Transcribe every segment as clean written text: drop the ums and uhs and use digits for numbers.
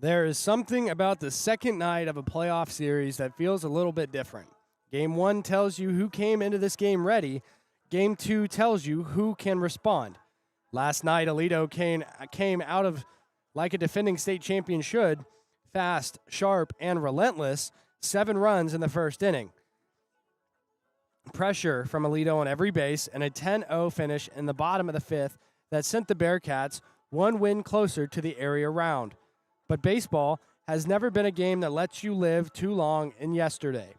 There is something about the second night of a playoff series that feels a little bit different. Game 1 tells you who came into this game ready. Game 2 tells you who can respond. Last night, Aledo came out of like a defending state champion should, fast, sharp, and relentless, 7 runs in the first inning. Pressure from Aledo on every base and a 10-0 finish in the bottom of the 5th that sent the Bearcats one win closer to the area round. But baseball has never been a game that lets you live too long in yesterday.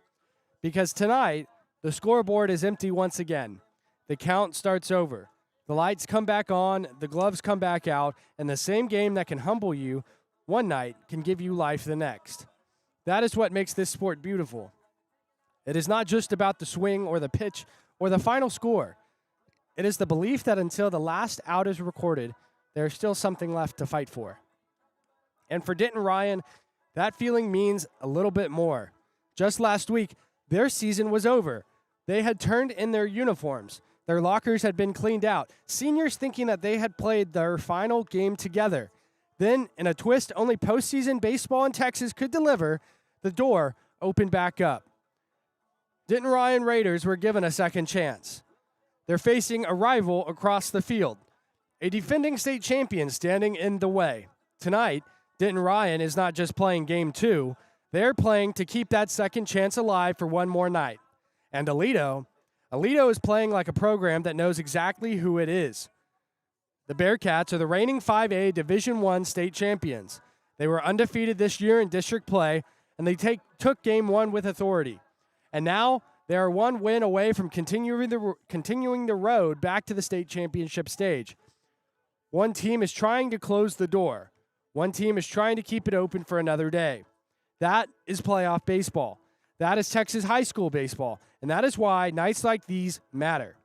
Because tonight, the scoreboard is empty once again. The count starts over. The lights come back on, the gloves come back out, and the same game that can humble you one night can give you life the next. That is what makes this sport beautiful. It is not just about the swing or the pitch or the final score. It is the belief that until the last out is recorded, there is still something left to fight for. And for Denton Ryan, that feeling means a little bit more. Just last week, their season was over. They had turned in their uniforms. Their lockers had been cleaned out. Seniors thinking that they had played their final game together. Then, in a twist only postseason baseball in Texas could deliver, the door opened back up. Denton Ryan Raiders were given a second chance. They're facing a rival across the field, a defending state champion standing in the way. Tonight, Denton Ryan is not just playing Game 2. They're playing to keep that second chance alive for one more night. And Aledo is playing like a program that knows exactly who it is. The Bearcats are the reigning 5A Division I state champions. They were undefeated this year in district play, and they took Game 1 with authority. And now they are one win away from continuing the road back to the state championship stage. One team is trying to close the door. One team is trying to keep it open for another day. That is playoff baseball. That is Texas high school baseball. And that is why nights like these matter.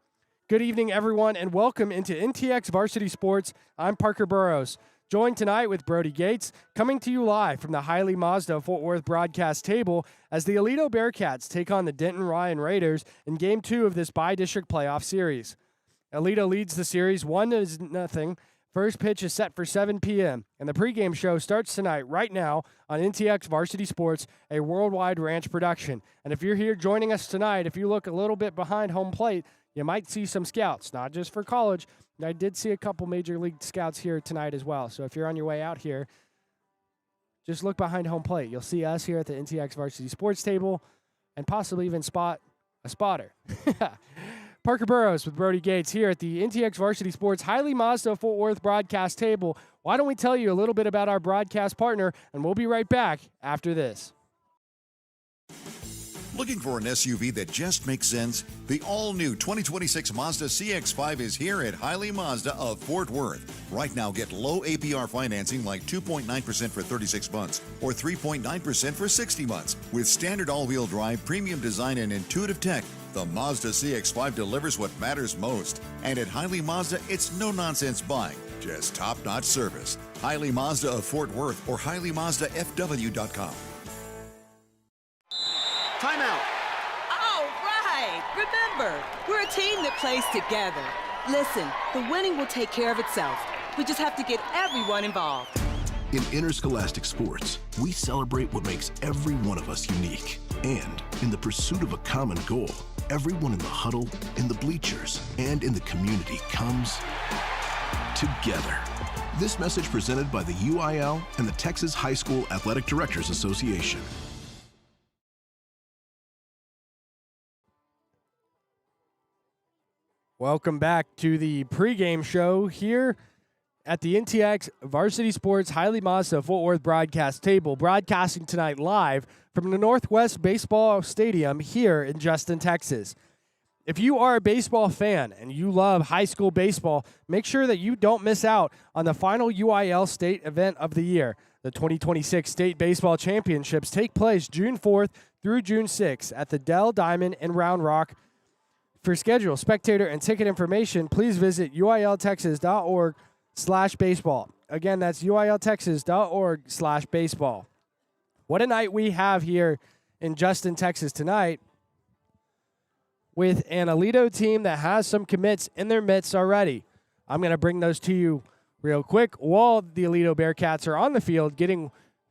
Good evening, everyone, and welcome into NTX Varsity Sports. I'm Parker Burrows, joined tonight with Brody Gates, coming to you live from the Hiley Mazda Fort Worth broadcast table as the Aledo Bearcats take on the Denton Ryan Raiders in Game 2 of this bi-district playoff series. Aledo leads the series 1-0. First pitch is set for 7 p.m., and the pregame show starts tonight right now on NTX Varsity Sports, a worldwide ranch production. And if you're here joining us tonight, if you look a little bit behind home plate, you might see some scouts, not just for college. I did see a couple major league scouts here tonight as well. So if you're on your way out here, just look behind home plate. You'll see us here at the NTX Varsity Sports table and possibly even spot a spotter. Parker Burrows with Brody Gates here at the NTX Varsity Sports Hiley Mazda Fort Worth broadcast table. Why don't we tell you a little bit about our broadcast partner, and we'll be right back after this. Looking for an SUV that just makes sense? The all-new 2026 Mazda CX-5 is here at Hiley Mazda of Fort Worth. Right now, get low APR financing like 2.9% for 36 months or 3.9% for 60 months. With standard all-wheel drive, premium design, and intuitive tech, the Mazda CX-5 delivers what matters most. And at Hiley Mazda, it's no-nonsense buying, just top-notch service. Hiley Mazda of Fort Worth or HileyMazdaFW.com. Timeout. All right. Remember, we're a team that plays together. Listen, the winning will take care of itself. We just have to get everyone involved. In interscholastic sports, we celebrate what makes every one of us unique. And in the pursuit of a common goal, everyone in the huddle, in the bleachers, and in the community comes together. This message presented by the UIL and the Texas High School Athletic Directors Association. Welcome back to the pregame show here at the NTX Varsity Sports Hiley Mazda Fort Worth broadcast table, broadcasting tonight live from the Northwest Baseball Stadium here in Justin, Texas. If you are a baseball fan and you love high school baseball, make sure that you don't miss out on the final UIL state event of the year. The 2026 State Baseball Championships take place June 4th through June 6th at the Dell Diamond in Round Rock. For schedule, spectator, and ticket information, please visit uiltexas.org/baseball. Again, that's uiltexas.org/baseball. What a night we have here in Justin, Texas tonight with an Aledo team that has some commits in their midst already. I'm going to bring those to you real quick while the Aledo Bearcats are on the field getting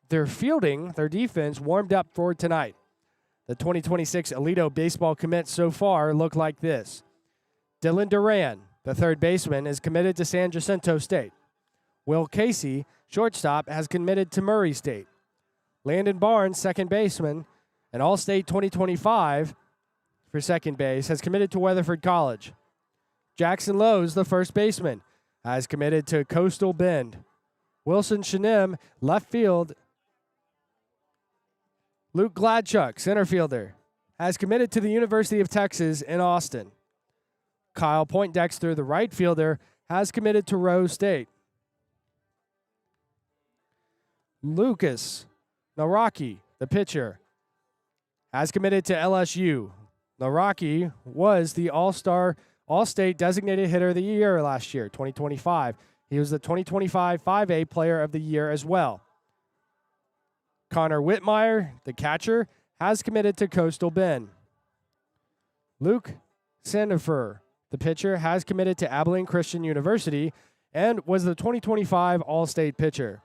their fielding, their defense, warmed up for tonight. The 2026 Aledo baseball commits so far look like this. Denton Ryan, the third baseman, is committed to San Jacinto State. Will Casey, shortstop, has committed to Murray State. Landon Barnes, second baseman, an All-State 2025 for second base, has committed to Weatherford College. Jackson Lowe's, the first baseman, has committed to Coastal Bend. Wilson Shanim, left field. Luke Gladchuk, center fielder, has committed to the University of Texas in Austin. Kyle Poindexter, the right fielder, has committed to Rose State. Lucas Naraki, the pitcher, has committed to LSU. Naraki was the All-State designated hitter of the year last year, 2025. He was the 2025 5A player of the year as well. Connor Whitmire, the catcher, has committed to Coastal Bend. Luke Sandifer, the pitcher, has committed to Abilene Christian University and was the 2025 All-State pitcher.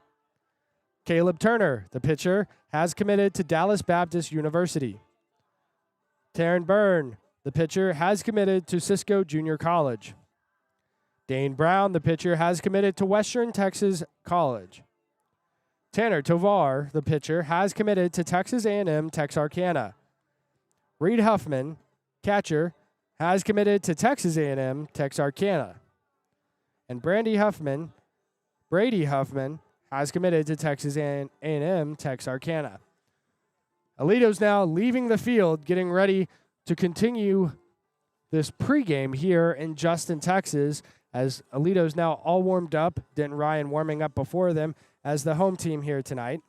Caleb Turner, the pitcher, has committed to Dallas Baptist University. Taryn Byrne, the pitcher, has committed to Cisco Junior College. Dane Brown, the pitcher, has committed to Western Texas College. Tanner Tovar, the pitcher, has committed to Texas A&M Texarkana. Reed Huffman, catcher, has committed to Texas A&M Texarkana. And Brady Huffman, has committed to Texas A&M Texarkana. Aledo's now leaving the field, getting ready to continue this pregame here in Justin, Texas, as Aledo's now all warmed up. Denton Ryan warming up before them as the home team here tonight.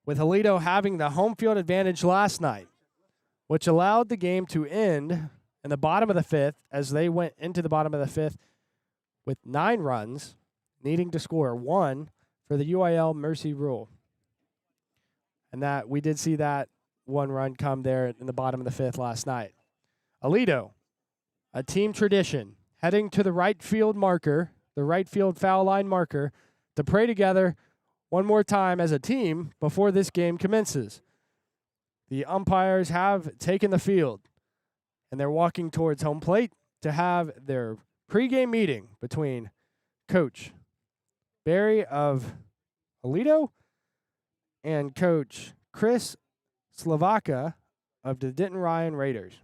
With Aledo having the home field advantage last night, which allowed the game to end in the bottom of the fifth as they went into the bottom of the fifth with 9 runs, needing to score 1 for the UIL mercy rule. And that we did see that 1 run come there in the bottom of the fifth last night. Aledo, a team tradition, heading to the right field marker, the right field foul line marker, to pray together one more time as a team before this game commences. The umpires have taken the field, and they're walking towards home plate to have their pregame meeting between Coach Barry of Aledo and Coach Chris Slovaka of the Denton Ryan Raiders.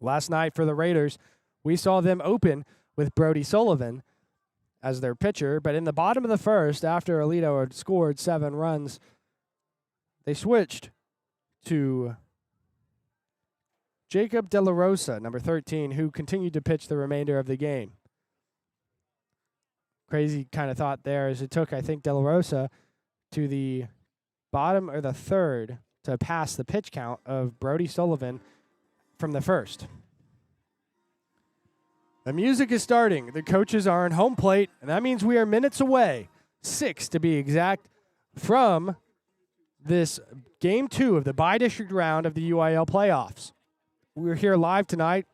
Last night for the Raiders, we saw them open with Brody Sullivan as their pitcher, but in the bottom of the first, after Aledo had scored 7 runs, they switched to Jacob De La Rosa, number 13, who continued to pitch the remainder of the game. Crazy kind of thought there as it took, I think, De La Rosa to the bottom or the third to pass the pitch count of Brody Sullivan from the first. The music is starting. The coaches are on home plate, and that means we are minutes away, 6 to be exact, from this Game 2 of the bi-district round of the UIL playoffs. We're here live tonight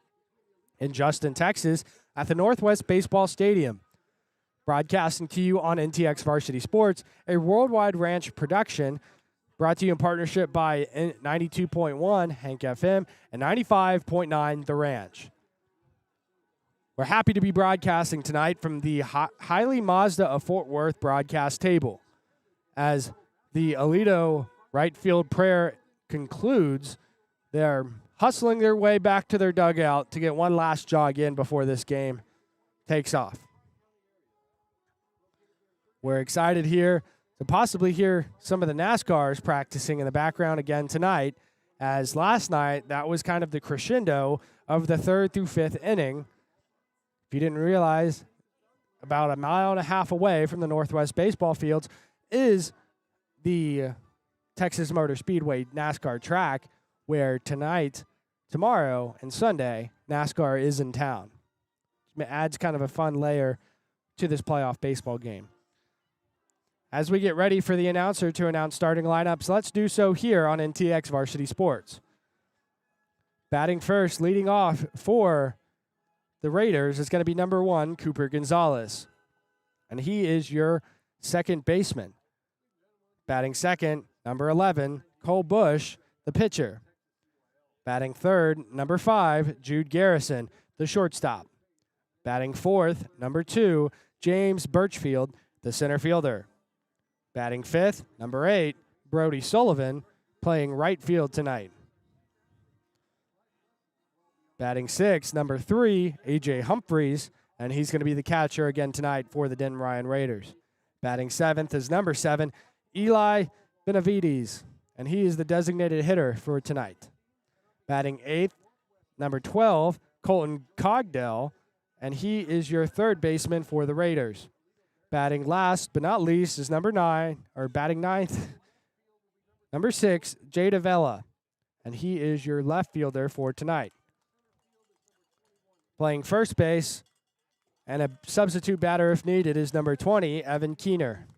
in Justin, Texas, at the Northwest Baseball Stadium, broadcasting to you on NTX Varsity Sports, a worldwide ranch production brought to you in partnership by 92.1 Hank FM and 95.9 The Ranch. We're happy to be broadcasting tonight from the Hiley Mazda of Fort Worth broadcast table as the Aledo right field prayer concludes. They're hustling their way back to their dugout to get one last jog in before this game takes off. We're excited here to possibly hear some of the NASCARs practicing in the background again tonight, as last night that was kind of the crescendo of the 3rd through 5th inning. If you didn't realize, about a mile and a half away from the Northwest baseball fields is the Texas Motor Speedway NASCAR track, where tonight, tomorrow, and Sunday, NASCAR is in town. It adds kind of a fun layer to this playoff baseball game. As we get ready for the announcer to announce starting lineups, let's do so here on NTX Varsity Sports. Batting first, leading off for the Raiders is going to be number 1, Cooper Gonzalez. And he is your second baseman. Batting second, number 11, Cole Bush, the pitcher. Batting third, number 5, Jude Garrison, the shortstop. Batting fourth, number 2, James Birchfield, the center fielder. Batting fifth, number 8, Brody Sullivan, playing right field tonight. Batting sixth, number 3, A.J. Humphreys, and he's going to be the catcher again tonight for the Denton Ryan Raiders. Batting seventh is number 7, Eli Benavides, and he is the designated hitter for tonight. Batting eighth, number 12, Colton Cogdell, and he is your third baseman for the Raiders. Batting last but not least is batting ninth, number 6, Jada Vela, and he is your left fielder for tonight. Playing first base and a substitute batter if needed is number 20, Evan Keener.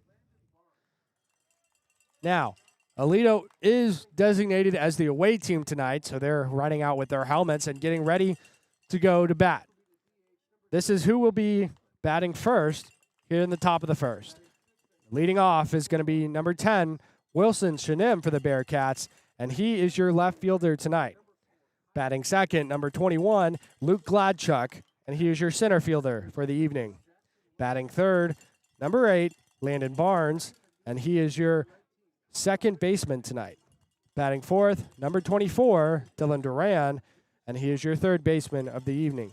Now, Aledo is designated as the away team tonight, so they're running out with their helmets and getting ready to go to bat. This is who will be batting first here in the top of the first. Leading off is going to be number 10, Wilson Shanim for the Bearcats, and he is your left fielder tonight. Batting second, number 21, Luke Gladchuk, and he is your center fielder for the evening. Batting third, number 8, Landon Barnes, and he is your second baseman tonight. Batting fourth, number 24, Dylan Duran, and he is your third baseman of the evening.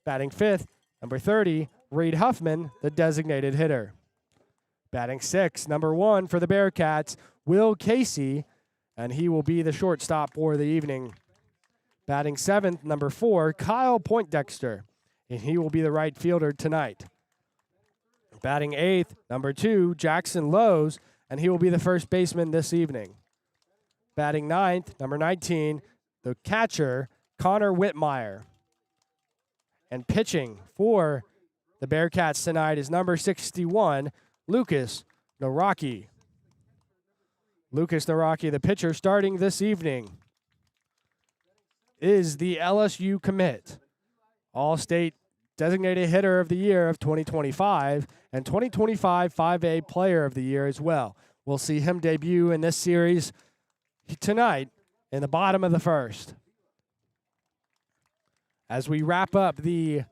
Batting fifth, number 30, Reed Huffman, the designated hitter. Batting sixth, number 1 for the Bearcats, Will Casey, and he will be the shortstop for the evening. Batting seventh, number 4, Kyle Poindexter, and he will be the right fielder tonight. Batting eighth, number 2, Jackson Lowe's, and he will be the first baseman this evening. Batting ninth, number 19, the catcher, Connor Whitmire. And pitching for the Bearcats tonight is number 61, Lucas Naraki. Lucas Naraki, the pitcher, starting this evening, is the LSU commit, All-State Designated Hitter of the Year of 2025 and 2025 5A Player of the Year as well. We'll see him debut in this series tonight in the bottom of the first. As we wrap up the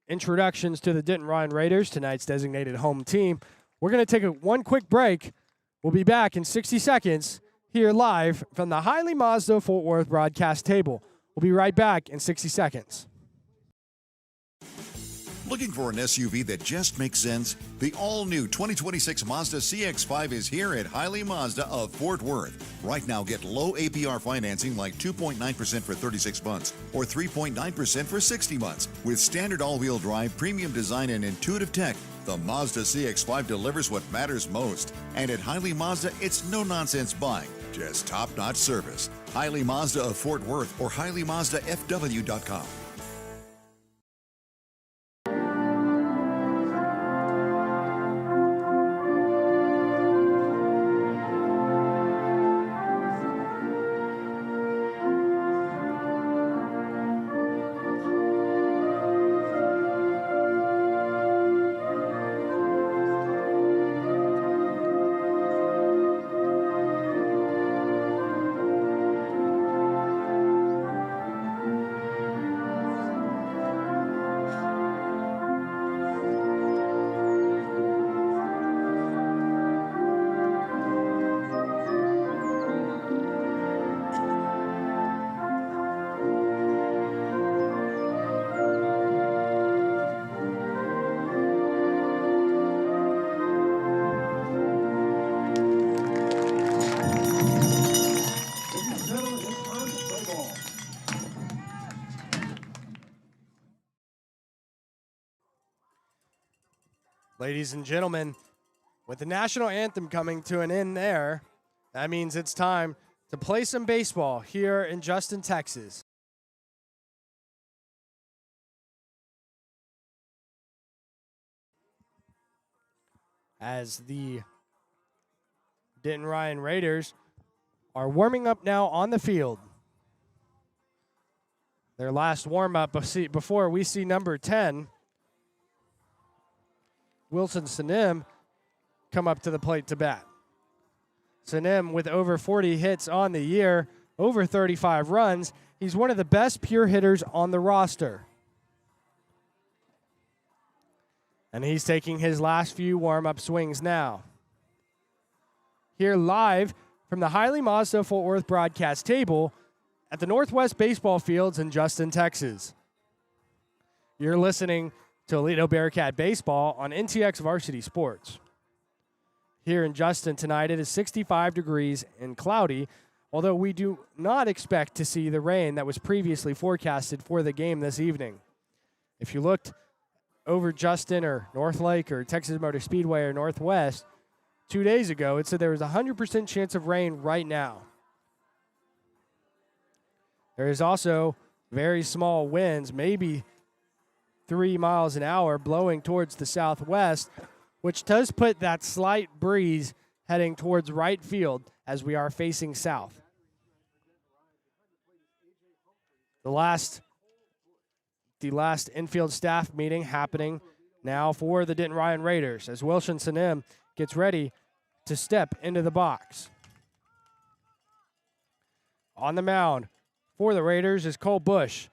introductions to the Denton Ryan Raiders, tonight's designated home team, we're going to take one quick break. We'll be back in 60 seconds here live from the Hiley Mazda Fort Worth broadcast table. We'll be right back in 60 seconds. Looking for an SUV that just makes sense? The all-new 2026 Mazda CX-5 is here at Hiley Mazda of Fort Worth. Right now, get low APR financing like 2.9% for 36 months or 3.9% for 60 months. With standard all-wheel drive, premium design, and intuitive tech, the Mazda CX-5 delivers what matters most. And at Hiley Mazda, it's no-nonsense buying, just top-notch service. Hiley Mazda of Fort Worth or HileyMazdaFW.com. Ladies and gentlemen, with the national anthem coming to an end there, that means it's time to play some baseball here in Justin, Texas. As the Denton Ryan Raiders are warming up now on the field. Their last warm-up before we see number 10, Wilson Sanim, come up to the plate to bat. Sanim with over 40 hits on the year, over 35 runs. He's one of the best pure hitters on the roster. And he's taking his last few warm-up swings now. Here live from the Hiley Mazda Fort Worth broadcast table at the Northwest Baseball Fields in Justin, Texas. You're listening to Aledo Bearcat Baseball on NTX Varsity Sports. Here in Justin tonight, it is 65 degrees and cloudy, although we do not expect to see the rain that was previously forecasted for the game this evening. If you looked over Justin or North Lake or Texas Motor Speedway or Northwest 2 days ago, it said there was a 100% chance of rain right now. There is also very small winds, maybe 3 miles an hour, blowing towards the southwest, which does put that slight breeze heading towards right field as we are facing south. The last infield staff meeting happening now for the Denton Ryan Raiders as Wilson Sanim gets ready to step into the box. On the mound for the Raiders is Cole Bush.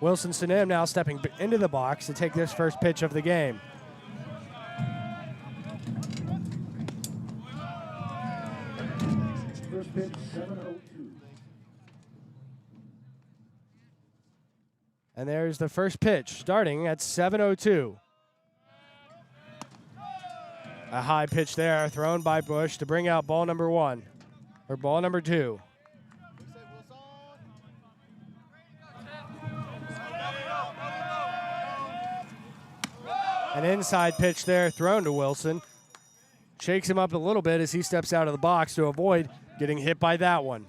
Wilson Sanim now stepping into the box to take this first pitch of the game. First pitch, 7-0-2. And there's the first pitch starting at 7:02. A high pitch there thrown by Bush to bring out ball number 1. Or ball number 2. An inside pitch there thrown to Wilson. Shakes him up a little bit as he steps out of the box to avoid getting hit by that one.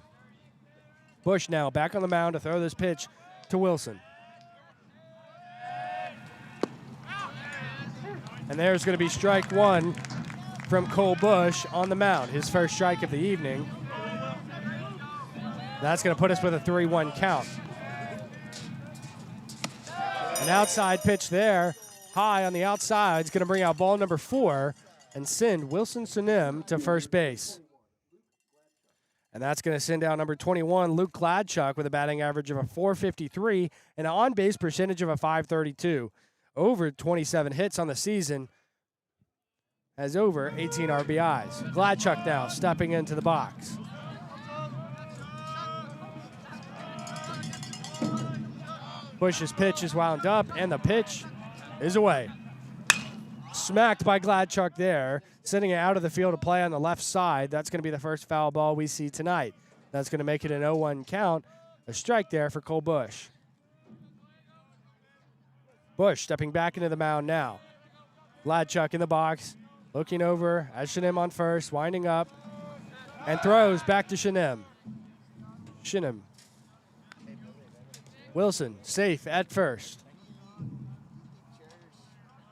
Bush now back on the mound to throw this pitch to Wilson. And there's going to be strike 1 from Cole Bush on the mound, his first strike of the evening. That's going to put us with a 3-1 count. An outside pitch there, high on the outside, is going to bring out ball number 4 and send Wilson Sanim to first base. And that's going to send out number 21, Luke Gladchuck, with a batting average of a .453 and an on-base percentage of a .532. Over 27 hits on the season, has over 18 RBIs. Gladchuck now stepping into the box. Bush's pitch is wound up, and the pitch is away. Smacked by Gladchuck there, sending it out of the field to play on the left side. That's going to be the first foul ball we see tonight. That's going to make it an 0-1 count. A strike there for Cole Bush. Bush stepping back into the mound now. Gladchuck in the box, looking over at Sanim on first, winding up, and throws back to Sanim. Sanim. Wilson safe at first.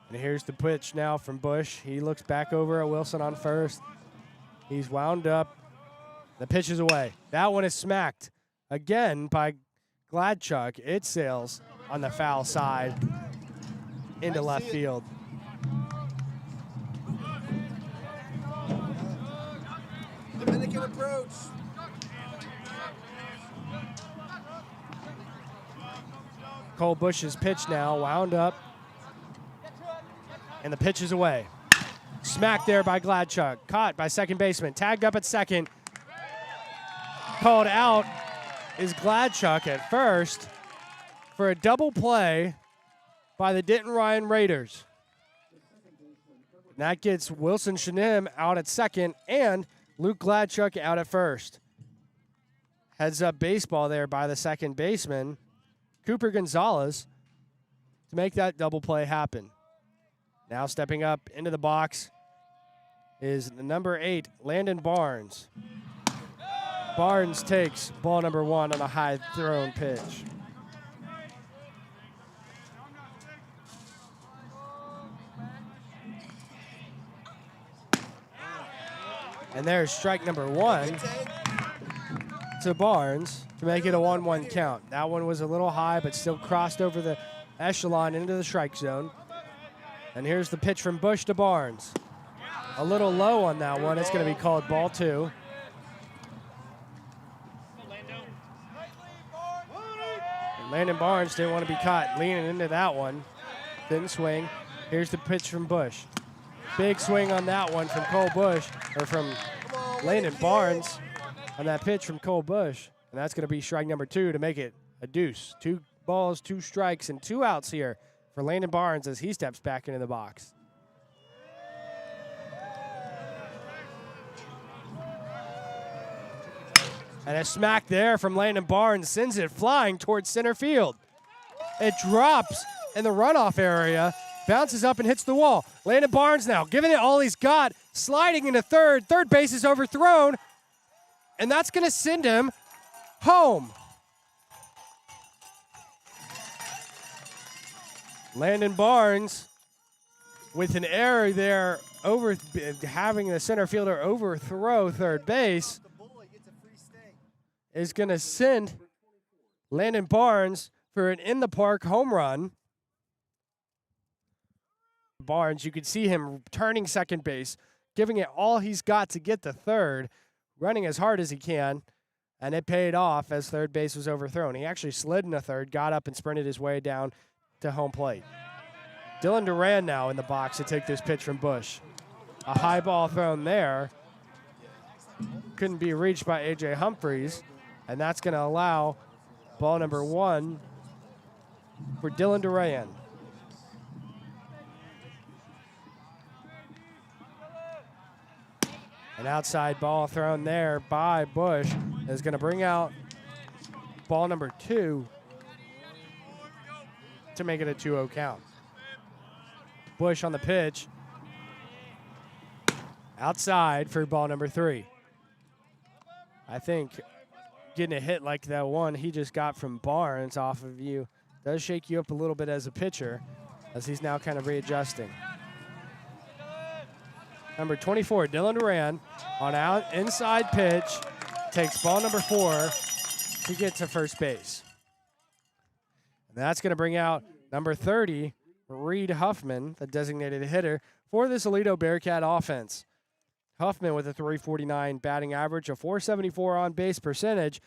And here's the pitch now from Bush. He looks back over at Wilson on first. He's wound up. The pitch is away. That one is smacked again by Gladchuck. It sails on the foul side into left field. Dominican approach. Cole Bush's pitch now wound up. And the pitch is away. Smacked there by Gladchuck. Caught by second baseman. Tagged up at second. Called out is Gladchuck at first for a double play by the Denton Ryan Raiders. And that gets Wilson Sanim out at second and Luke Gladchuck out at first. Heads up baseball there by the second baseman, Cooper Gonzalez, to make that double play happen. Now stepping up into the box is the number 8, Landon Barnes. Barnes takes ball number 1 on a high thrown pitch. And there's strike number 1. to Barnes to make it a 1-1 count. That one was a little high, but still crossed over the echelon into the strike zone. And here's the pitch from Bush to Barnes. A little low on that one. It's going to be called ball 2. And Landon Barnes didn't want to be caught leaning into that one. Didn't swing. Here's the pitch from Bush. Big swing on that one from Cole Bush, or from Landon Barnes on that pitch from Cole Bush. And that's going to be strike number 2 to make it a deuce. 2 balls, 2 strikes, and 2 outs here for Landon Barnes as he steps back into the box. And a smack there from Landon Barnes sends it flying towards center field. It drops in the runoff area, bounces up and hits the wall. Landon Barnes now giving it all he's got, sliding into third. Third base is overthrown, and that's going to send him home. Landon Barnes with an error there, having the center fielder overthrow third base, is going to send Landon Barnes for an in-the-park home run. Barnes, you could see him turning second base, giving it all he's got to get to third, running as hard as he can, and it paid off as third base was overthrown. He actually slid into third, got up and sprinted his way down to home plate. Dylan Duran now in the box to take this pitch from Bush. A high ball thrown there. Couldn't be reached by A.J. Humphreys, and that's going to allow ball number 1 for Dylan Duran. An outside ball thrown there by Bush is going to bring out ball number 2 to make it a 2-0 count. Bush on the pitch. Outside for ball number 3. I think getting a hit like that one he just got from Barnes off of you does shake you up a little bit as a pitcher, as he's now kind of readjusting. Number 24, Dylan Duran, on out inside pitch, takes ball number 4 to get to first base. And that's going to bring out number 30, Reed Huffman, the designated hitter for this Aledo Bearcat offense. Huffman with a .349 batting average, a .474 on-base percentage,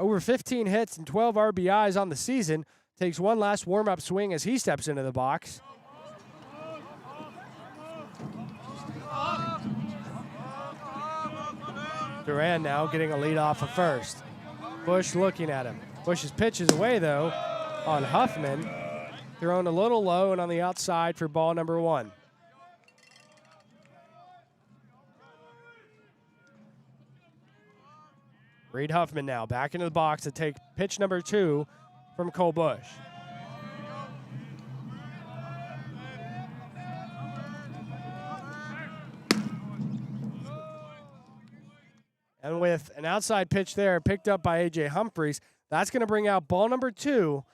over 15 hits and 12 RBIs on the season, takes one last warm-up swing as he steps into the box. Duran now getting a lead off of first. Bush looking at him. Bush's pitch is away, though, on Huffman. Thrown a little low and on the outside for ball number 1. Reed Huffman now back into the box to take pitch number 2 from Cole Bush. And with an outside pitch there picked up by A.J. Humphreys, that's going to bring out ball number 2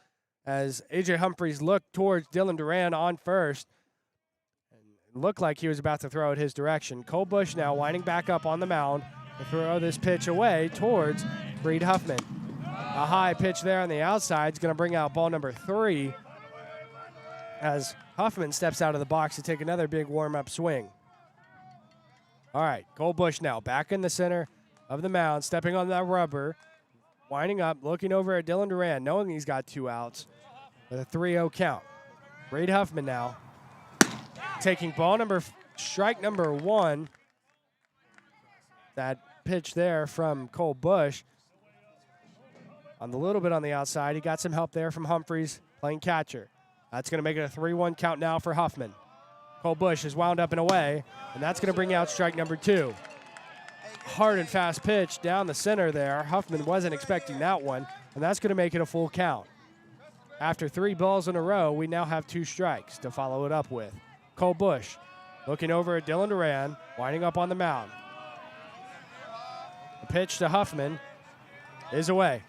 as A.J. Humphreys looked towards Dylan Duran on first. And looked like he was about to throw it his direction. Cole Bush now winding back up on the mound to throw this pitch away towards Reed Huffman. A high pitch there on the outside is going to bring out ball number 3 as Huffman steps out of the box to take another big warm-up swing. All right, Cole Bush now back in the center of the mound, stepping on that rubber, winding up, looking over at Dylan Duran, knowing he's got 2 outs with a 3-0 count. Reed Huffman now taking strike number 1. That pitch there from Cole Bush. On the little bit on the outside, he got some help there from Humphreys playing catcher. That's going to make it a 3-1 count now for Huffman. Cole Bush is wound up and away, and that's going to bring out strike number 2. Hard and fast pitch down the center there. Huffman wasn't expecting that one, and that's going to make it a full count. After 3 balls in a row, we now have 2 strikes to follow it up with. Cole Bush looking over at Dylan Duran, winding up on the mound. The pitch to Huffman is away.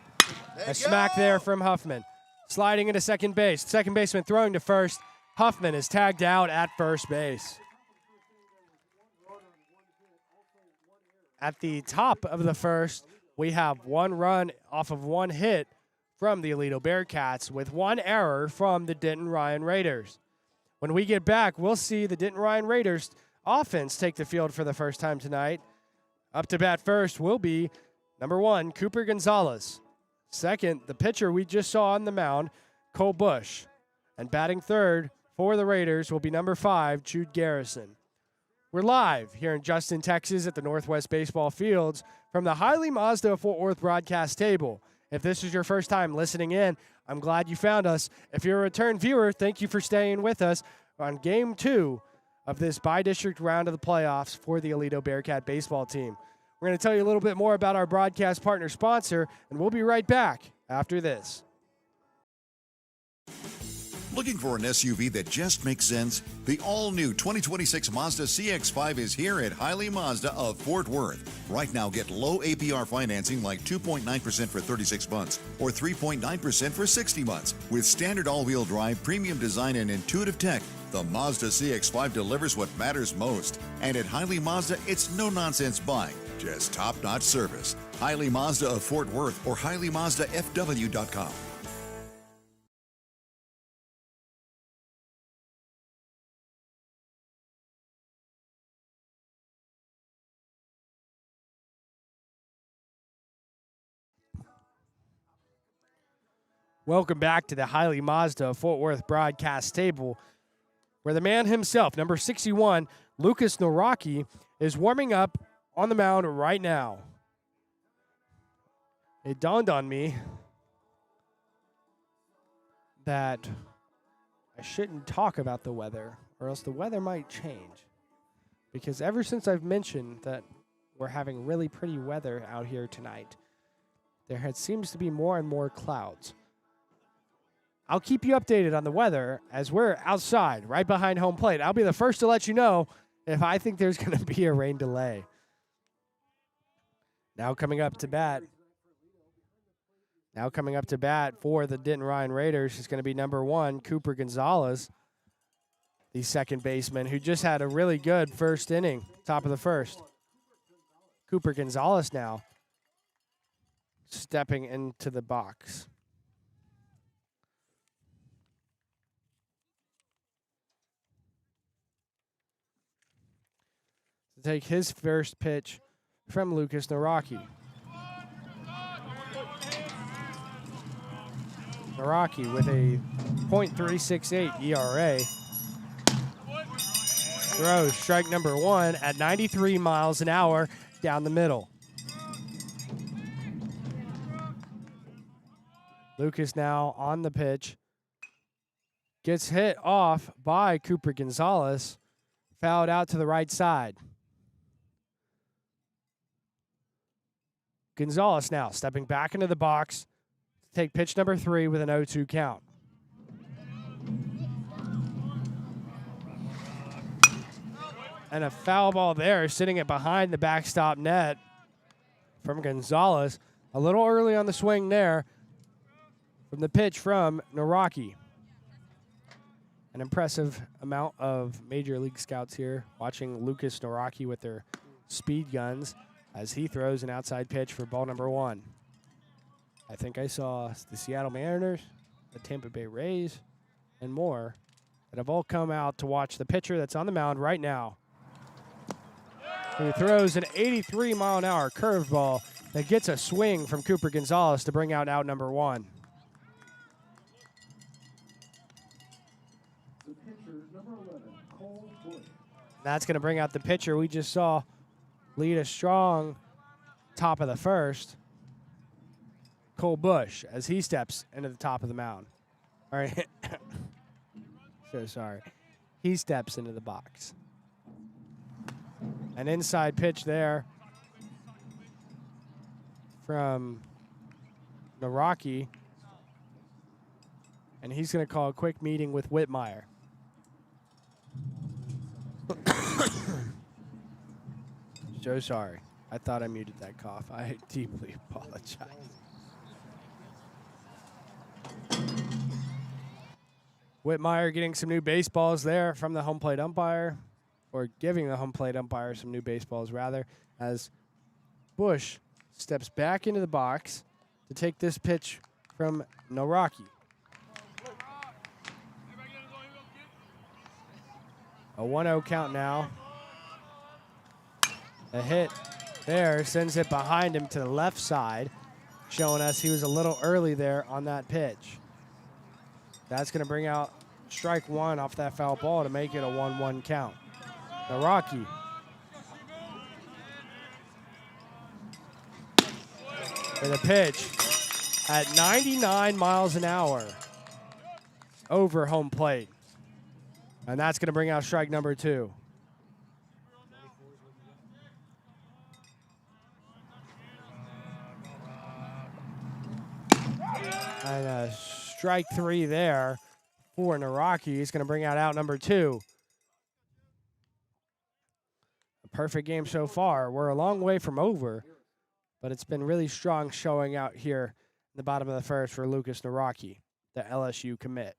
A smack there from Huffman. Sliding into second base. Second baseman throwing to first. Huffman is tagged out at first base. At the top of the first, we have one run off of one hit from the Aledo Bearcats with one error from the Denton Ryan Raiders. When we get back, we'll see the Denton Ryan Raiders offense take the field for the first time tonight. Up to bat first will be number 1, Cooper Gonzalez. Second, the pitcher we just saw on the mound, Cole Bush. And batting third for the Raiders will be number 5, Jude Garrison. We're live here in Justin, Texas at the Northwest Baseball Fields from the Hiley Mazda Fort Worth broadcast table. If this is your first time listening in, I'm glad you found us. If you're a return viewer, thank you for staying with us on Game 2 of this bi-district round of the playoffs for the Aledo Bearcat baseball team. We're going to tell you a little bit more about our broadcast partner sponsor, and we'll be right back after this. Looking for an SUV that just makes sense? The all-new 2026 Mazda CX-5 is here at Hiley Mazda of Fort Worth. Right now, get low APR financing like 2.9% for 36 months or 3.9% for 60 months. With standard all-wheel drive, premium design, and intuitive tech, the Mazda CX-5 delivers what matters most. And at Hiley Mazda, it's no-nonsense buying, just top-notch service. Hiley Mazda of Fort Worth or HileyMazdaFW.com. Welcome back to the Hiley Mazda Fort Worth broadcast table, where the man himself, number 61, Lucas Noraki, is warming up on the mound right now. It dawned on me that I shouldn't talk about the weather, or else the weather might change. Because ever since I've mentioned that we're having really pretty weather out here tonight, seems to be more and more clouds. I'll keep you updated on the weather as we're outside, right behind home plate. I'll be the first to let you know if I think there's going to be a rain delay. Now coming up to bat for the Denton Ryan Raiders is going to be number 1, Cooper Gonzalez, the second baseman, who just had a really good first inning, top of the first. Cooper Gonzalez now stepping into the box. Take his first pitch from Lucas Noraki. Noraki with a .368 ERA. Throws strike number 1 at 93 miles an hour down the middle. Lucas now on the pitch. Gets hit off by Cooper Gonzalez. Fouled out to the right side. Gonzalez now stepping back into the box to take pitch number 3 with an 0-2 count. And a foul ball there, sitting it behind the backstop net from Gonzalez. A little early on the swing there from the pitch from Noraki. An impressive amount of Major League scouts here watching Lucas Noraki with their speed guns as he throws an outside pitch for ball number 1. I think I saw the Seattle Mariners, the Tampa Bay Rays, and more that have all come out to watch the pitcher that's on the mound right now. He throws an 83-mile-an-hour curveball that gets a swing from Cooper Gonzalez to bring out number 1. That's going to bring out the pitcher we just saw lead a strong top of the first, Cole Bush, as he steps into the top of the mound. All right. So sorry. He steps into the box. An inside pitch there from Noraki. And he's going to call a quick meeting with Whitmire. So sorry. I thought I muted that cough. I deeply apologize. Whitmire getting some new baseballs there from the home plate umpire, or giving the home plate umpire some new baseballs, rather, as Bush steps back into the box to take this pitch from Naraki. A 1-0 count now. A hit there sends it behind him to the left side, showing us he was a little early there on that pitch. That's going to bring out strike one off that foul ball to make it a 1-1 count. Naraki. For the pitch at 99 miles an hour over home plate. And that's going to bring out strike number 2. And strike 3 there for Naraki. He's going to bring out number 2. A perfect game so far. We're a long way from over, but it's been really strong showing out here in the bottom of the first for Lucas Naraki, the LSU commit.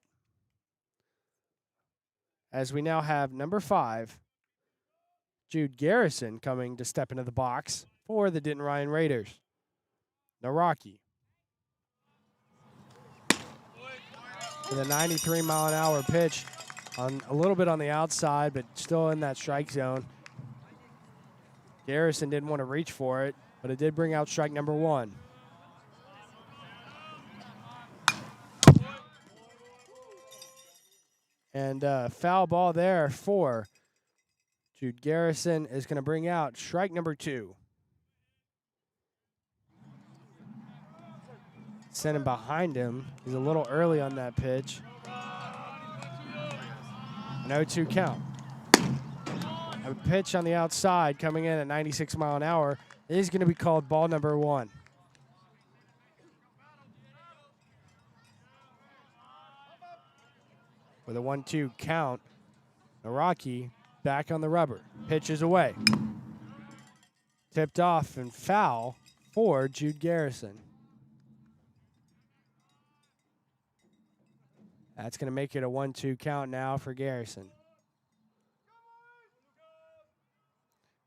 As we now have number 5, Jude Garrison, coming to step into the box for the Denton Ryan Raiders. Naraki. With a 93-mile-an-hour pitch, on a little bit on the outside, but still in that strike zone. Garrison didn't want to reach for it, but it did bring out strike number 1. And foul ball there for Jude Garrison is going to bring out strike number 2. Sent him behind him. He's a little early on that pitch. An 0-2 count. A pitch on the outside coming in at 96 mile an hour is going to be called ball number 1. With a 1-2 count, Naraki back on the rubber. Pitch is away. Tipped off and foul for Jude Garrison. That's going to make it a 1-2 count now for Garrison.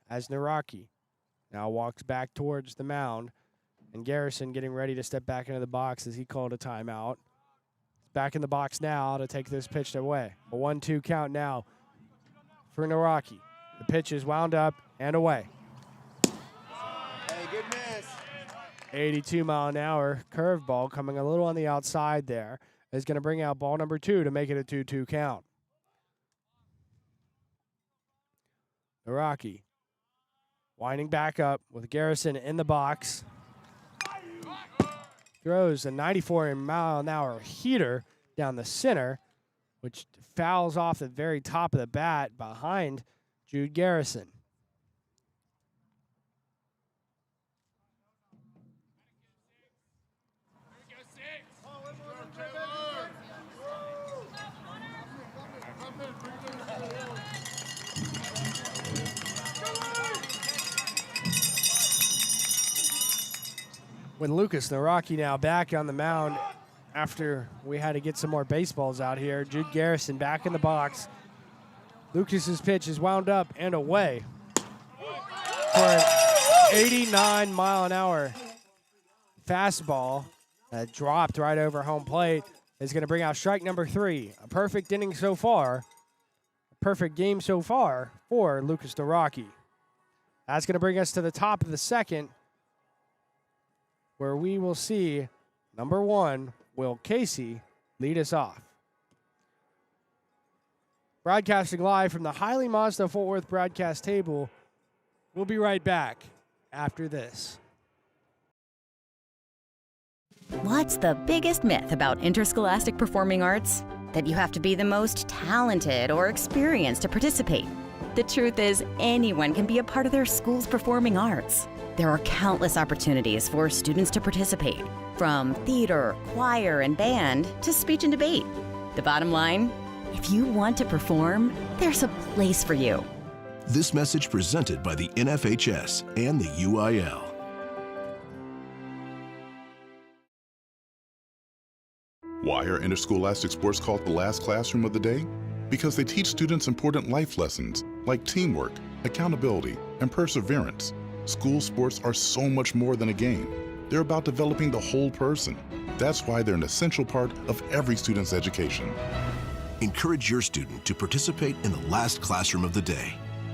As Naraki now walks back towards the mound, and Garrison getting ready to step back into the box as he called a timeout. Back in the box now to take this pitch away. A 1-2 count now for Naraki. The pitch is wound up and away. Hey, good miss. 82 mile an hour curveball coming a little on the outside there is going to bring out ball number 2 to make it a 2-2 count. Naraki winding back up with Garrison in the box. Throws a 94 mile an hour heater down the center, which fouls off the very top of the bat behind Jude Garrison. With Lucas Naraki now back on the mound after we had to get some more baseballs out here. Jude Garrison back in the box. Lucas's pitch is wound up and away for an 89 mile an hour fastball that dropped right over home plate. Is going to bring out strike number 3. A perfect inning so far. A perfect game so far for Lucas Naraki. That's going to bring us to the top of the second, where we will see number 1, Will Casey, lead us off. Broadcasting live from the Hiley Mazda Fort Worth broadcast table. We'll be right back after this. What's the biggest myth about interscholastic performing arts? That you have to be the most talented or experienced to participate. The truth is, anyone can be a part of their school's performing arts. There are countless opportunities for students to participate, from theater, choir, and band to speech and debate. The bottom line, if you want to perform, there's a place for you. This message presented by the NFHS and the UIL. Why are interscholastic sports called the last classroom of the day? Because they teach students important life lessons like teamwork, accountability, and perseverance. School sports are so much more than a game. They're about developing the whole person. That's why they're an essential part of every student's education. Encourage your student to participate in the last classroom of the day.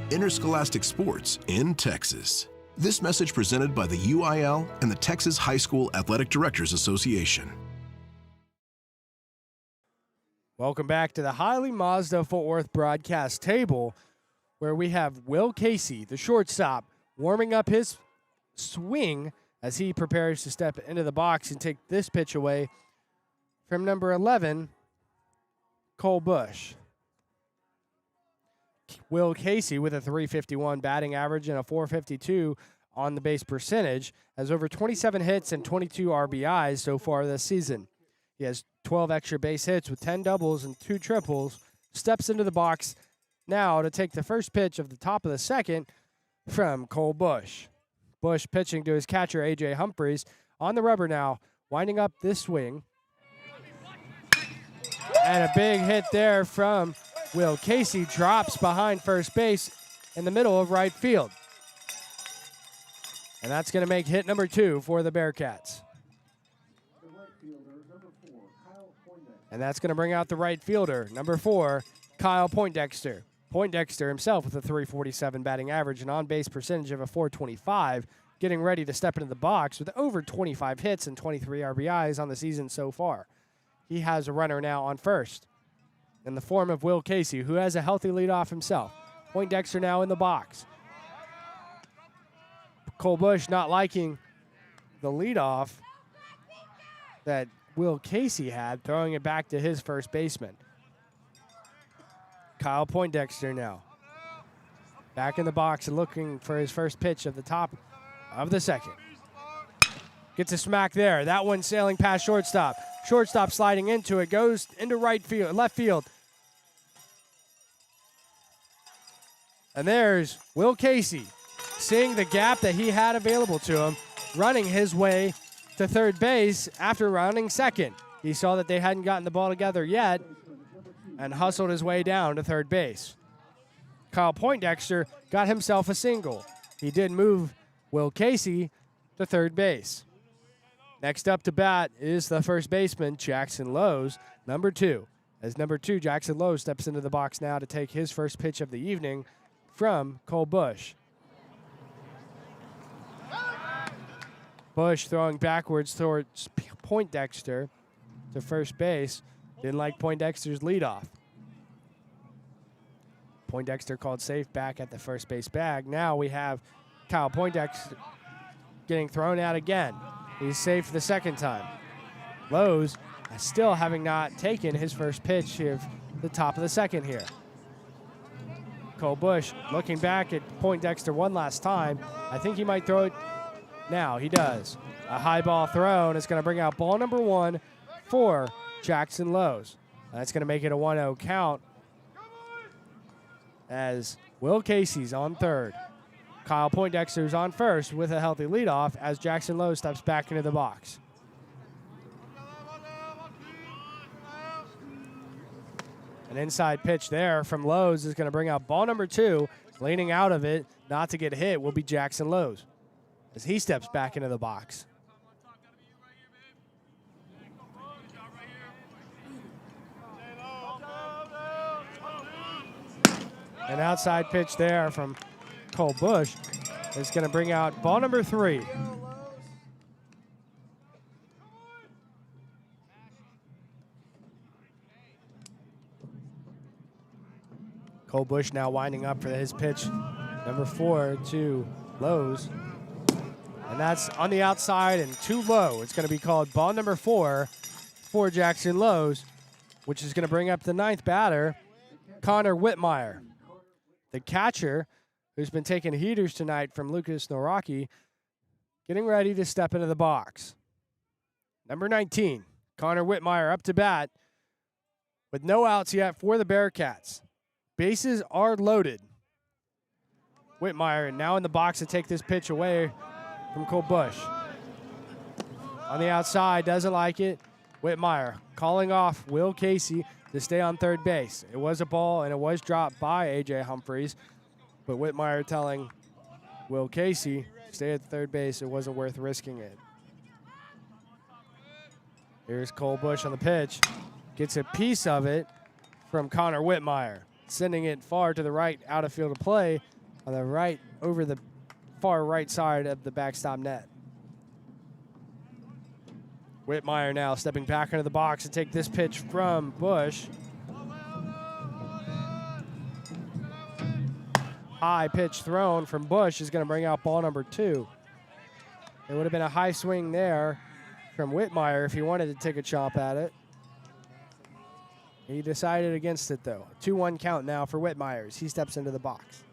Interscholastic Sports in Texas. This message presented by the UIL and the Texas High School Athletic Directors Association. Welcome back to the Hiley Mazda Fort Worth broadcast table, where we have Will Casey, the shortstop, warming up his swing as he prepares to step into the box and take this pitch away from number 11, Cole Bush. Will Casey, with a .351 batting average and a .452 on the base percentage, has over 27 hits and 22 RBIs so far this season. He has 12 extra base hits with 10 doubles and 2 triples, steps into the box now to take the first pitch of the top of the second from Cole Bush. Bush pitching to his catcher, A.J. Humphreys, on the rubber now, winding up this swing. And a big hit there from Will Casey, drops behind first base in the middle of right field. And that's going to make hit number 2 for the Bearcats. And that's going to bring out the right fielder, number 4, Kyle Poindexter. Poindexter himself with a .347 batting average and on-base percentage of a .425, getting ready to step into the box with over 25 hits and 23 RBIs on the season so far. He has a runner now on first in the form of Will Casey, who has a healthy leadoff himself. Poindexter now in the box. Cole Bush not liking the leadoff that Will Casey had, throwing it back to his first baseman. Kyle Poindexter now back in the box and looking for his first pitch of the top of the second. Gets a smack there. That one sailing past shortstop. Shortstop sliding into it, goes into left field. And there's Will Casey, seeing the gap that he had available to him, running his way to third base after rounding second. He saw that they hadn't gotten the ball together yet and hustled his way down to third base. Kyle Poindexter got himself a single. He did move Will Casey to third base. Next up to bat is the first baseman, Jackson Lowe's, number 2. As number 2, Jackson Lowe steps into the box now to take his first pitch of the evening from Cole Bush. Bush throwing backwards towards Poindexter to first base. Didn't like Poindexter's leadoff. Poindexter called safe back at the first base bag. Now we have Kyle Poindexter getting thrown out again. He's safe the second time. Lowe's still having not taken his first pitch here, the top of the second here. Cole Bush looking back at Poindexter one last time. I think he might throw it now. He does. A high ball thrown. It's going to bring out ball number 1 for Jackson Lowe's. That's going to make it a 1-0 count as Will Casey's on third. Kyle Poindexter's on first with a healthy leadoff as Jackson Lowe steps back into the box. An inside pitch there from Lowe's is going to bring out ball number 2. Leaning out of it, not to get hit, will be Jackson Lowe's as he steps back into the box. An outside pitch there from Cole Bush is going to bring out ball number 3. Cole Bush now winding up for his pitch, number 4 to Lowe's. And that's on the outside and too low. It's going to be called ball number 4 for Jackson Lowe's, which is going to bring up the 9th batter, Connor Whitmire. The catcher, who's been taking heaters tonight from Lucas Noraki, getting ready to step into the box. Number 19, Connor Whitmire up to bat with no outs yet for the Bearcats. Bases are loaded. Whitmire now in the box to take this pitch away from Cole Bush. On the outside, doesn't like it. Whitmire calling off Will Casey to stay on third base. It was a ball, and it was dropped by A.J. Humphreys, but Whitmire telling Will Casey Stay at third base. It wasn't worth risking it. Here's Cole Bush on the pitch. Gets a piece of it from Connor Whitmire, sending it far to the right, out of field of play, on the right, over the far right side of the backstop net. Whitmire now stepping back into the box to take this pitch from Bush. High pitch thrown from Bush is going to bring out ball number 2. It would have been a high swing there from Whitmire if he wanted to take a chop at it. He decided against it, though. 2-1 count now for Whitmire as he steps into the box.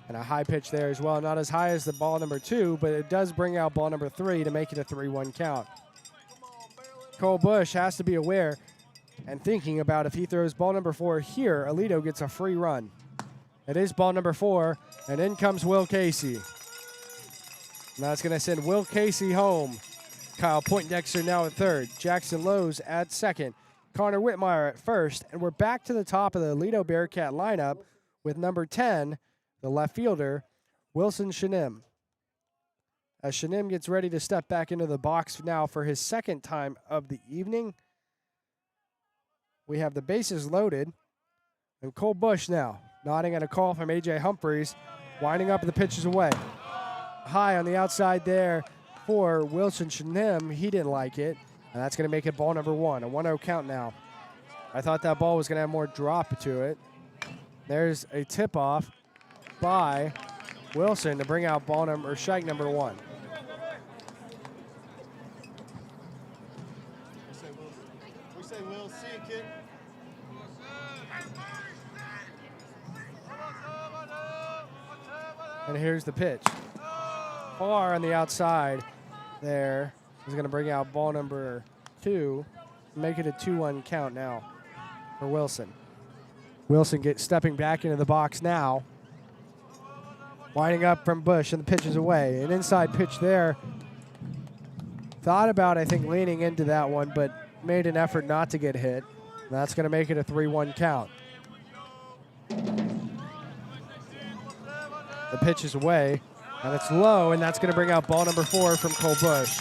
And a high pitch there as well. Not as high as the ball number 2, but it does bring out ball number 3 to make it a 3-1 count. Cole Bush has to be aware and thinking about if he throws ball number 4 here, Aledo gets a free run. It is ball number 4, and in comes Will Casey. And that's going to send Will Casey home. Kyle Poindexter now at third. Jackson Lowe's at second. Connor Whitmire at first. And we're back to the top of the Aledo Bearcat lineup with number 10, the left fielder, Wilson Shanim. As Shanim gets ready to step back into the box now for his second time of the evening. We have the bases loaded. And Cole Bush now nodding at a call from A.J. Humphreys, winding up the pitches away. High on the outside there for Wilson Shanim. He didn't like it, and that's going to make it ball number 1, a 1-0 count now. I thought that ball was going to have more drop to it. There's a tip-off by Wilson to bring out ball number, or strike number 1. We say Will, see you, kid. And here's the pitch. Far on the outside there is going to bring out ball number 2, make it a 2-1 count now for Wilson. Wilson stepping back into the box now. Winding up from Bush, and the pitch is away. An inside pitch there. Thought about, I think, leaning into that one, but made an effort not to get hit. And that's going to make it a 3-1 count. The pitch is away, and it's low, and that's going to bring out ball number 4 from Cole Bush.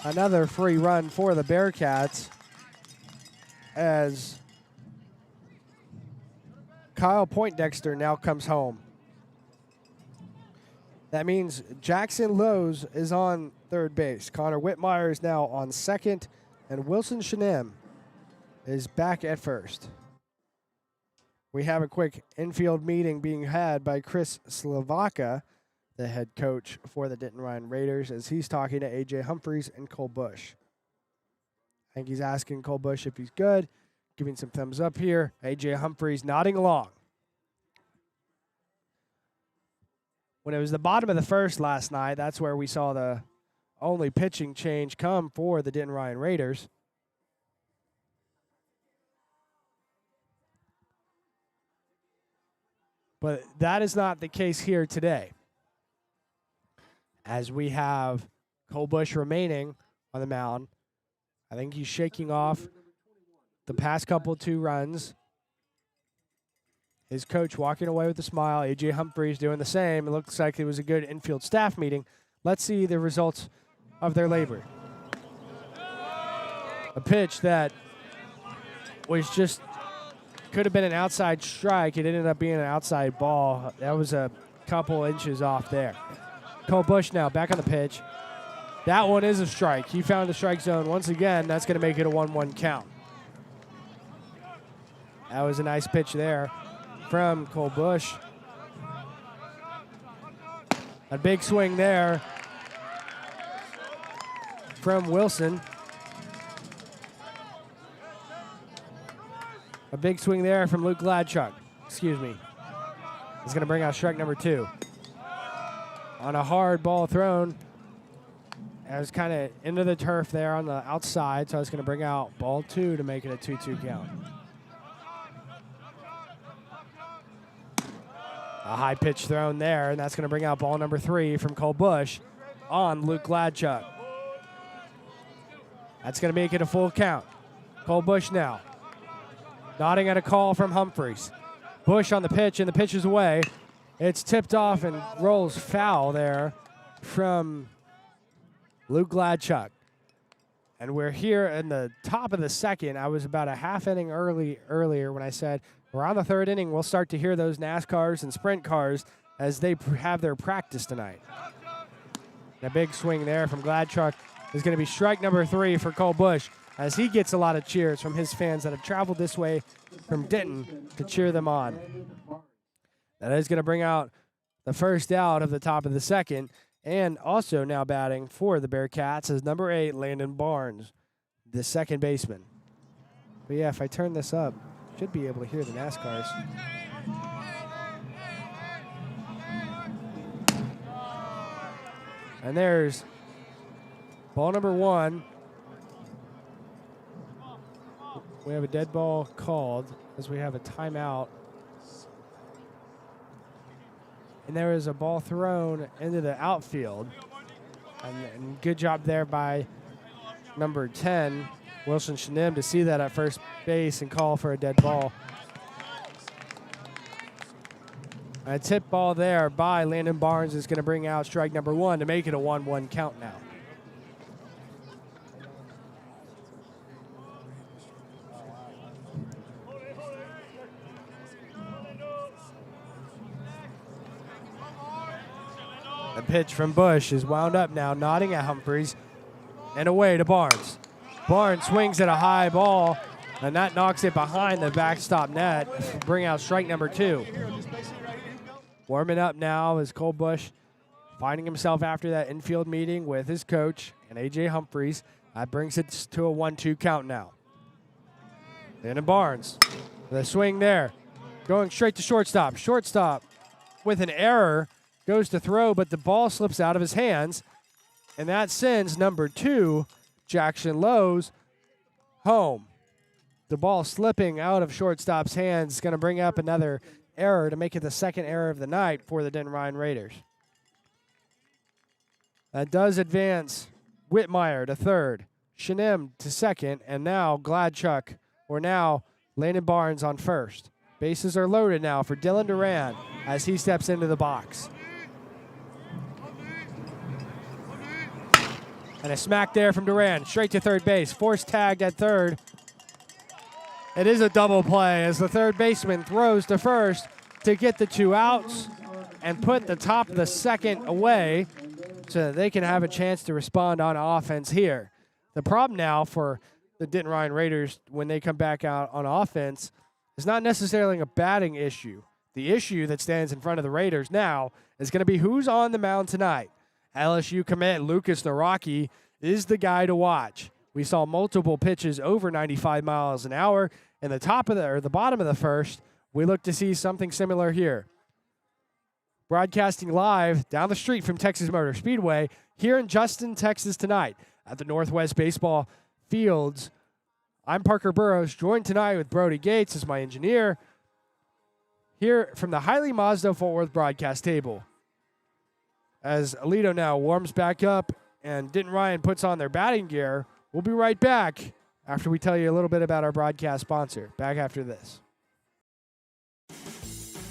Another free run for the Bearcats as Kyle Poindexter now comes home. That means Jackson Lowe's is on third base. Connor Whitmire is now on second, and Wilson Shanim is back at first. We have a quick infield meeting being had by Chris Slavaka, the head coach for the Denton Ryan Raiders, as he's talking to A.J. Humphreys and Cole Bush. I think he's asking Cole Bush if he's good, giving some thumbs up here. A.J. Humphreys nodding along. When it was the bottom of the first last night, that's where we saw the only pitching change come for the Denton Ryan Raiders. But that is not the case here today, as we have Cole Bush remaining on the mound. I think he's shaking off the past couple 2 runs. His coach walking away with a smile. A.J. Humphreys doing the same. It looks like it was a good infield staff meeting. Let's see the results of their labor. A pitch that was just could have been an outside strike. It ended up being an outside ball. That was a couple inches off there. Cole Bush now back on the pitch. That one is a strike. He found the strike zone once again. That's going to make it a 1-1 count. That was a nice pitch there from Cole Bush. A big swing there from Wilson. A big swing there from Luke Gladchuck. Excuse me. He's going to bring out strike number 2. On a hard ball thrown. It was kind of into the turf there on the outside, so I was going to bring out ball 2 to make it a 2-2 count. A high pitch thrown there, and that's going to bring out ball number 3 from Cole Bush on Luke Gladchuck. That's going to make it a full count. Cole Bush now nodding at a call from Humphreys. Bush on the pitch, and the pitch is away. It's tipped off and rolls foul there from Luke Gladchuck. And we're here in the top of the second. I was about a half inning earlier when I said around the third inning, we'll start to hear those NASCARs and sprint cars as they have their practice tonight. A big swing there from Gladchuck is going to be strike number 3 for Cole Bush, as he gets a lot of cheers from his fans that have traveled this way from Denton to cheer them on. That is going to bring out the first out of the top of the second. And also now batting for the Bearcats is number 8, Landon Barnes, the second baseman. But yeah, if I turn this up, should be able to hear the NASCARs. And there's ball number 1. We have a dead ball called as we have a timeout. And there is a ball thrown into the outfield. And good job there by number 10, Wilson Shanim, to see that at first base and call for a dead ball. A tip ball there by Landon Barnes is going to bring out strike number 1 to make it a 1-1 count now. The pitch from Bush is wound up now, nodding at Humphreys, and away to Barnes. Barnes swings at a high ball, and that knocks it behind the backstop net, bring out strike number 2. Warming up now is Cole Bush, finding himself after that infield meeting with his coach and A.J. Humphreys. That brings it to a 1-2 count now. Landon Barnes, the swing there, going straight to shortstop. Shortstop with an error, goes to throw, but the ball slips out of his hands, and that sends number 2, Jackson Lowe's, home. The ball slipping out of shortstop's hands is going to bring up another error to make it the second error of the night for the Denton Ryan Raiders. That does advance Whitmire to third, Shanim to second, and now Gladchuck, or now Landon Barnes on first. Bases are loaded now for Dylan Duran as he steps into the box. And a smack there from Duran, straight to third base. Force tagged at third. It is a double play as the third baseman throws to first to get the 2 outs and put the top of the second away so that they can have a chance to respond on offense here. The problem now for the Denton Ryan Raiders when they come back out on offense is not necessarily a batting issue. The issue that stands in front of the Raiders now is going to be who's on the mound tonight. LSU commit Lucas Naraki is the guy to watch. We saw multiple pitches over 95 miles an hour in the the bottom of the first. We look to see something similar here. Broadcasting live down the street from Texas Motor Speedway here in Justin, Texas tonight at the Northwest Baseball Fields. I'm Parker Burrows, joined tonight with Brody Gates as my engineer here from the Hiley Mazda Fort Worth broadcast table. As Aledo now warms back up and Denton Ryan puts on their batting gear, we'll be right back after we tell you a little bit about our broadcast sponsor. Back after this.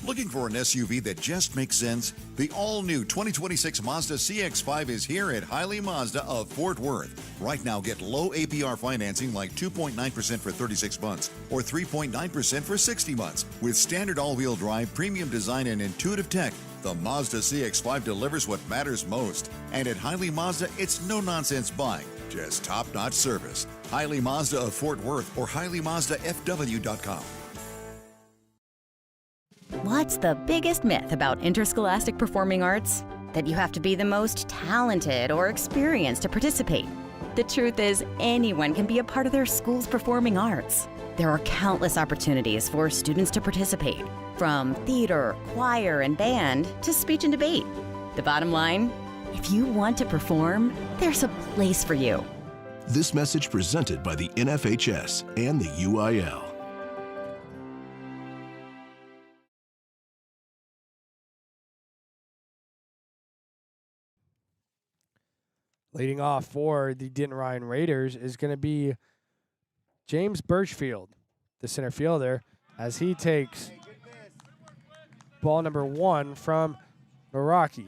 Looking for an SUV that just makes sense? The all-new 2026 Mazda CX-5 is here at Hiley Mazda of Fort Worth. Right now, get low APR financing like 2.9% for 36 months or 3.9% for 60 months. With standard all-wheel drive, premium design, and intuitive tech, the Mazda CX-5 delivers what matters most. And at Hiley Mazda, it's no-nonsense buying, just top-notch service. Hiley Mazda of Fort Worth or HileyMazdaFW.com. What's the biggest myth about interscholastic performing arts? That you have to be the most talented or experienced to participate. The truth is, anyone can be a part of their school's performing arts. There are countless opportunities for students to participate, from theater, choir, and band to speech and debate. The bottom line, if you want to perform, there's a place for you. This message presented by the NFHS and the UIL. Leading off for the Denton Ryan Raiders is going to be James Birchfield, the center fielder, as he takes ball number 1 from Meraki.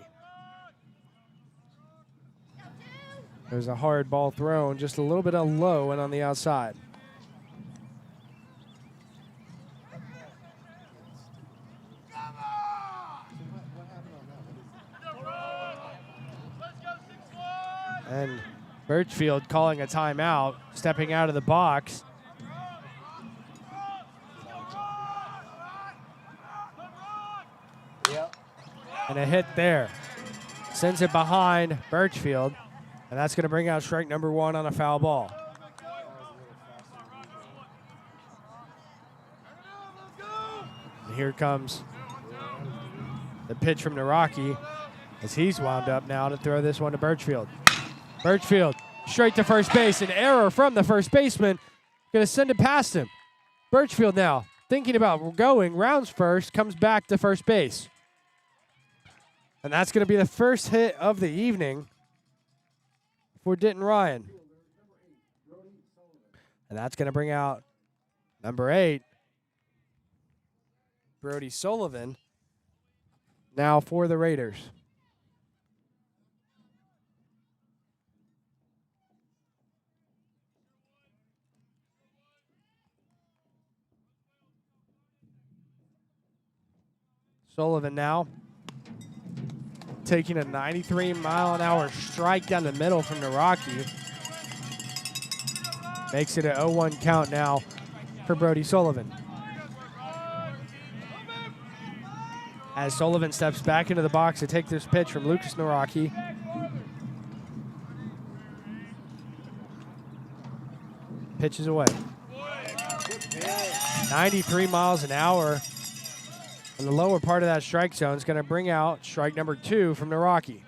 There's a hard ball thrown, just a little bit of low and on the outside. And Birchfield calling a timeout, stepping out of the box. And a hit there. Sends it behind Birchfield. And that's going to bring out strike number 1 on a foul ball. And here comes the pitch from Naraki as he's wound up now to throw this one to Birchfield. Birchfield straight to first base. An error from the first baseman. Going to send it past him. Birchfield now thinking about going, rounds first, comes back to first base. And that's going to be the first hit of the evening for Denton Ryan. And that's going to bring out number 8, Brody Sullivan, now for the Raiders. Sullivan now taking a 93-mile-an-hour strike down the middle from Naraki. Makes it an 0-1 count now for Brody Sullivan. As Sullivan steps back into the box to take this pitch from Lucas Naraki. Pitches away. 93 miles an hour. And the lower part of that strike zone is going to bring out strike number 2 from Naraki.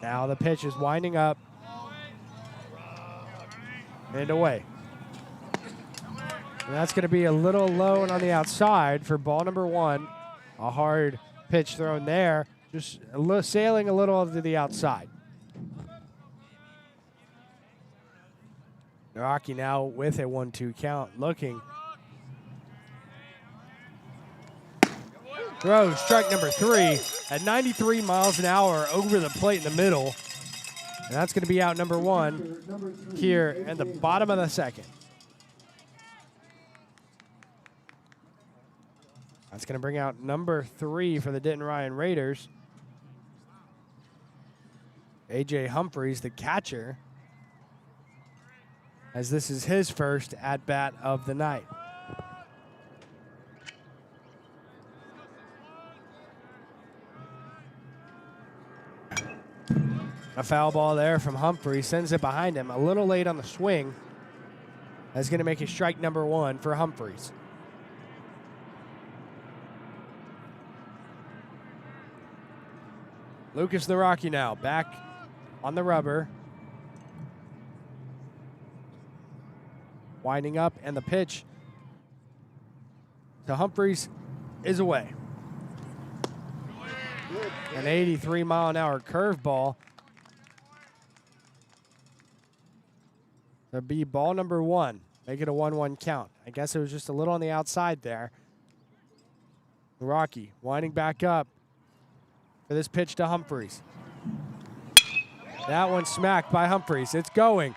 Now the pitch is winding up and away. And that's going to be a little low and on the outside for ball number 1. A hard pitch thrown there, just sailing a little to the outside. Naraki now with a 1-2 count, looking. Throws strike number 3 at 93 miles an hour over the plate in the middle. And that's going to be out number 1 here at the bottom of the second. That's going to bring out number 3 for the Denton Ryan Raiders. A.J. Humphreys, the catcher, as this is his first at-bat of the night. A foul ball there from Humphrey, sends it behind him. A little late on the swing. That's going to make it strike number 1 for Humphreys. Lucas Naraki now back on the rubber. Winding up, and the pitch to Humphreys is away. An 83-mile-an-hour curveball. That'd be ball number 1. Make it a 1-1 count. I guess it was just a little on the outside there. Naraki winding back up for this pitch to Humphreys. That one smacked by Humphreys. It's going.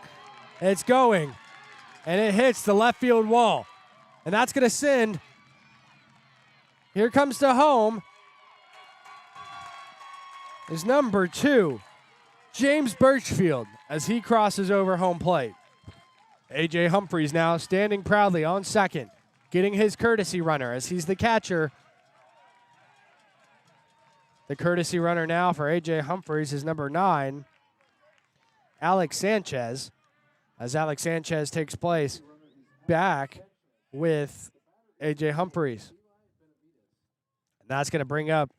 It's going. And it hits the left field wall. And that's going to send. Here comes to home. Is number 2, James Birchfield, as he crosses over home plate. A.J. Humphreys now standing proudly on second, getting his courtesy runner as he's the catcher. The courtesy runner now for A.J. Humphreys is number 9, Alex Sanchez, as Alex Sanchez takes place back with A.J. Humphreys. And that's going to bring up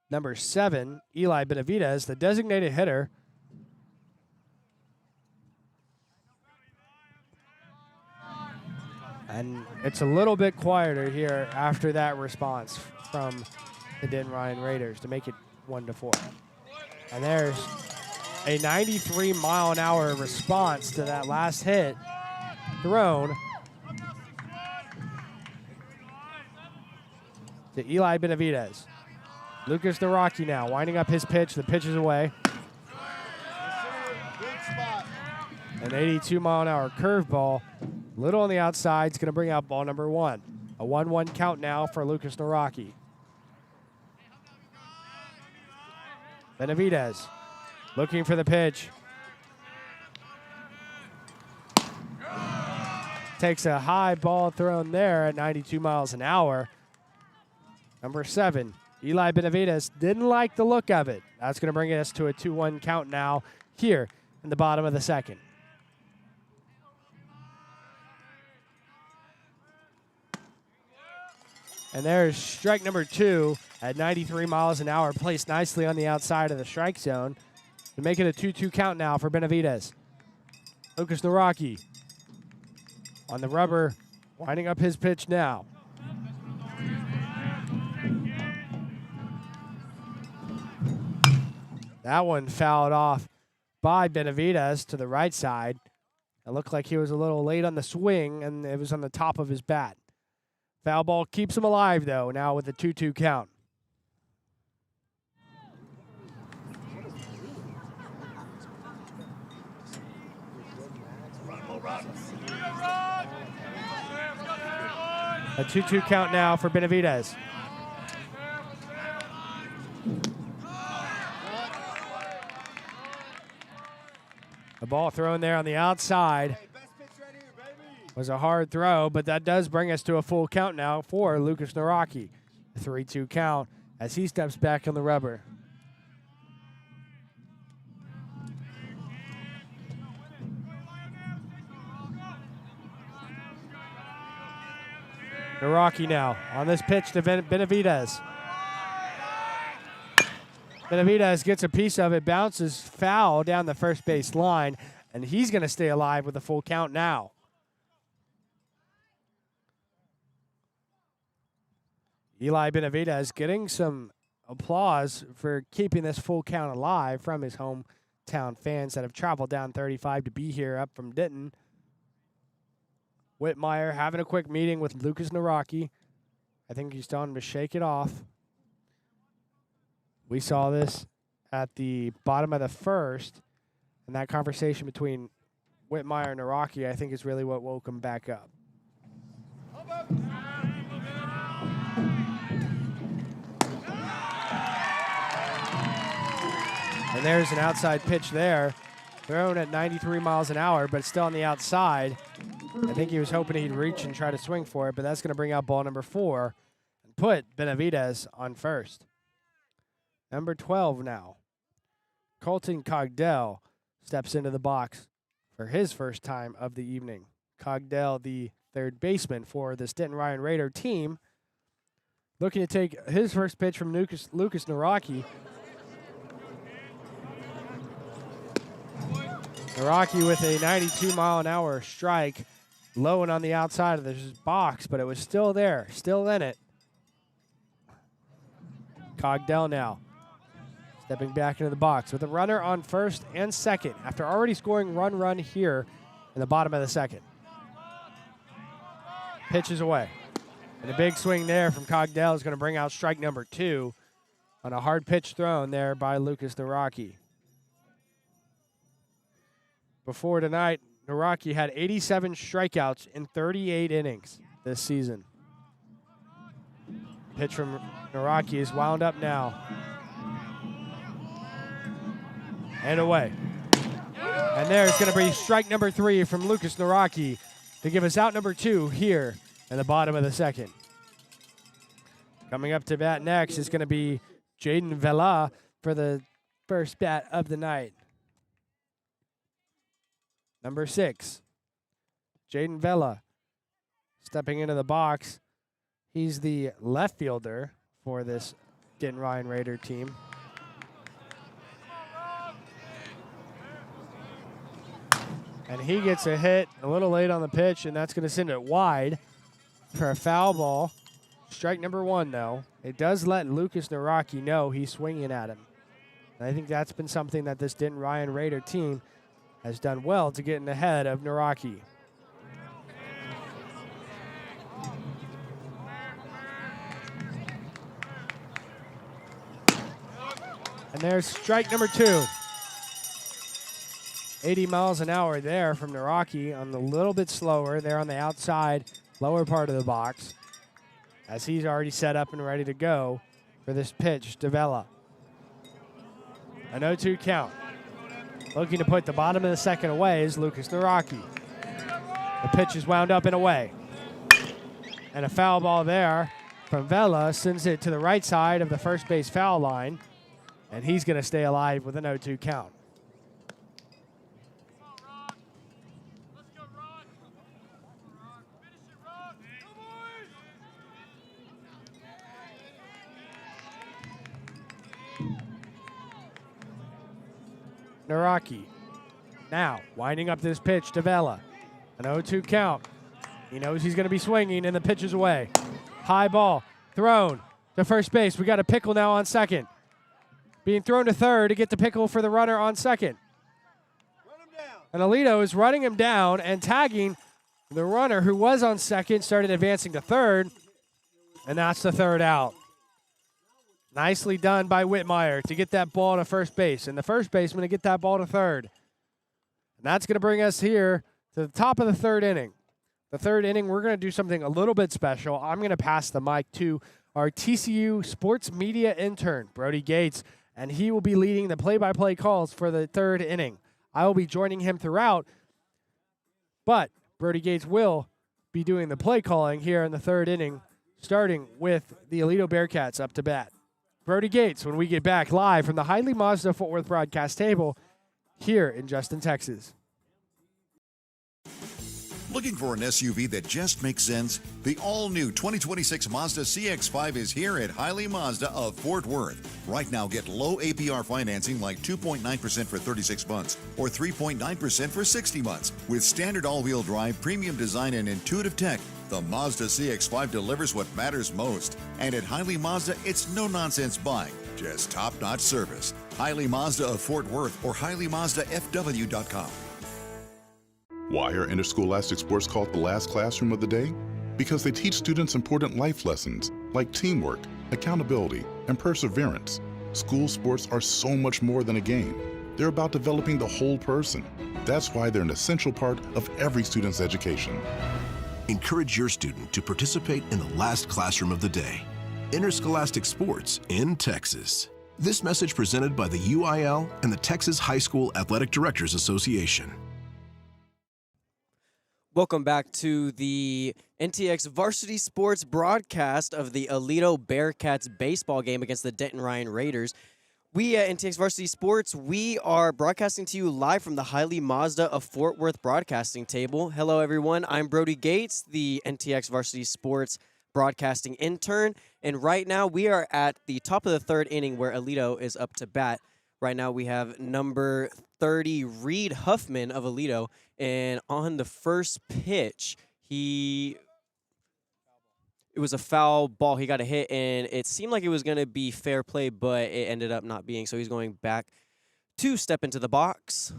number 7, Eli Benavidez, the designated hitter. And it's a little bit quieter here after that response from the Denton Ryan Raiders to make it 1-4. And there's a 93-mile-an-hour response to that last hit thrown to Eli Benavidez. Lucas Naraki now winding up his pitch. The pitch is away. An 82-mile-an-hour curveball. Little on the outside. It's going to bring out ball number 1. A 1-1 count now for Lucas Naraki. Benavidez looking for the pitch. Takes a high ball thrown there at 92 miles an hour. Number 7, Eli Benavidez didn't like the look of it. That's going to bring us to a 2-1 count now here in the bottom of the second. And there's strike number 2 at 93 miles an hour, placed nicely on the outside of the strike zone to make it a 2-2 count now for Benavidez. Lucas Naraki on the rubber, winding up his pitch now. That one fouled off by Benavidez to the right side. It looked like he was a little late on the swing, and it was on the top of his bat. Foul ball keeps him alive, though, now with the 2-2 count. A 2-2 count now for Benavidez. The ball thrown there on the outside was a hard throw, but that does bring us to a full count now for Lucas Naraki. A 3-2 count as he steps back on the rubber. Naraki now on this pitch to Benavidez. Benavidez gets a piece of it, bounces foul down the first base line, and he's going to stay alive with a full count now. Eli Benavidez getting some applause for keeping this full count alive from his hometown fans that have traveled down 35 to be here up from Denton. Whitmire having a quick meeting with Lucas Naraki. I think he's telling him to shake it off. We saw this at the bottom of the first, and that conversation between Whitmire and Naraki, I think, is really what woke him back up. And there's an outside pitch there, thrown at 93 miles an hour, but still on the outside. I think he was hoping he'd reach and try to swing for it, but that's going to bring out ball number 4 and put Benavidez on first. Number 12 now. Colton Cogdell steps into the box for his first time of the evening. Cogdell, the third baseman for this Denton Ryan Raider team, looking to take his first pitch from Lucas Naraki. Naraki with a 92-mile-an-hour strike, low and on the outside of this box, but it was still there, still in it. Cogdell now stepping back into the box with a runner on first and second after already scoring run here in the bottom of the second. Pitch is away. And a big swing there from Cogdell is going to bring out strike number 2 on a hard pitch thrown there by Lucas Naraki. Before tonight, Naraki had 87 strikeouts in 38 innings this season. Pitch from Naraki is wound up now. And away. And there's going to be strike number 3 from Lucas Naraki to give us out number 2 here in the bottom of the second. Coming up to bat next is going to be Jaden Vela for the first bat of the night. Number 6, Jaden Vela stepping into the box. He's the left fielder for this Denton Ryan Raider team. And he gets a hit a little late on the pitch, and that's going to send it wide for a foul ball. Strike number 1, though. It does let Lucas Naraki know he's swinging at him. And I think that's been something that this Denton Ryan Raider team has done well to get in ahead of Naraki. And there's strike number 2. 80 miles an hour there from Naraki, on the little bit slower there on the outside, lower part of the box, as he's already set up and ready to go for this pitch to Vela. An 0-2 count. Looking to put the bottom of the second away is Lucas Naraki. The pitch is wound up and away. And a foul ball there from Vela sends it to the right side of the first base foul line, and he's going to stay alive with an 0-2 count. Naraki now winding up this pitch to Vela. An 0-2 count. He knows he's going to be swinging, and the pitch is away. High ball thrown to first base. We got a pickle now on second. Being thrown to third to get the pickle for the runner on second. And Aledo is running him down and tagging the runner who was on second, started advancing to third, and that's the third out. Nicely done by Whitmire to get that ball to first base, and the first baseman to get that ball to third. And that's going to bring us here to the top of the third inning. The third inning, we're going to do something a little bit special. I'm going to pass the mic to our TCU sports media intern, Brody Gates, and he will be leading the play-by-play calls for the third inning. I will be joining him throughout, but Brody Gates will be doing the play calling here in the third inning, starting with the Aledo Bearcats up to bat. Brody Gates, when we get back live from the Hiley Mazda Fort Worth broadcast table here in Justin, Texas. Looking for an SUV that just makes sense? The all-new 2026 Mazda CX-5 is here at Hiley Mazda of Fort Worth. Right now, get low APR financing like 2.9% for 36 months or 3.9% for 60 months. With standard all-wheel drive, premium design, and intuitive tech, the Mazda CX-5 delivers what matters most. And at Hiley Mazda, it's no-nonsense buying, just top-notch service. Hiley Mazda of Fort Worth or HileyMazdaFW.com. Why are interscholastic sports called the last classroom of the day? Because they teach students important life lessons like teamwork, accountability, and perseverance. School sports are so much more than a game. They're about developing the whole person. That's why they're an essential part of every student's education. Encourage your student to participate in the last classroom of the day. Interscholastic Sports in Texas. This message presented by the UIL and the Texas High School Athletic Directors Association. Welcome back to the NTX Varsity Sports broadcast of the Aledo Bearcats baseball game against the Denton Ryan Raiders. We at NTX Varsity Sports, we are broadcasting to you live from the Hiley Mazda of Fort Worth broadcasting table. Hello, everyone. I'm Brody Gates, the NTX Varsity Sports broadcasting intern. And right now, we are at the top of the third inning where Aledo is up to bat. Right now, we have number 30, Reed Huffman of Aledo. And on the first pitch, it was a foul ball. He got a hit, and it seemed like it was going to be fair play, but it ended up not being. So he's going back to step into the box.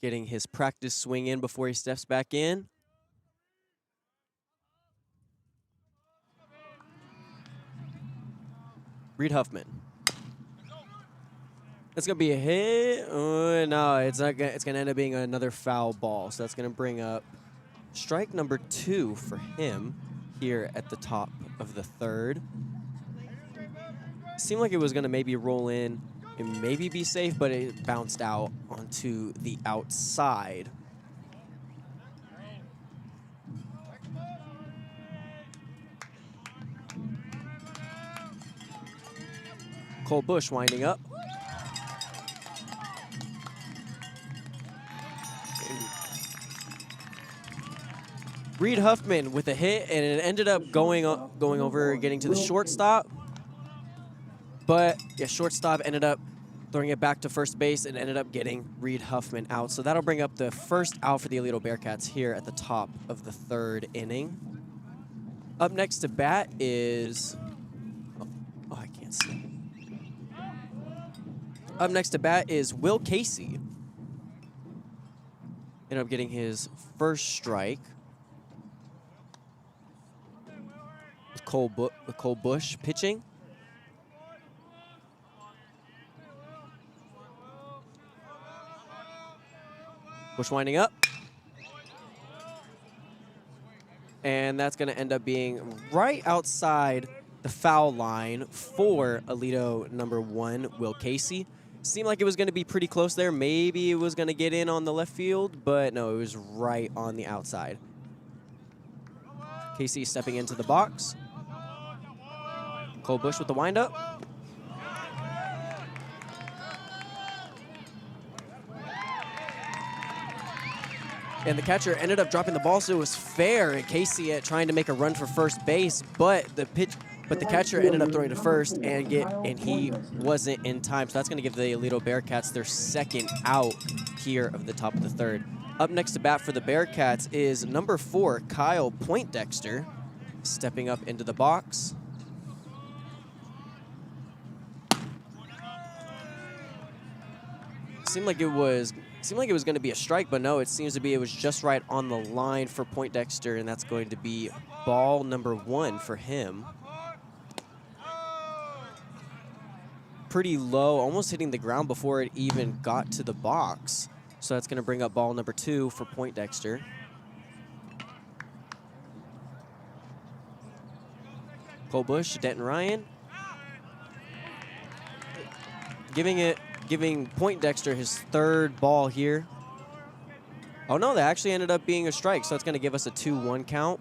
Getting his practice swing in before he steps back in. Reed Huffman. It's going to be a hit. No, it's not. It's going to end up being another foul ball. So that's going to bring up strike number 2 for him here at the top of the third. Seemed like it was going to maybe roll in and maybe be safe, but it bounced out onto the outside. Cole Bush winding up. Reed Huffman with a hit, and it ended up going over, getting to the shortstop. But yeah, shortstop ended up throwing it back to first base and ended up getting Reed Huffman out. So that'll bring up the first out for the Aledo Bearcats here at the top of the third inning. Up next to bat is, I can't. experience. Up next to bat is Will Casey. Ended up getting his first strike. Cole Bush pitching. Bush winding up. And that's going to end up being right outside the foul line for Aledo number 1, Will Casey. Seemed like it was going to be pretty close there. Maybe it was going to get in on the left field, but no, it was right on the outside. Casey stepping into the box. Cole Bush with the windup. And the catcher ended up dropping the ball, so it was fair. And Casey trying to make a run for first base, but the catcher ended up throwing to first, and he wasn't in time. So that's going to give the Aledo Bearcats their second out here of the top of the third. Up next to bat for the Bearcats is number 4, Kyle Poindexter, stepping up into the box. Seemed like it was going to be a strike, but no, it seems to be it was just right on the line for Poindexter, and that's going to be ball number 1 for him. Pretty low, almost hitting the ground before it even got to the box. So that's going to bring up ball number 2 for Poindexter. Cole Bush, Denton Ryan. Giving Poindexter his third ball here. Oh no, that actually ended up being a strike, so it's going to give us a 2-1 count.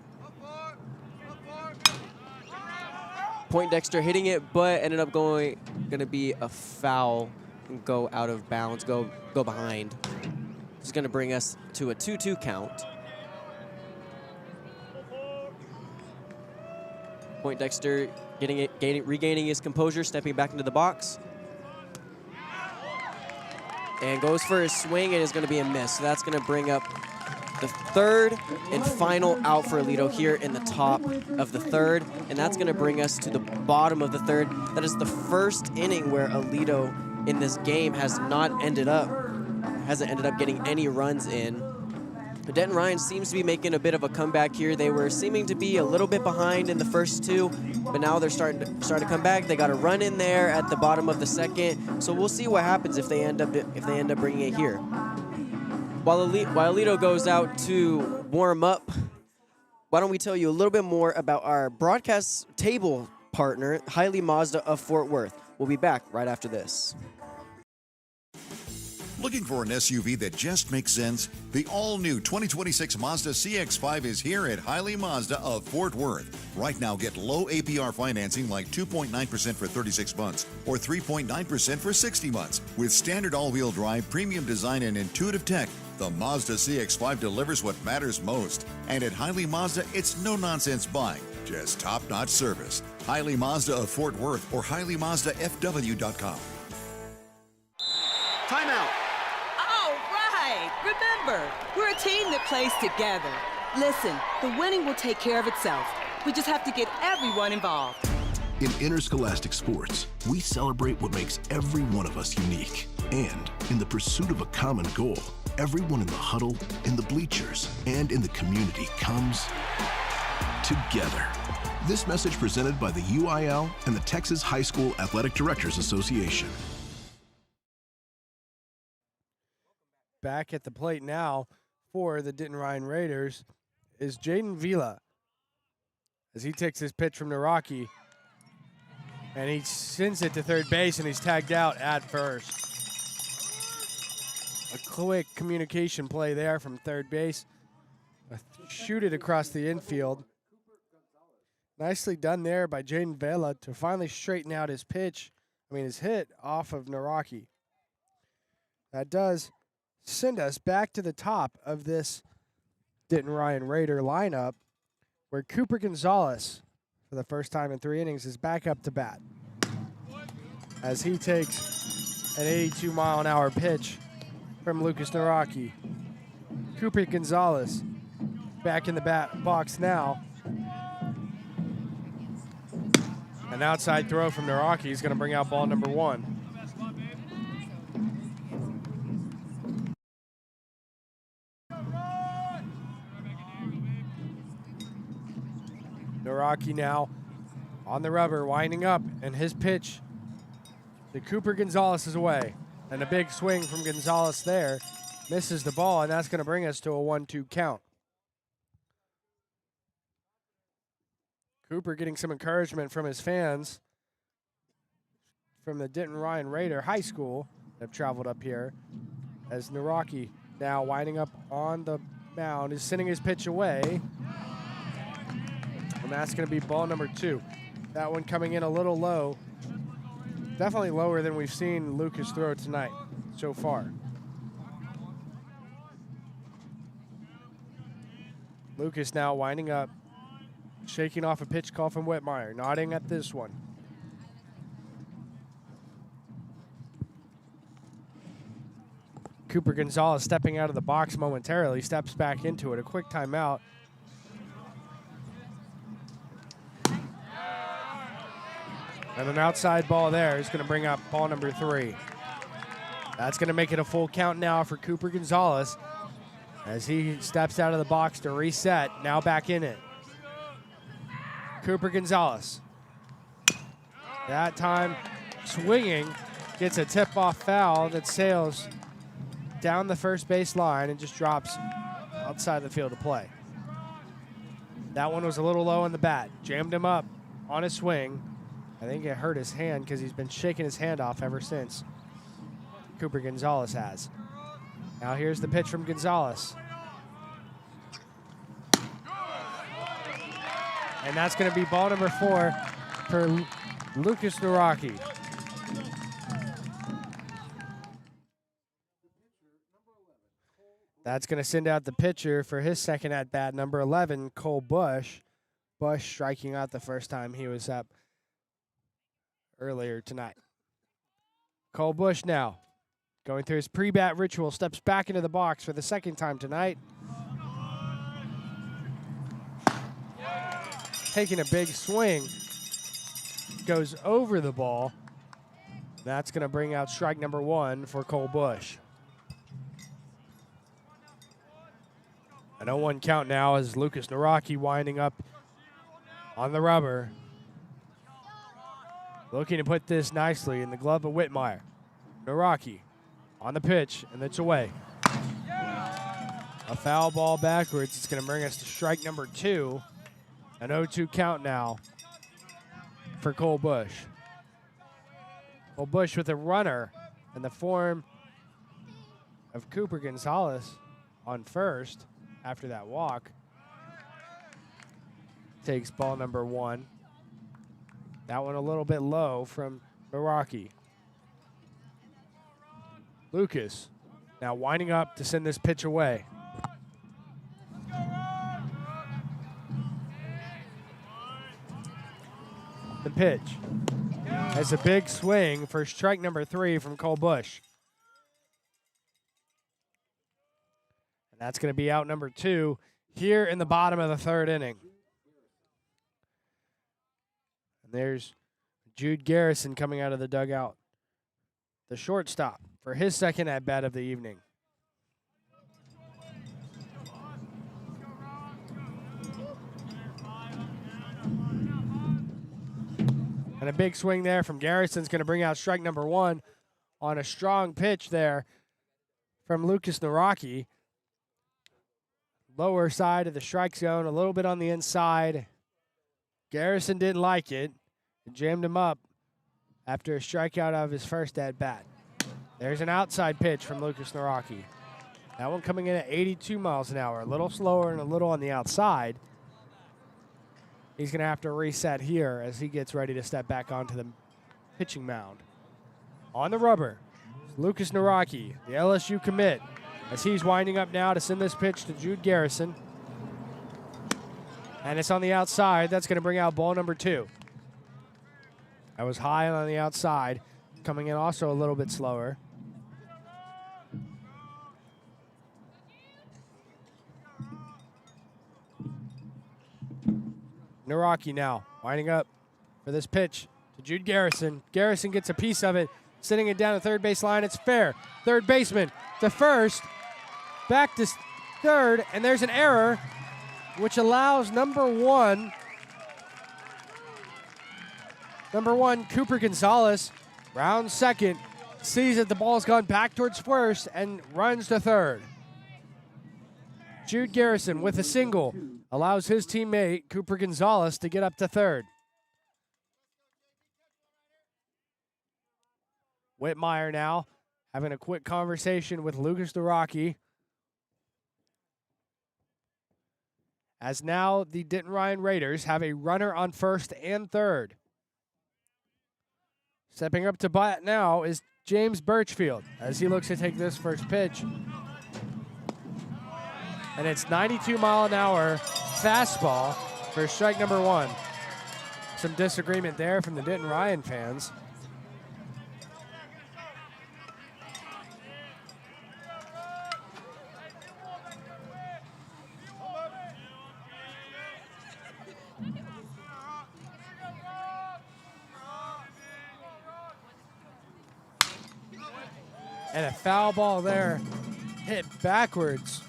Poindexter hitting it, but ended up going to be a foul and go out of bounds, go behind. This is going to bring us to a 2-2 count. Poindexter regaining his composure, stepping back into the box. And goes for his swing, and it's going to be a miss. So that's going to bring up the third and final out for Aledo here in the top of the third. And that's going to bring us to the bottom of the third. That is the first inning where Aledo in this game hasn't ended up getting any runs in. Denton Ryan seems to be making a bit of a comeback here. They were seeming to be a little bit behind in the first 2, but now they're starting to come back. They got a run in there at the bottom of the second, so we'll see what happens if they end up bringing it here. While Aledo goes out to warm up, why don't we tell you a little bit more about our broadcast table partner, Hiley Mazda of Fort Worth. We'll be back right after this. Looking for an SUV that just makes sense? The all-new 2026 Mazda CX-5 is here at Hiley Mazda of Fort Worth. Right now, get low APR financing like 2.9% for 36 months or 3.9% for 60 months. With standard all-wheel drive, premium design, and intuitive tech, the Mazda CX-5 delivers what matters most. And at Hiley Mazda, it's no-nonsense buying, just top-notch service. Hiley Mazda of Fort Worth or HileyMazdaFW.com. Timeout. Remember, we're a team that plays together. Listen, the winning will take care of itself. We just have to get everyone involved. In interscholastic sports, we celebrate what makes every one of us unique. And in the pursuit of a common goal, everyone in the huddle, in the bleachers, and in the community comes together. This message presented by the UIL and the Texas High School Athletic Directors Association. Back at the plate now for the Denton Ryan Raiders is Jaden Vila as he takes his pitch from Naraki, and he sends it to third base, and he's tagged out at first. A quick communication play there from third base. Shoot it across the infield. Nicely done there by Jaden Vila to finally straighten out his his hit off of Naraki. That does send us back to the top of this Denton Ryan Raider lineup, where Cooper Gonzalez, for the first time in 3 innings, is back up to bat as he takes an 82-mile-an-hour pitch from Lucas Naraki. Cooper Gonzalez back in the bat box now An outside throw from Naraki is going to bring out ball number 1. Naraki now on the rubber, winding up, and his pitch to Cooper Gonzalez is away. And a big swing from Gonzalez there. Misses the ball, and that's going to bring us to a 1-2 count. Cooper getting some encouragement from his fans from the Denton Ryan Raider High School that have traveled up here. As Naraki now winding up on the mound is sending his pitch away. And that's going to be ball number 2. That one coming in a little low. Definitely lower than we've seen Lucas throw tonight so far. Lucas now winding up, shaking off a pitch call from Whitmire, nodding at this one. Cooper Gonzalez stepping out of the box momentarily, steps back into it. A quick timeout. And an outside ball there is going to bring up ball number 3. That's going to make it a full count now for Cooper Gonzalez as he steps out of the box to reset. Now back in it. Cooper Gonzalez. That time swinging, gets a tip-off foul that sails down the first base line and just drops outside the field of play. That one was a little low on the bat. Jammed him up on a swing. I think it hurt his hand because he's been shaking his hand off ever since. Cooper Gonzalez has. Now here's the pitch from Gonzalez. And that's going to be ball number 4 for Lucas Naraki. That's going to send out the pitcher for his second at-bat, number 11, Cole Bush. Bush striking out the first time he was up earlier tonight. Cole Bush now going through his pre-bat ritual, steps back into the box for the second time tonight. Taking a big swing, goes over the ball. That's going to bring out strike number 1 for Cole Bush. An 0-1 count now as Lucas Naraki winding up on the rubber. Looking to put this nicely in the glove of Whitmire. Naraki on the pitch, and it's away. A foul ball backwards. It's going to bring us to strike number 2. An 0-2 count now for Cole Bush. Cole Bush with a runner in the form of Cooper Gonzalez on first after that walk. Takes ball number 1. That one a little bit low from Naraki. Lucas now winding up to send this pitch away. The pitch has a big swing for strike number 3 from Cole Bush. And that's going to be out number 2 here in the bottom of the 3rd inning. And there's Jude Garrison coming out of the dugout, the shortstop, for his second at-bat of the evening. And a big swing there from Garrison's going to bring out strike number 1 on a strong pitch there from Lucas Naraki. Lower side of the strike zone, a little bit on the inside. Garrison didn't like it and jammed him up after a strikeout of his first at-bat. There's an outside pitch from Lucas Naraki. That one coming in at 82 miles an hour, a little slower and a little on the outside. He's going to have to reset here as he gets ready to step back onto the pitching mound. On the rubber, Lucas Naraki, the LSU commit, as he's winding up now to send this pitch to Jude Garrison. And it's on the outside. That's going to bring out ball number 2. That was high on the outside, coming in also a little bit slower. Naraki now winding up for this pitch to Jude Garrison. Garrison gets a piece of it, sitting it down the third base line. It's fair. Third baseman to first, back to third, and there's an error, which allows number one, Cooper Gonzalez, round second, sees that the ball's gone back towards first and runs to third. Jude Garrison with a single allows his teammate, Cooper Gonzalez, to get up to third. Whitmire now having a quick conversation with Lucas DeRocky. As now the Denton Ryan Raiders have a runner on first and third. Stepping up to bat now is James Birchfield as he looks to take this first pitch. And it's 92-mile-an-hour fastball for strike number one. Some disagreement there from the Denton Ryan fans. And a foul ball there, hit backwards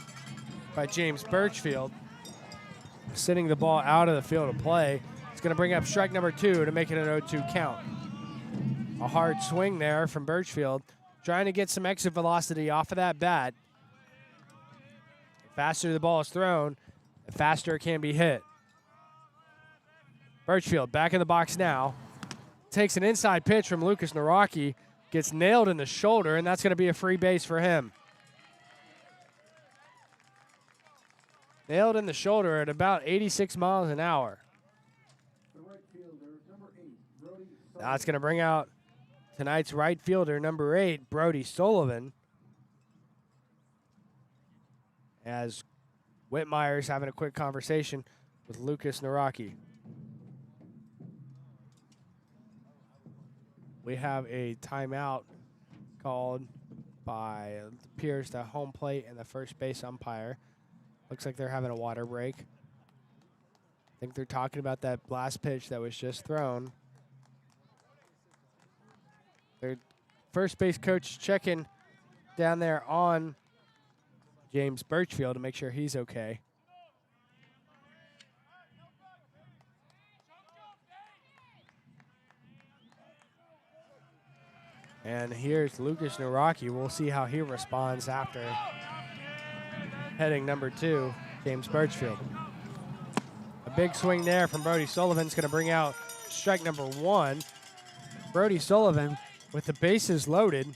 by James Birchfield, sending the ball out of the field of play. It's going to bring up strike number two to make it an 0-2 count. A hard swing there from Birchfield, trying to get some exit velocity off of that bat. The faster the ball is thrown, the faster it can be hit. Birchfield back in the box now. Takes an inside pitch from Lucas Naraki, gets nailed in the shoulder, and that's going to be a free base for him. Nailed in the shoulder at about 86 miles an hour. Now it's going to bring out tonight's right fielder, number 8, Brody Sullivan, as Whitmire's having a quick conversation with Lucas Naraki. We have a timeout called by appears the home plate and the first base umpire. Looks like they're having a water break. I think they're talking about that last pitch that was just thrown. Their first base coach checking down there on James Birchfield to make sure he's okay. And here's Lucas Naraki. We'll see how he responds after heading number 2, James Birchfield. A big swing there from Brody Sullivan's going to bring out strike number 1. Brody Sullivan with the bases loaded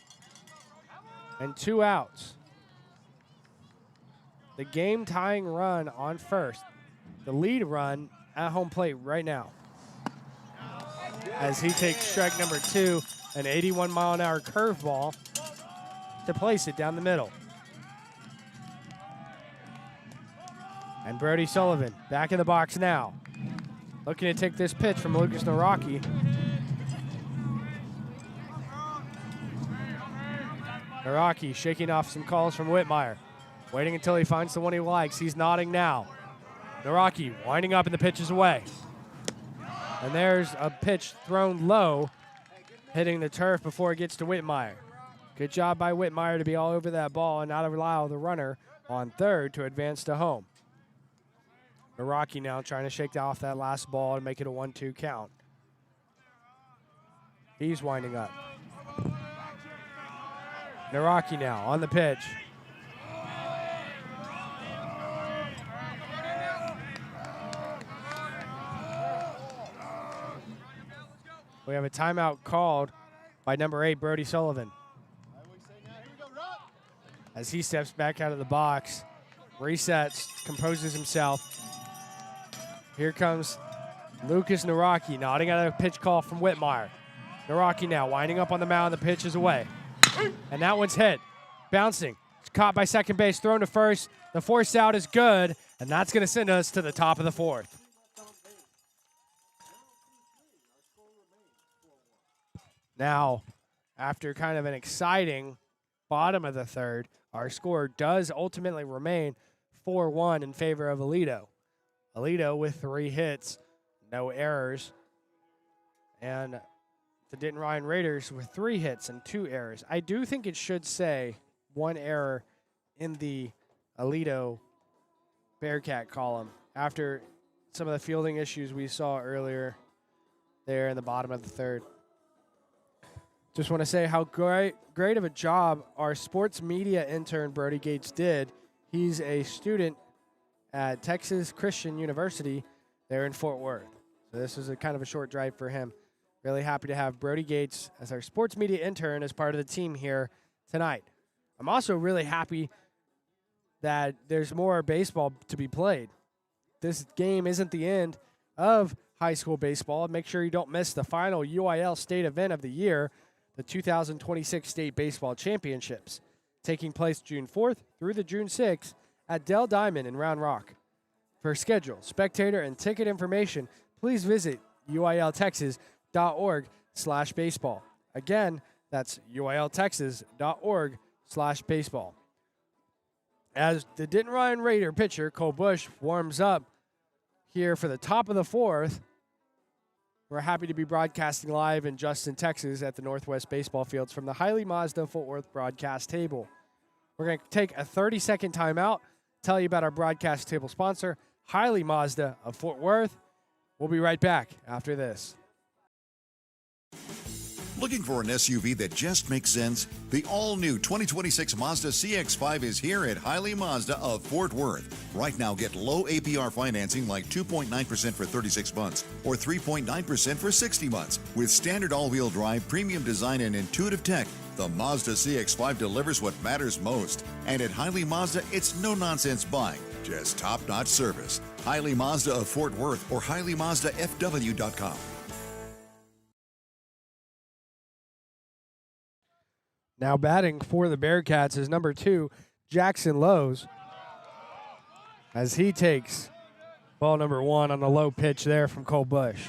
and 2 outs. The game-tying run on first. The lead run at home plate right now. As he takes strike number 2, an 81-mile-an-hour curveball to place it down the middle. And Brody Sullivan back in the box now. Looking to take this pitch from Lucas Naraki. Naraki shaking off some calls from Whitmire. Waiting until he finds the one he likes. He's nodding now. Naraki winding up and the pitch is away. And there's a pitch thrown low, hitting the turf before it gets to Whitmire. Good job by Whitmire to be all over that ball and not allow the runner on third to advance to home. Naraki now trying to shake off that last ball and make it a 1-2 count. He's winding up. Naraki now on the pitch. We have a timeout called by number 8, Brody Sullivan. As he steps back out of the box, resets, composes himself. Here comes Lucas Naraki nodding at a pitch call from Whitmire. Naraki now winding up on the mound. The pitch is away. And that one's hit. Bouncing. It's caught by second base, thrown to first. The force out is good, and that's going to send us to the top of the 4th. Now, after kind of an exciting bottom of the 3rd, our score does ultimately remain 4-1 in favor of Aledo. Aledo with 3 hits, no errors. And the Denton Ryan Raiders with 3 hits and 2 errors. I do think it should say 1 error in the Aledo Bearcat column after some of the fielding issues we saw earlier there in the bottom of the 3rd. Just want to say how great of a job our sports media intern Brody Gates did. He's a student at Texas Christian University there in Fort Worth. So this is a kind of a short drive for him. Really happy to have Brody Gates as our sports media intern as part of the team here tonight. I'm also really happy that there's more baseball to be played. This game isn't the end of high school baseball. Make sure you don't miss the final UIL state event of the year, the 2026 State Baseball Championships, taking place June 4th through the June 6th at Dell Diamond in Round Rock. For schedule, spectator, and ticket information, please visit uiltexas.org/baseball. Again, that's uiltexas.org/baseball. As the Denton Ryan Raider pitcher, Cole Bush, warms up here for the top of the 4th, we're happy to be broadcasting live in Justin, Texas at the Northwest Baseball Fields from the Hiley Mazda Fort Worth broadcast table. We're going to take a 30-second timeout, tell you about our broadcast table sponsor, Hiley Mazda of Fort Worth. We'll be right back after this. Looking for an SUV that just makes sense? The all-new 2026 Mazda CX-5 is here at Hiley Mazda of Fort Worth. Right now, get low APR financing like 2.9% for 36 months or 3.9% for 60 months. With standard all-wheel drive, premium design, and intuitive tech, the Mazda CX-5 delivers what matters most. And at Hiley Mazda, it's no-nonsense buying, just top-notch service. Hiley Mazda of Fort Worth or HileyMazdaFW.com. Now batting for the Bearcats is number 2, Jackson Lowe's, as he takes ball number 1 on the low pitch there from Cole Bush.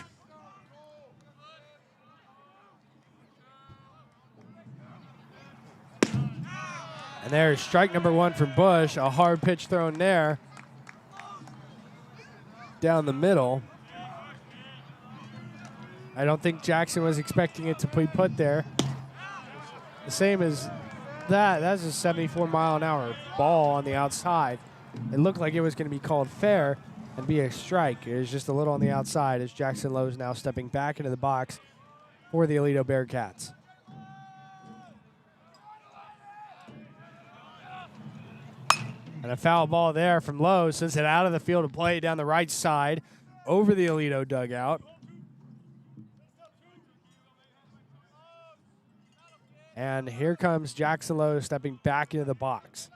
And there's strike number 1 from Bush, a hard pitch thrown there down the middle. I don't think Jackson was expecting it to be put there. The same as that. That's a 74-mile-an-hour ball on the outside. It looked like it was going to be called fair and be a strike. It was just a little on the outside as Jackson Lowe's now stepping back into the box for the Aledo Bearcats. And a foul ball there from Lowe's sends it out of the field to play down the right side over the Aledo dugout. And here comes Jackson Lowe stepping back into the box.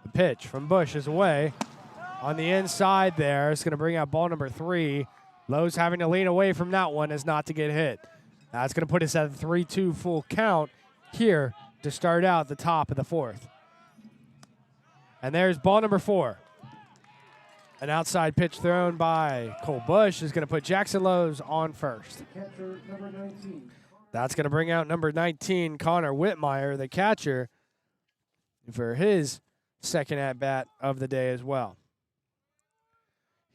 The pitch from Bush is away. On the inside there, it's going to bring out ball number 3. Lowe's having to lean away from that one as not to get hit. That's going to put us at a 3-2 full count here to start out the top of the 4th. And there's ball number 4. An outside pitch thrown by Cole Bush is going to put Jackson Lowe's on first. Catcher number 19. That's going to bring out number 19, Connor Whitmire, the catcher, for his second at-bat of the day as well.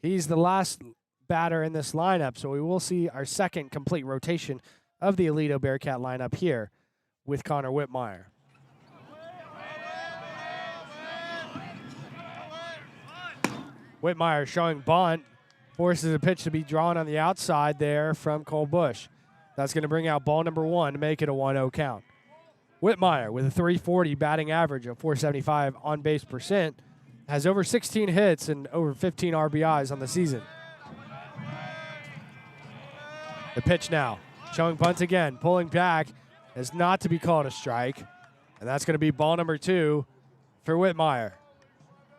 He's the last batter in this lineup, so we will see our second complete rotation of the Aledo Bearcat lineup here with Connor Whitmire. Whitmire showing bunt, forces a pitch to be drawn on the outside there from Cole Bush. That's going to bring out ball number 1 to make it a 1-0 count. Whitmire with a 340 batting average of 475 on base percent, has over 16 hits and over 15 RBIs on the season. The pitch now, showing bunt again, pulling back, is not to be called a strike, and that's going to be ball number 2 for Whitmire.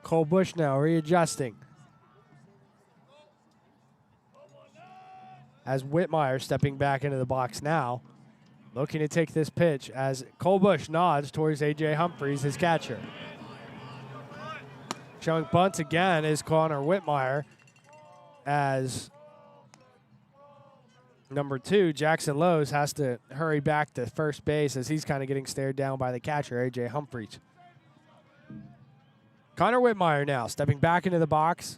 Cole Bush now readjusting. As Whitmire stepping back into the box now, looking to take this pitch as Cole Bush nods towards A.J. Humphreys, his catcher. Showing bunt again is Connor Whitmire as number 2, Jackson Lowe's, has to hurry back to first base as he's kind of getting stared down by the catcher, A.J. Humphreys. Connor Whitmire now stepping back into the box.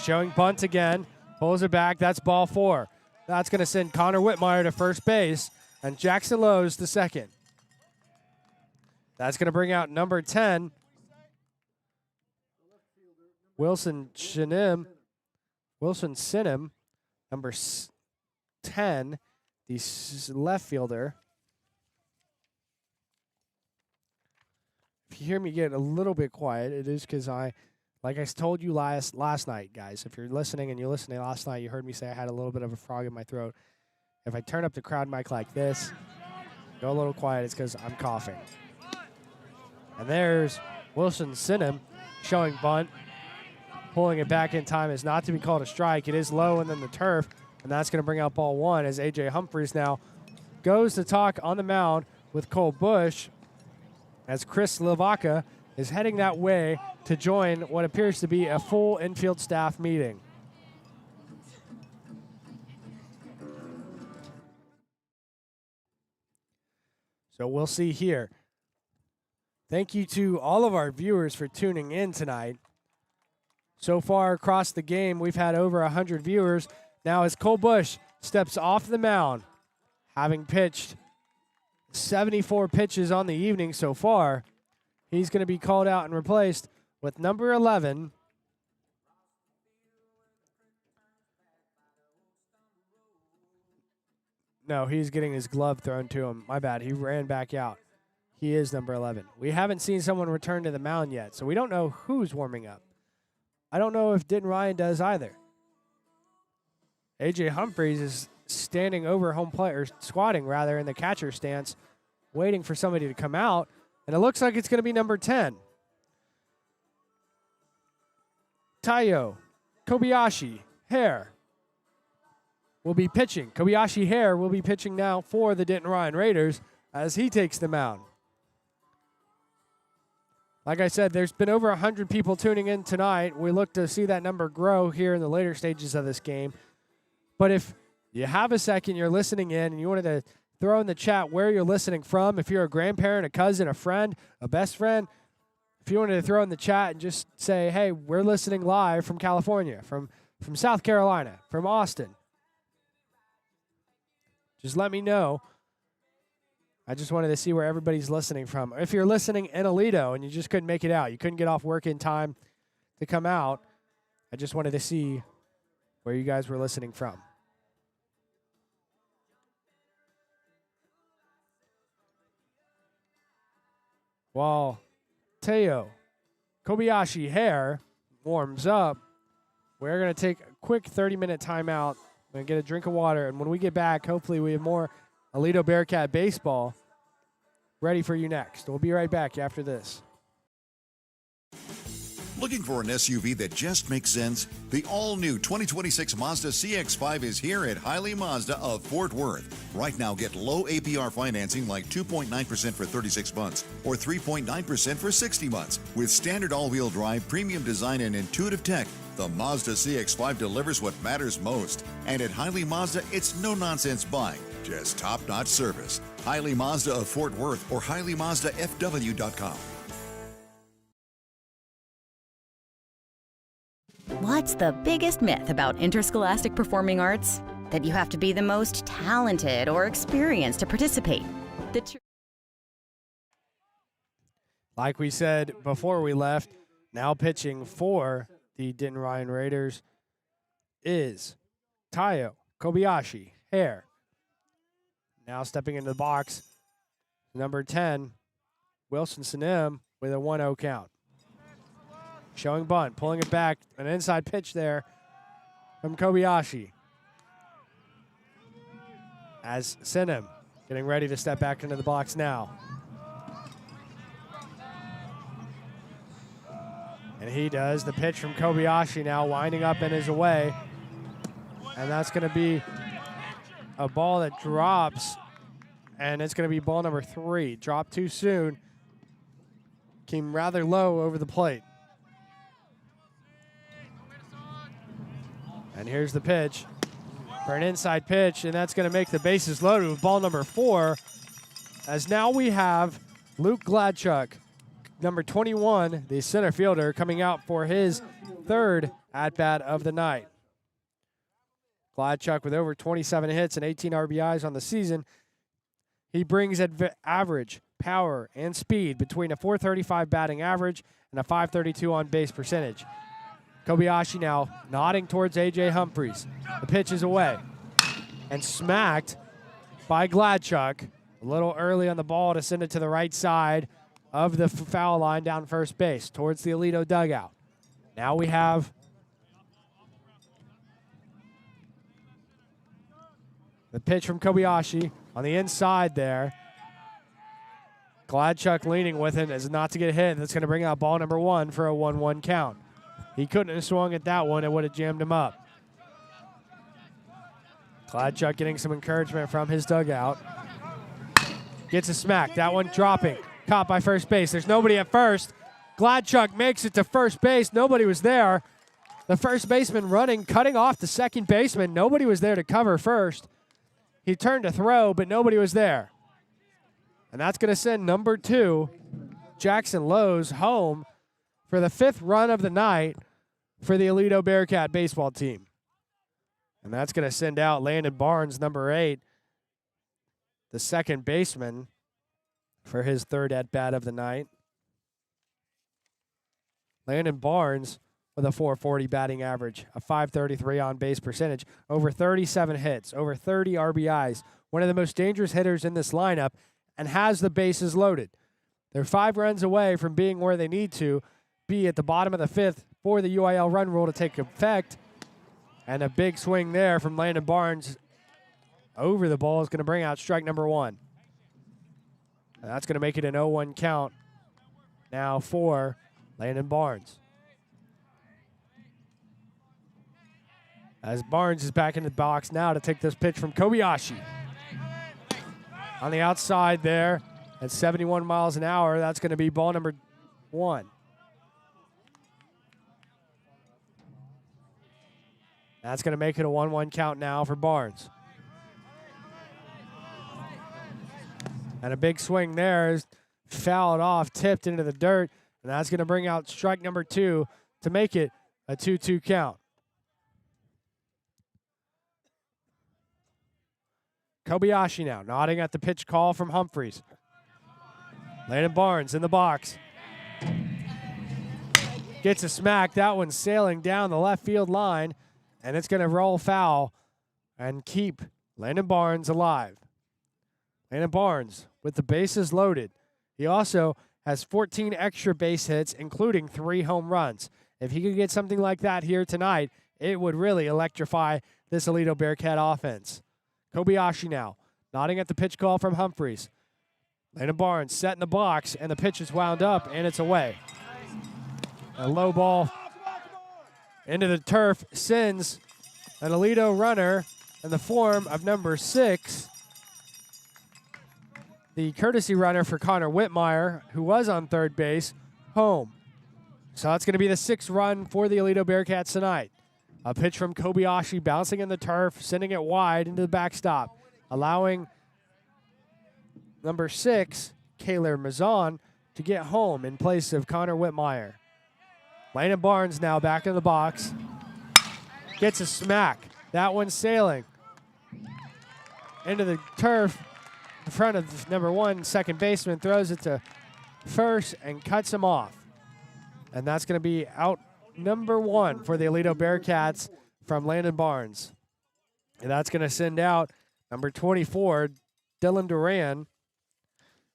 showing bunt again, pulls it back. That's ball 4. That's going to send Connor Whitmire to first base and Jackson Lowe's to second. That's going to bring out number 10, Wilson Sinem, number 10, the left fielder. If you hear me get a little bit quiet, it is because like I told you last night, guys. If you're listening and you listened to last night, you heard me say I had a little bit of a frog in my throat. If I turn up the crowd mic like this, go a little quiet, it's because I'm coughing. And there's Wilson Sinem showing bunt. Pulling it back in time is not to be called a strike. It is low and then the turf, and that's going to bring out ball 1 as A.J. Humphreys now goes to talk on the mound with Cole Bush as Chris Lavaca is heading that way to join what appears to be a full infield staff meeting. So we'll see here. Thank you to all of our viewers for tuning in tonight. So far across the game, we've had over 100 viewers. Now as Cole Bush steps off the mound, having pitched 74 pitches on the evening so far, he's going to be called out and replaced with number 11, no, he's getting his glove thrown to him. My bad, he ran back out. He is number 11. We haven't seen someone return to the mound yet, so we don't know who's warming up. I don't know if Denton Ryan does either. A.J. Humphreys is standing over home plate, or squatting rather, in the catcher stance, waiting for somebody to come out, and it looks like it's going to be number 10. Taiyo Kobayashi Hare will be pitching. Kobayashi Hare will be pitching now for the Denton Ryan Raiders as he takes the mound. Like I said, there's been over 100 people tuning in tonight. We look to see that number grow here in the later stages of this game. But if you have a second, you're listening in, and you wanted to throw in the chat where you're listening from, if you're a grandparent, a cousin, a friend, a best friend, if you wanted to throw in the chat and just say, hey, we're listening live from California, from South Carolina, from Austin, just let me know. I just wanted to see where everybody's listening from. If you're listening in Aledo and you just couldn't make it out, you couldn't get off work in time to come out, I just wanted to see where you guys were listening from. While Taiyo Kobayashi Hare warms up, we're going to take a quick 30-minute timeout and get a drink of water. And when we get back, hopefully we have more Aledo Bearcat baseball ready for you next. We'll be right back after this. Looking for an SUV that just makes sense? The all-new 2026 Mazda CX-5 is here at Hiley Mazda of Fort Worth. Right now, get low APR financing like 2.9% for 36 months or 3.9% for 60 months. With standard all-wheel drive, premium design, and intuitive tech, the Mazda CX-5 delivers what matters most. And at Hiley Mazda, it's no-nonsense buying, just top-notch service. Hiley Mazda of Fort Worth or HileyMazdaFW.com. What's the biggest myth about interscholastic performing arts? That you have to be the most talented or experienced to participate. Like we said before we left, now pitching for the Denton Ryan Raiders is Taiyo Kobayashi Hare. Now stepping into the box, number 10, Wilson Sinem with a 1-0 count. Showing bunt, pulling it back, an inside pitch there from Kobayashi. As Sinem getting ready to step back into the box now. And he does. The pitch from Kobayashi now winding up and is away. And that's going to be a ball that drops, and it's going to be ball number 3. Dropped too soon. Came rather low over the plate. And here's the pitch for an inside pitch, and that's going to make the bases loaded with ball number 4. As now we have Luke Gladchuk, number 21, the center fielder, coming out for his third at-bat of the night. Gladchuck with over 27 hits and 18 RBIs on the season. He brings average, power, and speed between a .435 batting average and a .532 on-base percentage. Kobayashi now nodding towards A.J. Humphries. The pitch is away and smacked by Gladchuck a little early on the ball to send it to the right side of the foul line down first base towards the Aledo dugout. Now we have the pitch from Kobayashi on the inside there. Gladchuck leaning with it as not to get hit. That's going to bring out ball number 1 for a 1-1 count. He couldn't have swung at that one. It would have jammed him up. Gladchuck getting some encouragement from his dugout. Gets a smack. That one dropping. Caught by first base. There's nobody at first. Gladchuck makes it to first base. Nobody was there. The first baseman running, cutting off the second baseman. Nobody was there to cover first. He turned to throw, but nobody was there. And that's going to send number 2, Jackson Lowe's, home for the 5th run of the night for the Aledo Bearcat baseball team. And that's going to send out Landon Barnes, number 8, the second baseman, for his 3rd at-bat of the night. Landon Barnes with a .440 batting average, a .533 on-base percentage, over 37 hits, over 30 RBIs, one of the most dangerous hitters in this lineup, and has the bases loaded. They're 5 runs away from being where they need to be at the bottom of the 5th for the UIL run rule to take effect. And a big swing there from Landon Barnes over the ball is going to bring out strike number 1. And that's going to make it an 0-1 count now for Landon Barnes. As Barnes is back in the box now to take this pitch from Kobayashi. On the outside there at 71 miles an hour, that's going to be ball number 1. That's going to make it a 1-1 count now for Barnes. And a big swing there is fouled off, tipped into the dirt, and that's going to bring out strike number 2 to make it a 2-2 count. Kobayashi now nodding at the pitch call from Humphries. Landon Barnes in the box. Gets a smack. That one's sailing down the left field line, and it's going to roll foul and keep Landon Barnes alive. Landon Barnes with the bases loaded. He also has 14 extra base hits, including 3 home runs. If he could get something like that here tonight, it would really electrify this Aledo Bearcat offense. Kobayashi now, nodding at the pitch call from Humphries. Landon Barnes set in the box, and the pitch is wound up, and it's away. A low ball into the turf sends an Aledo runner in the form of number 6, the courtesy runner for Connor Whitmire, who was on third base, home. So that's going to be the 6th run for the Aledo Bearcats tonight. A pitch from Kobayashi bouncing in the turf, sending it wide into the backstop, allowing number 6, Kaylor Mazon, to get home in place of Connor Whitmire. Landon Barnes now back in the box. Gets a smack. That one's sailing into the turf in front of number 1, second baseman, throws it to first and cuts him off. And that's going to be out number 1 for the Aledo Bearcats from Landon Barnes. And that's going to send out number 24, Dylan Duran,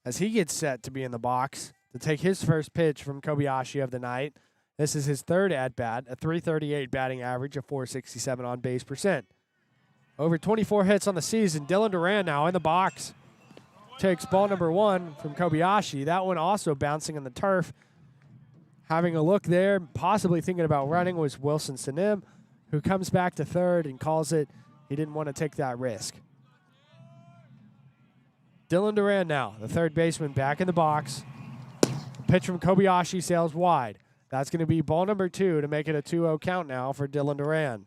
as he gets set to be in the box to take his first pitch from Kobayashi of the night. This is his 3rd at-bat, a .338 batting average, a .467 on-base percent. Over 24 hits on the season. Dylan Duran now in the box. Takes ball number 1 from Kobayashi. That one also bouncing on the turf. Having a look there, possibly thinking about running, was Wilson Sanim, who comes back to third and calls it. He didn't want to take that risk. Dylan Duran now, the third baseman, back in the box. Pitch from Kobayashi sails wide. That's going to be ball number 2 to make it a 2-0 count now for Dylan Duran.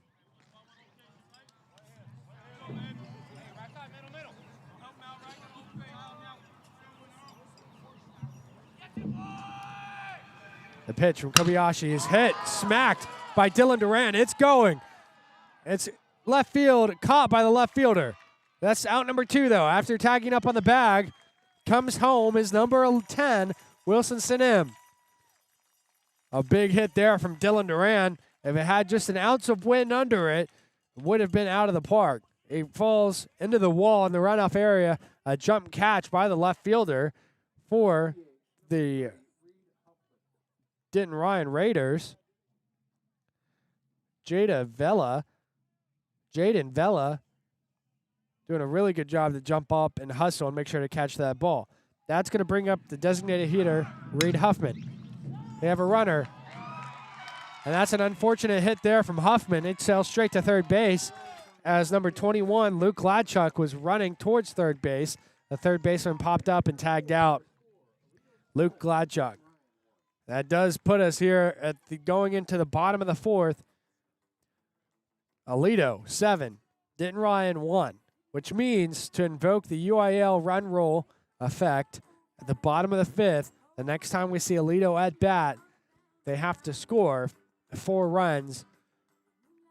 The pitch from Kobayashi is hit, smacked by Dylan Duran. It's going. It's left field, caught by the left fielder. That's out number 2, though. After tagging up on the bag, comes home is number 10, Wilson Sinem. A big hit there from Dylan Duran. If it had just an ounce of wind under it, it would have been out of the park. It falls into the wall in the runoff area. A jump catch by the left fielder for the Denton Ryan Raiders. Jaden Vela doing a really good job to jump up and hustle and make sure to catch that ball. That's going to bring up the designated hitter, Reed Huffman. They have a runner, and that's an unfortunate hit there from Huffman. It sails straight to third base as number 21, Luke Gladchuk, was running towards third base. The third baseman popped up and tagged out Luke Gladchuk. That does put us here at going into the bottom of the 4th. Aledo, 7. Denton Ryan, 1. Which means to invoke the UIL run roll effect at the bottom of the 5th, the next time we see Aledo at bat, they have to score 4 runs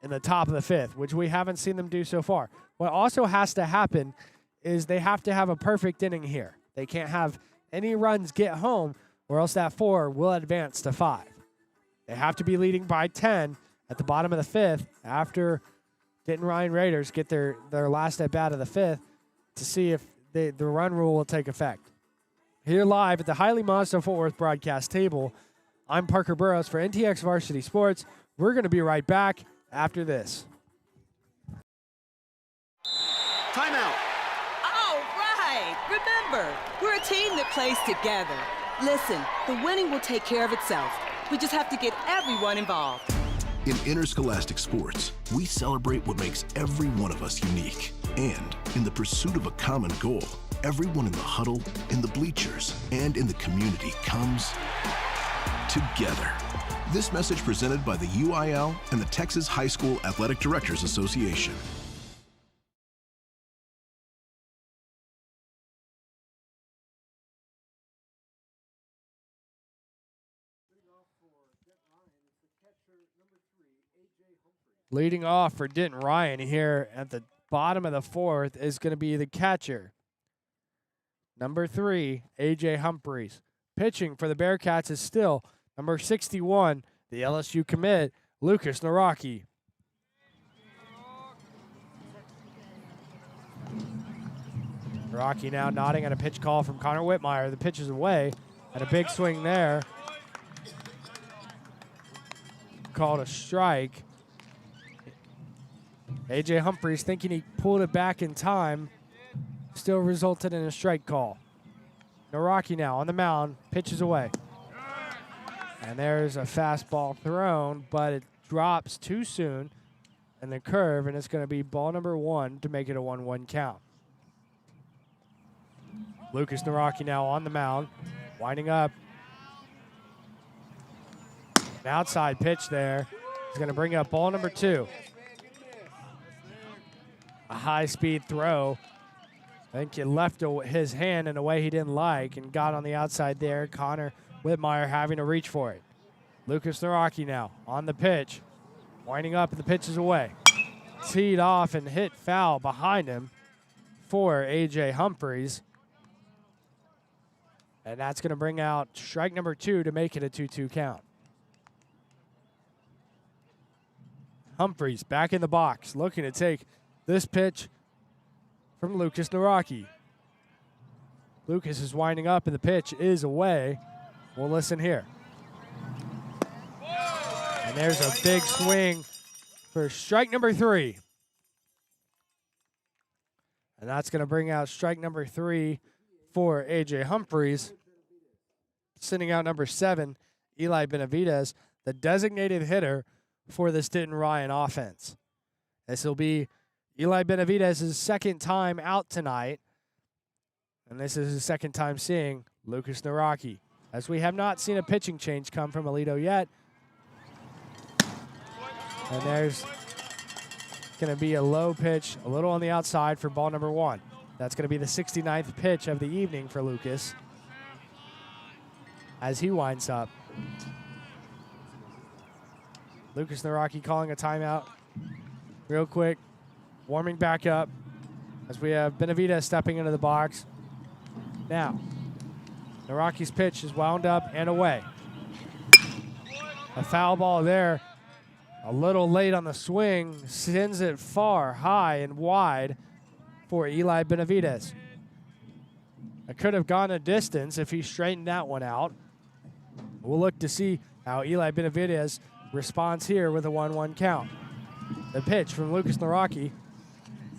in the top of the 5th, which we haven't seen them do so far. What also has to happen is they have to have a perfect inning here. They can't have any runs get home, or else that 4 will advance to 5. They have to be leading by 10 at the bottom of the 5th after Denton Ryan Raiders get their last at bat of the 5th to see if the run rule will take effect. Here live at the Hiley Mazda Fort Worth broadcast table, I'm Parker Burrows for NTX Varsity Sports. We're going to be right back after this. Timeout. All right. Remember, we're a team that plays together. Listen, the winning will take care of itself. We just have to get everyone involved. In interscholastic sports, we celebrate what makes every one of us unique. And in the pursuit of a common goal, everyone in the huddle, in the bleachers, and in the community comes together. This message presented by the UIL and the Texas High School Athletic Directors Association. Leading off for Denton Ryan here at the bottom of the 4th is going to be the catcher, number 3, A.J. Humphreys. Pitching for the Bearcats is still number 61, the LSU commit, Lucas Naraki. Naraki now nodding at a pitch call from Connor Whitmire. The pitch is away, and a big swing there. Called a strike. A.J. Humphreys, thinking he pulled it back in time, still resulted in a strike call. Naraki now on the mound, pitches away. And there's a fastball thrown, but it drops too soon in the curve, and it's going to be ball number 1 to make it a 1-1 count. Lucas Naraki now on the mound, winding up. An outside pitch there. He's going to bring up ball number 2. A high-speed throw. I think it left his hand in a way he didn't like and got on the outside there. Connor Whitmire having to reach for it. Lucas Naraki now on the pitch. Winding up, and the pitch is away. Teed off and hit foul behind him for A.J. Humphreys. And that's going to bring out strike number 2 to make it a 2-2 count. Humphreys back in the box, looking to take this pitch from Lucas Naraki. Lucas is winding up, and the pitch is away. We'll listen here. And there's a big swing for strike number 3. And that's going to bring out strike number 3 for A.J. Humphreys. Sending out number 7, Eli Benavidez, the designated hitter for this Denton Ryan offense. This will be Eli Benavidez' second time out tonight, and this is his second time seeing Lucas Naraki, as we have not seen a pitching change come from Aledo yet. And there's going to be a low pitch, a little on the outside for ball number 1. That's going to be the 69th pitch of the evening for Lucas as he winds up. Lucas Naraki calling a timeout real quick, warming back up as we have Benavidez stepping into the box. Now, Naraki's pitch is wound up and away. A foul ball there, a little late on the swing, sends it far, high, and wide for Eli Benavidez. It could have gone a distance if he straightened that one out. We'll look to see how Eli Benavidez responds here with a 1-1 count. The pitch from Lucas Naraki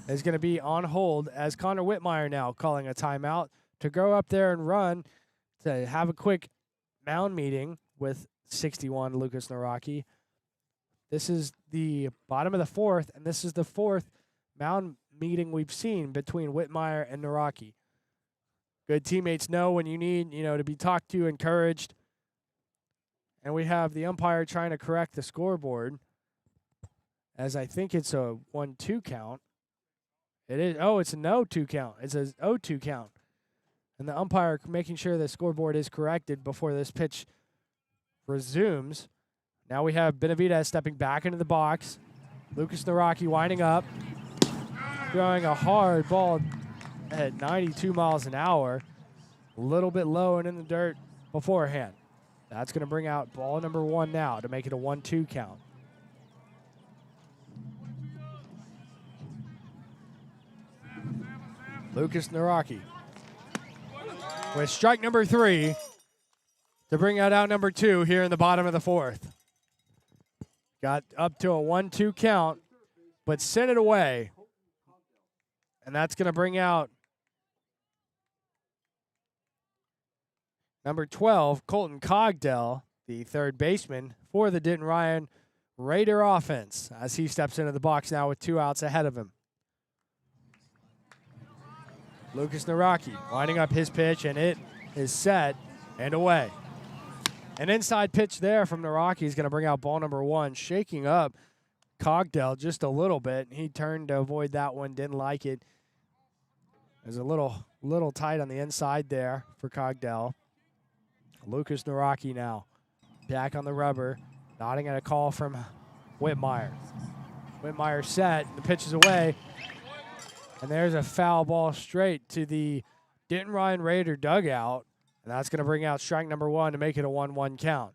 is going to be on hold as Connor Whitmire now calling a timeout to go up there and run to have a quick mound meeting with 61 Lucas Naraki. This is the bottom of the fourth, and this is the fourth mound meeting we've seen between Whitmire and Naraki. Good teammates know when you need, to be talked to, encouraged. And we have the umpire trying to correct the scoreboard, as I think it's a 1-2 count. It is. Oh, it's a 0-2 count. It's a 0-2 count. And the umpire making sure the scoreboard is corrected before this pitch resumes. Now we have Benavidez stepping back into the box. Lucas Naraki winding up, throwing a hard ball at 92 miles an hour, a little bit low and in the dirt beforehand. That's going to bring out ball number 1 now to make it a 1-2 count. Lucas Naraki with strike number 3 to bring out number 2 here in the bottom of the fourth. Got up to a 1-2 count, but sent it away. And that's going to bring out number 12, Colton Cogdell, the third baseman for the Denton Ryan Raider offense, as he steps into the box now with 2 outs ahead of him. Lucas Naraki winding up his pitch, and it is set and away. An inside pitch there from Naraki is going to bring out ball number 1, shaking up Cogdell just a little bit. He turned to avoid that one, didn't like it. It was a little tight on the inside there for Cogdell. Lucas Naraki now back on the rubber, nodding at a call from Whitmire. Whitmire set, the pitch is away, and there's a foul ball straight to the Denton Ryan Raider dugout, and that's going to bring out strike number 1 to make it a 1-1 count.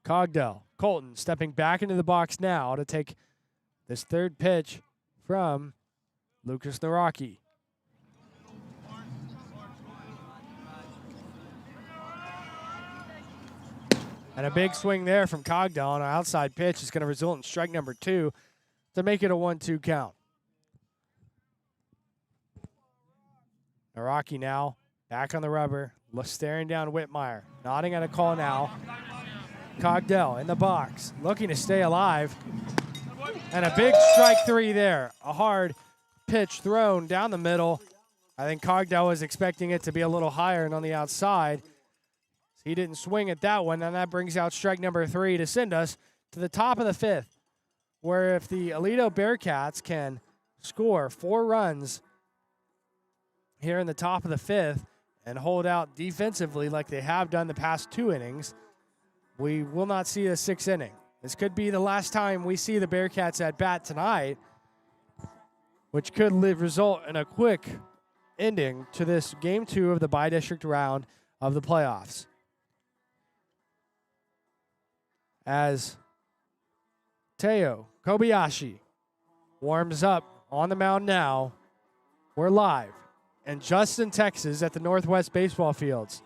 Cogdell, Colton stepping back into the box now to take this third pitch from Lucas Naraki. And a big swing there from Cogdell on an outside pitch is going to result in strike number 2 to make it a 1-2 count. Naraki now back on the rubber, staring down Whitmire, nodding at a call now. Cogdell in the box, looking to stay alive. And a big strike 3 there. A hard pitch thrown down the middle. I think Cogdell was expecting it to be a little higher and on the outside. He didn't swing at that one, and that brings out strike number 3 to send us to the top of the 5th, where if the Aledo Bearcats can score 4 runs here in the top of the 5th and hold out defensively like they have done the past 2 innings, we will not see a 6th inning. This could be the last time we see the Bearcats at bat tonight, which could result in a quick ending to this Game 2 of the bi-district round of the playoffs. As Teo Kobayashi warms up on the mound now, we're live in Justin, Texas at the Northwest Baseball Fields.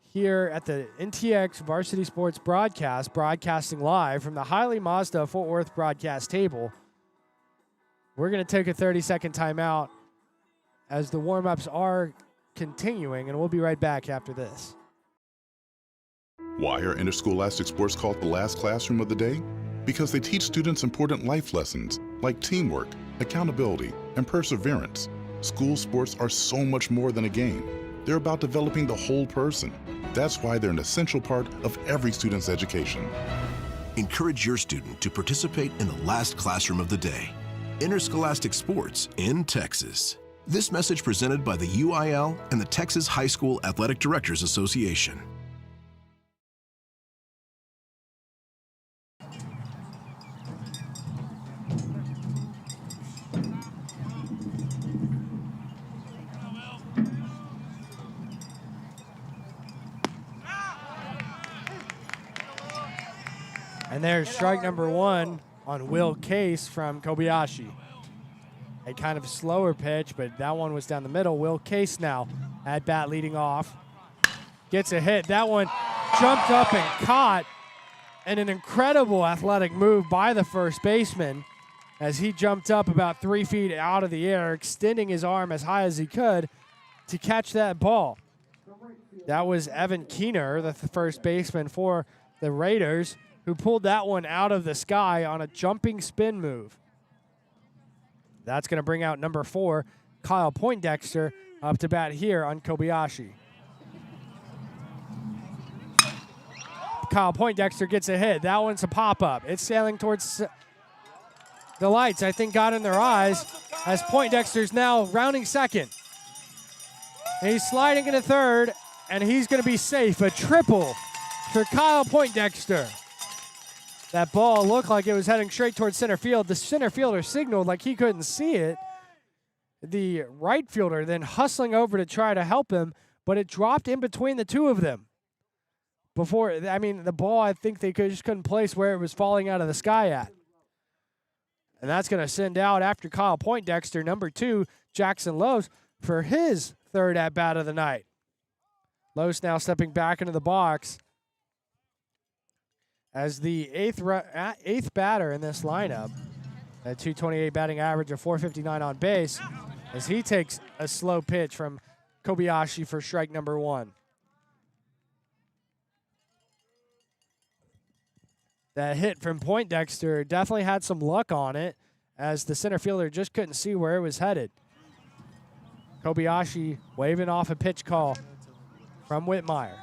Here at the NTX Varsity Sports broadcasting live from the Hiley Mazda Fort Worth broadcast table. We're going to take a 30-second timeout as the warm-ups are continuing, and we'll be right back after this. Why are interscholastic sports called the last classroom of the day? Because they teach students important life lessons like teamwork, accountability, and perseverance. School sports are so much more than a game. They're about developing the whole person. That's why they're an essential part of every student's education. Encourage your student to participate in the last classroom of the day. Interscholastic Sports in Texas. This message presented by the UIL and the Texas High School Athletic Directors Association. And there's strike number 1 on Will Case from Kobayashi. A kind of slower pitch, but that one was down the middle. Will Case now at bat leading off. Gets a hit. That one jumped up and caught. And an incredible athletic move by the first baseman as he jumped up about 3 feet out of the air, extending his arm as high as he could to catch that ball. That was Evan Keener, the first baseman for the Raiders, who pulled that one out of the sky on a jumping spin move. That's going to bring out number 4, Kyle Poindexter, up to bat here on Kobayashi. Kyle Poindexter gets a hit. That one's a pop-up. It's sailing towards the lights. I think got in their eyes as Poindexter's now rounding second. And he's sliding into third, and he's going to be safe. A triple for Kyle Poindexter. That ball looked like it was heading straight towards center field. The center fielder signaled like he couldn't see it. The right fielder then hustling over to try to help him, but it dropped in between the two of them. Before, I mean, the ball, I think they just couldn't place where it was falling out of the sky at. And that's going to send out, after Kyle Poindexter, number 2, Jackson Lose, for his third at-bat of the night. Lose now stepping back into the box as the eighth batter in this lineup, at 228 batting average of 459 on base, as he takes a slow pitch from Kobayashi for strike number 1. That hit from Poindexter definitely had some luck on it, as the center fielder just couldn't see where it was headed. Kobayashi waving off a pitch call from Whitmire.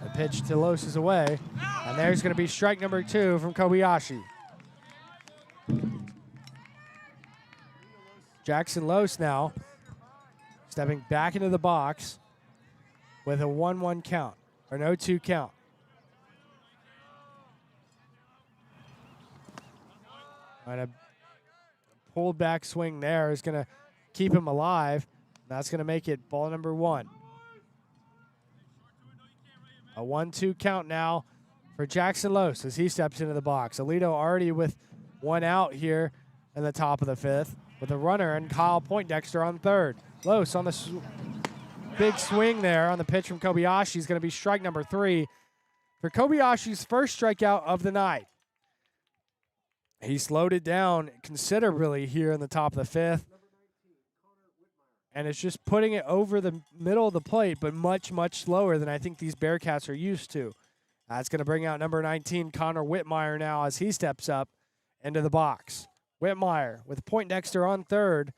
A pitch to Lose is away, and there's going to be strike number 2 from Kobayashi. Jackson Lose now stepping back into the box with a 1-1 count, or an 0-2 count. And a pulled back swing there is going to keep him alive. That's going to make it ball number 1. A 1-2 count now for Jackson Lose as he steps into the box. Aledo already with 1 out here in the top of the 5th with a runner and Kyle Poindexter on third. Lose on the big swing there on the pitch from Kobayashi is going to be strike number 3 for Kobayashi's first strikeout of the night. He slowed it down considerably here in the top of the 5th. And it's just putting it over the middle of the plate, but much, much slower than I think these Bearcats are used to. That's going to bring out number 19, Connor Whitmire, now as he steps up into the box. Whitmire with Poindexter on third.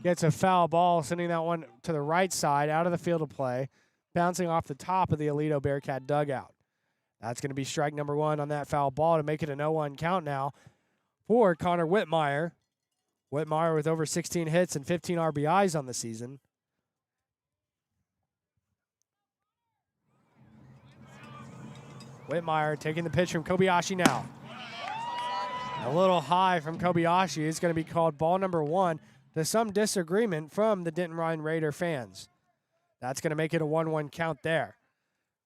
Gets a foul ball, sending that one to the right side, out of the field of play, bouncing off the top of the Aledo Bearcat dugout. That's going to be strike number 1 on that foul ball to make it a 0-1 count now for Connor Whitmire. Whitmire with over 16 hits and 15 RBIs on the season. Whitmire taking the pitch from Kobayashi now. A little high from Kobayashi. It's going to be called ball number 1 to some disagreement from the Denton Ryan Raider fans. That's going to make it a 1-1 count there.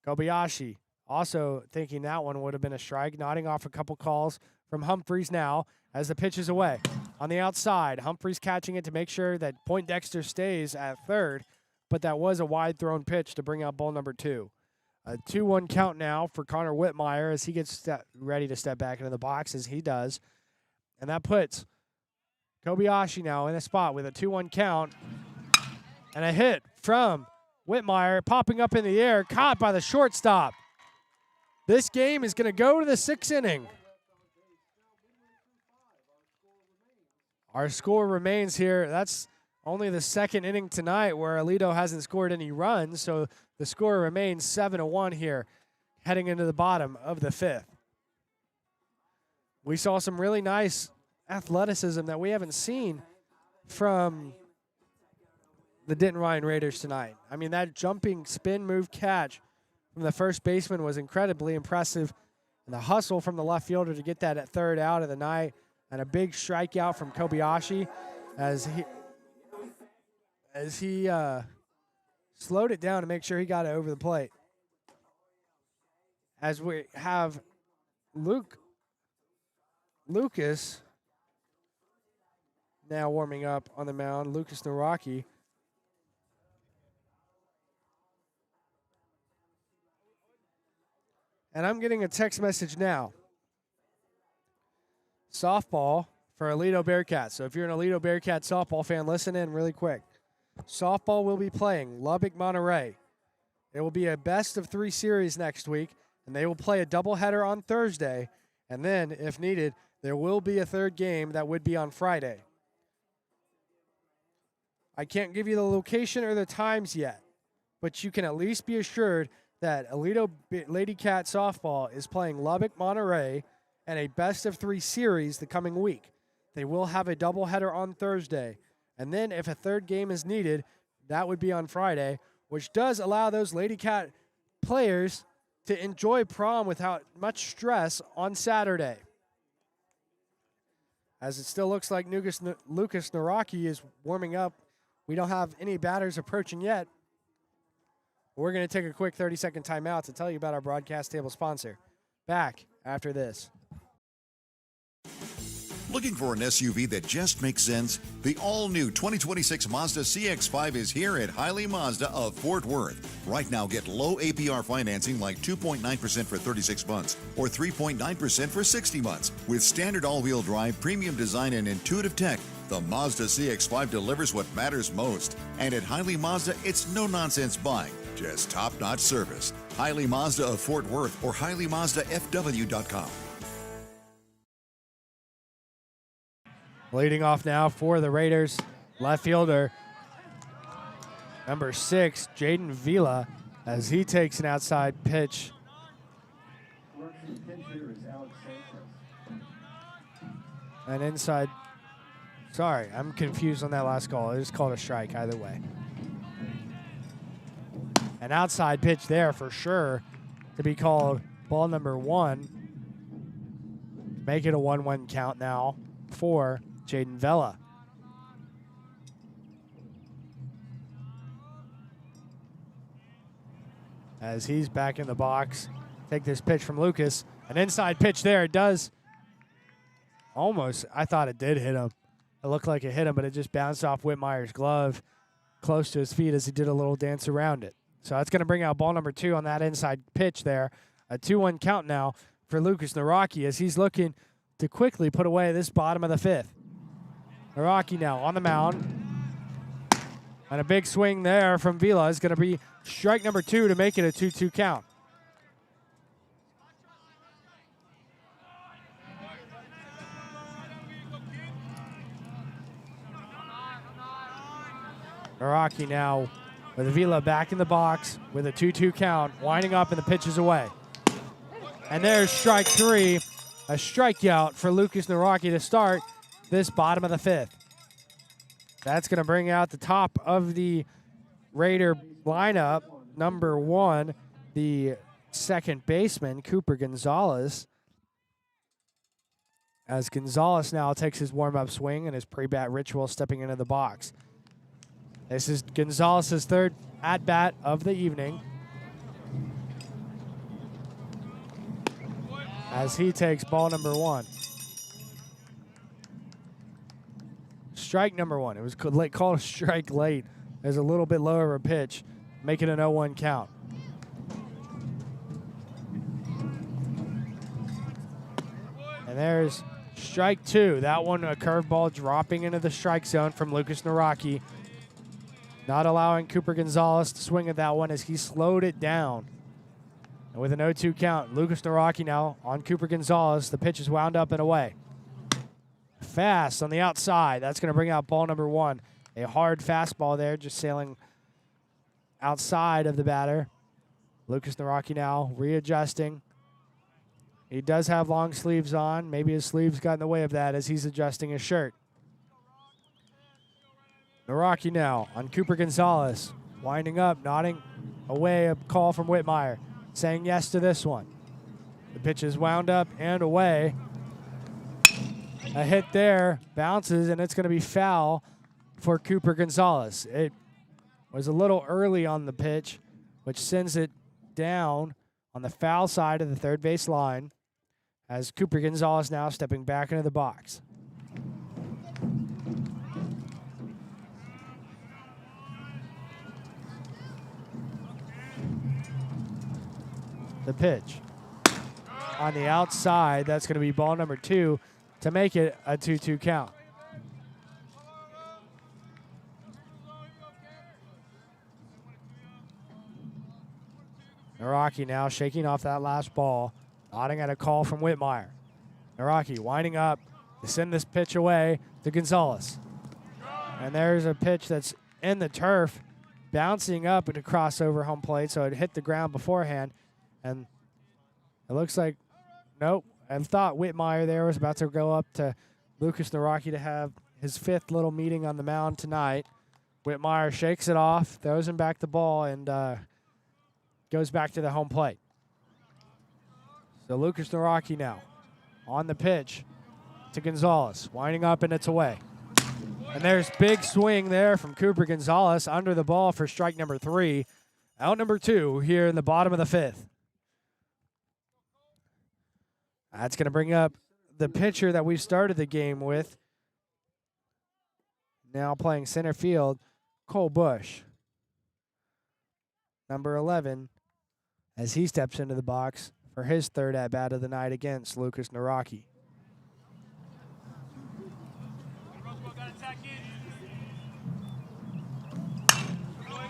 Kobayashi also thinking that one would have been a strike, nodding off a couple calls from Humphreys now as the pitch is away. On the outside, Humphreys catching it to make sure that Poindexter stays at third, but that was a wide thrown pitch to bring out ball number 2. A 2-1 count now for Connor Whitmire as he gets ready to step back into the box, as he does. And that puts Kobayashi now in a spot with a 2-1 count. And a hit from Whitmire popping up in the air, caught by the shortstop. This game is going to go to the 6th inning. Our score remains here. That's only the 2nd inning tonight where Aledo hasn't scored any runs, so the score remains 7-1 here heading into the bottom of the 5th. we saw some really nice athleticism that we haven't seen from the Denton Ryan Raiders tonight. I mean, that jumping spin move catch from the first baseman was incredibly impressive. And the hustle from the left fielder to get that at third out of the night, and a big strikeout from Kobayashi as he slowed it down to make sure he got it over the plate. As we have Lucas now warming up on the mound, Lucas Naraki. And I'm getting a text message now. Softball for Aledo Bearcats. So if you're an Aledo Bearcats softball fan, listen in really quick. Softball will be playing Lubbock Monterey. It will be a best-of-3 series next week, and they will play a doubleheader on Thursday. And then, if needed, there will be a third game that would be on Friday. I can't give you the location or the times yet, but you can at least be assured that Aledo Lady Cat Softball is playing Lubbock Monterey in a best-of-3 series the coming week. They will have a doubleheader on Thursday. And then if a third game is needed, that would be on Friday, which does allow those Lady Cat players to enjoy prom without much stress on Saturday. As it still looks like Lucas Naraki is warming up. We don't have any batters approaching yet. We're going to take a quick 30-second timeout to tell you about our broadcast table sponsor. Back after this. Looking for an SUV that just makes sense? The all-new 2026 Mazda CX-5 is here at Hiley Mazda of Fort Worth. Right now, get low APR financing like 2.9% for 36 months or 3.9% for 60 months. With standard all-wheel drive, premium design, and intuitive tech, the Mazda CX-5 delivers what matters most. And at Hiley Mazda, it's no-nonsense buying, just top-notch service. Hiley Mazda of Fort Worth or HileyMazdaFW.com. Leading off now for the Raiders, left fielder, number 6, Jaden Vila, as he takes an outside pitch. An inside, sorry, I'm confused on that last call. It was called a strike either way. An outside pitch there for sure to be called ball number 1. Make it a 1-1 count now for Jaden Vela. As he's back in the box, take this pitch from Lucas. An inside pitch there. It does almost, I thought it did hit him. It looked like it hit him, but it just bounced off Whitmire's glove close to his feet as he did a little dance around it. So that's going to bring out ball number 2 on that inside pitch there. A 2-1 count now for Lucas Naraki as he's looking to quickly put away this bottom of the 5th. Naraki now on the mound. And a big swing there from Vila is going to be strike number 2 to make it a 2-2 count. Naraki now with Vila back in the box with a 2-2 count, winding up and the pitch is away. And there's strike 3, a strikeout for Lucas Naraki to start this bottom of the 5th. That's going to bring out the top of the Raider lineup. Number 1, the second baseman, Cooper Gonzalez. As Gonzalez now takes his warm-up swing and his pre-bat ritual stepping into the box. This is Gonzalez's 3rd at-bat of the evening. As he takes ball number 1. Strike number 1. It was called a strike late. There's a little bit lower of a pitch, making an 0-1 count. And there's strike 2. That one, a curveball dropping into the strike zone from Lucas Naraki. Not allowing Cooper Gonzalez to swing at that one as he slowed it down. And with an 0-2 count, Lucas Naraki now on Cooper Gonzalez. The pitch is wound up and away. Fast on the outside. That's going to bring out ball number 1. A hard fastball there, just sailing outside of the batter. Lucas Naraki now readjusting. He does have long sleeves on. Maybe his sleeves got in the way of that as he's adjusting his shirt. Naraki now on Cooper Gonzalez. Winding up, nodding away a call from Whitmire. Saying yes to this one. The pitch is wound up and away. A hit there, bounces, and it's going to be foul for Cooper Gonzalez. It was a little early on the pitch, which sends it down on the foul side of the third base line as Cooper Gonzalez now stepping back into the box. The pitch on the outside, that's going to be ball number 2 to make it a 2-2 count. Naraki now shaking off that last ball, nodding at a call from Whitmire. Naraki winding up to send this pitch away to Gonzalez. And there's a pitch that's in the turf, bouncing up and across over home plate, so it hit the ground beforehand. And it looks like, nope, I thought Whitmire there was about to go up to Lucas Naraki to have his 5th little meeting on the mound tonight. Whitmire shakes it off, throws him back the ball, and goes back to the home plate. So Lucas Naraki now on the pitch to Gonzalez, winding up, and it's away. And there's big swing there from Cooper Gonzalez under the ball for strike number 3. Out number 2 here in the bottom of the 5th. That's going to bring up the pitcher that we started the game with. Now playing center field, Cole Bush. Number 11, as he steps into the box for his 3rd at-bat of the night against Lucas Naraki.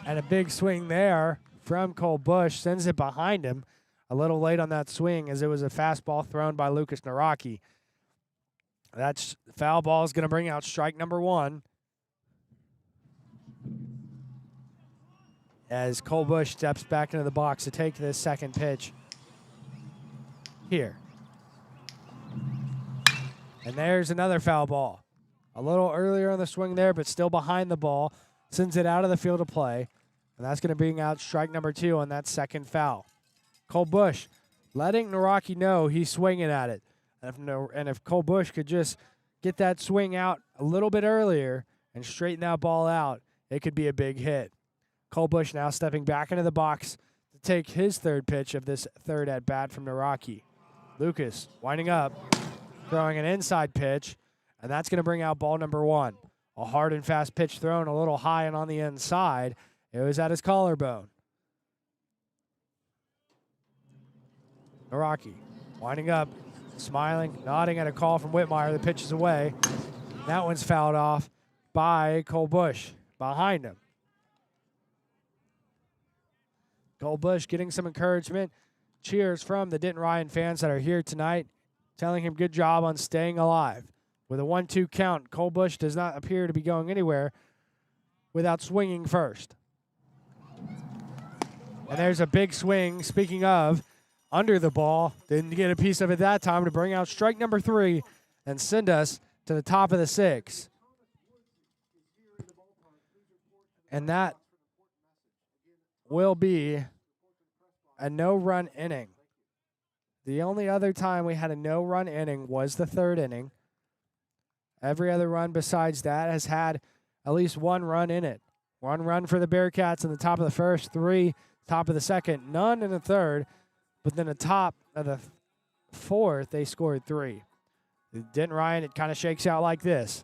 And a big swing there from Cole Bush, sends it behind him. A little late on that swing as it was a fastball thrown by Lucas Naraki. That foul ball is going to bring out strike number 1. As Cole Bush steps back into the box to take this second pitch here. And there's another foul ball. A little earlier on the swing there, but still behind the ball. Sends it out of the field of play. And that's going to bring out strike number 2 on that second foul. Cole Bush letting Naraki know he's swinging at it. And if Cole Bush could just get that swing out a little bit earlier and straighten that ball out, it could be a big hit. Cole Bush now stepping back into the box to take his 3rd pitch of this 3rd at-bat from Naraki. Lucas winding up, throwing an inside pitch, and that's going to bring out ball number 1. A hard and fast pitch thrown a little high and on the inside. It was at his collarbone. Naraki winding up, smiling, nodding at a call from Whitmire. The pitch is away. That one's fouled off by Cole Bush behind him. Cole Bush getting some encouragement. Cheers from the Denton Ryan fans that are here tonight, telling him good job on staying alive. With a 1-2 count, Cole Bush does not appear to be going anywhere without swinging first. And there's a big swing, speaking of, under the ball. Didn't get a piece of it that time to bring out strike number 3 and send us to the top of the 6th. And that will be a no-run inning. The only other time we had a no-run inning was the 3rd inning. Every other run besides that has had at least 1 run in it. 1 run for the Bearcats in the top of the 1st, 3 top of the 2nd, none in the 3rd. But then the top of the 4th, they scored 3. Denton Ryan, it kind of shakes out like this.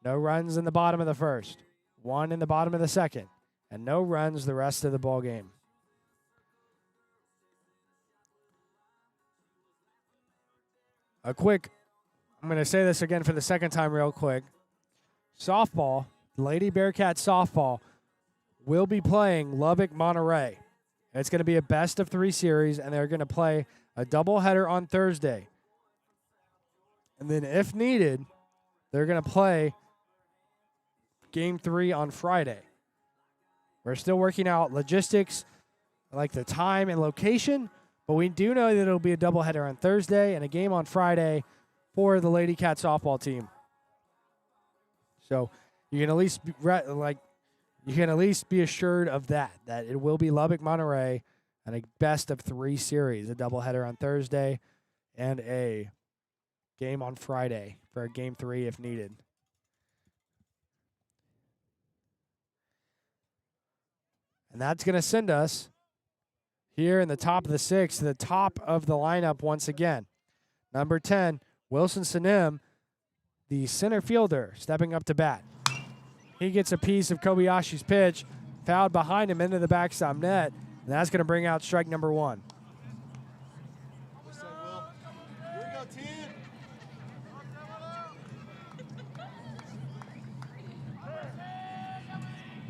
No runs in the bottom of the 1st, 1 in the bottom of the 2nd, and no runs the rest of the ball game. I'm going to say this again for the 2nd time real quick. Softball, Lady Bearcat softball, will be playing Lubbock Monterey. It's going to be a best-of-3 series, and they're going to play a doubleheader on Thursday. And then, if needed, they're going to play Game 3 on Friday. We're still working out logistics, like the time and location, But we do know that it'll be a doubleheader on Thursday and a game on Friday for the Lady Cat softball team. So you can at least be assured of that it will be Lubbock Monterey and a best of 3 series, a doubleheader on Thursday and a game on Friday for a game 3 if needed. And that's going to send us here in the top of the 6th to the top of the lineup once again. Number 10, Wilson Sanem, the center fielder, stepping up to bat. He gets a piece of Kobayashi's pitch, fouled behind him into the backstop net, and that's going to bring out strike number 1.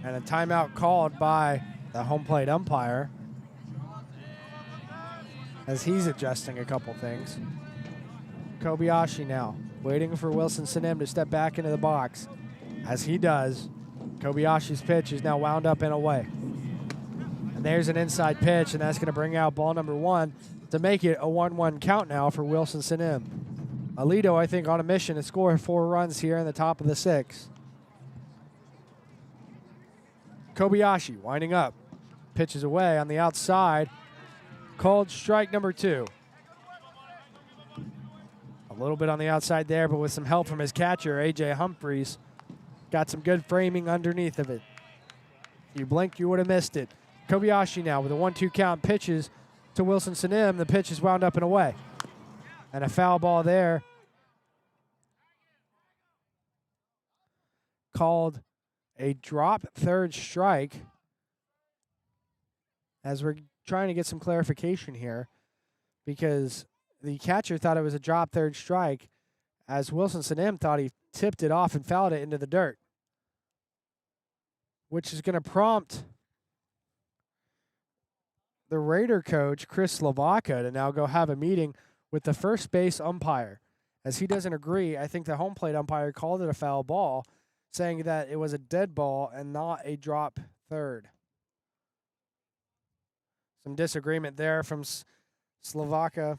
And a timeout called by the home plate umpire as he's adjusting a couple things. Kobayashi now waiting for Wilson Sanem to step back into the box. As he does, Kobayashi's pitch is now wound up and away. And there's an inside pitch, and that's going to bring out ball number 1 to make it a 1-1 count now for Wilson Sanem. Aledo, I think, on a mission to score 4 runs here in the top of the 6th. Kobayashi winding up. Pitches away on the outside. Called strike number 2. A little bit on the outside there, but with some help from his catcher, A.J. Humphreys. Got some good framing underneath of it. If you blinked, you would have missed it. Kobayashi now with a 1-2 count, pitches to Wilson Sanem. The pitch is wound up and away. And a foul ball there. Called a drop third strike, as we're trying to get some clarification here, because the catcher thought it was a drop third strike, as Wilson Sanem thought he tipped it off and fouled it into the dirt, which is going to prompt the Raider coach, Chris Slovaka, to now go have a meeting with the first base umpire, as he doesn't agree. I think the home plate umpire called it a foul ball, saying that it was a dead ball and not a drop third. Some disagreement there from Slovaka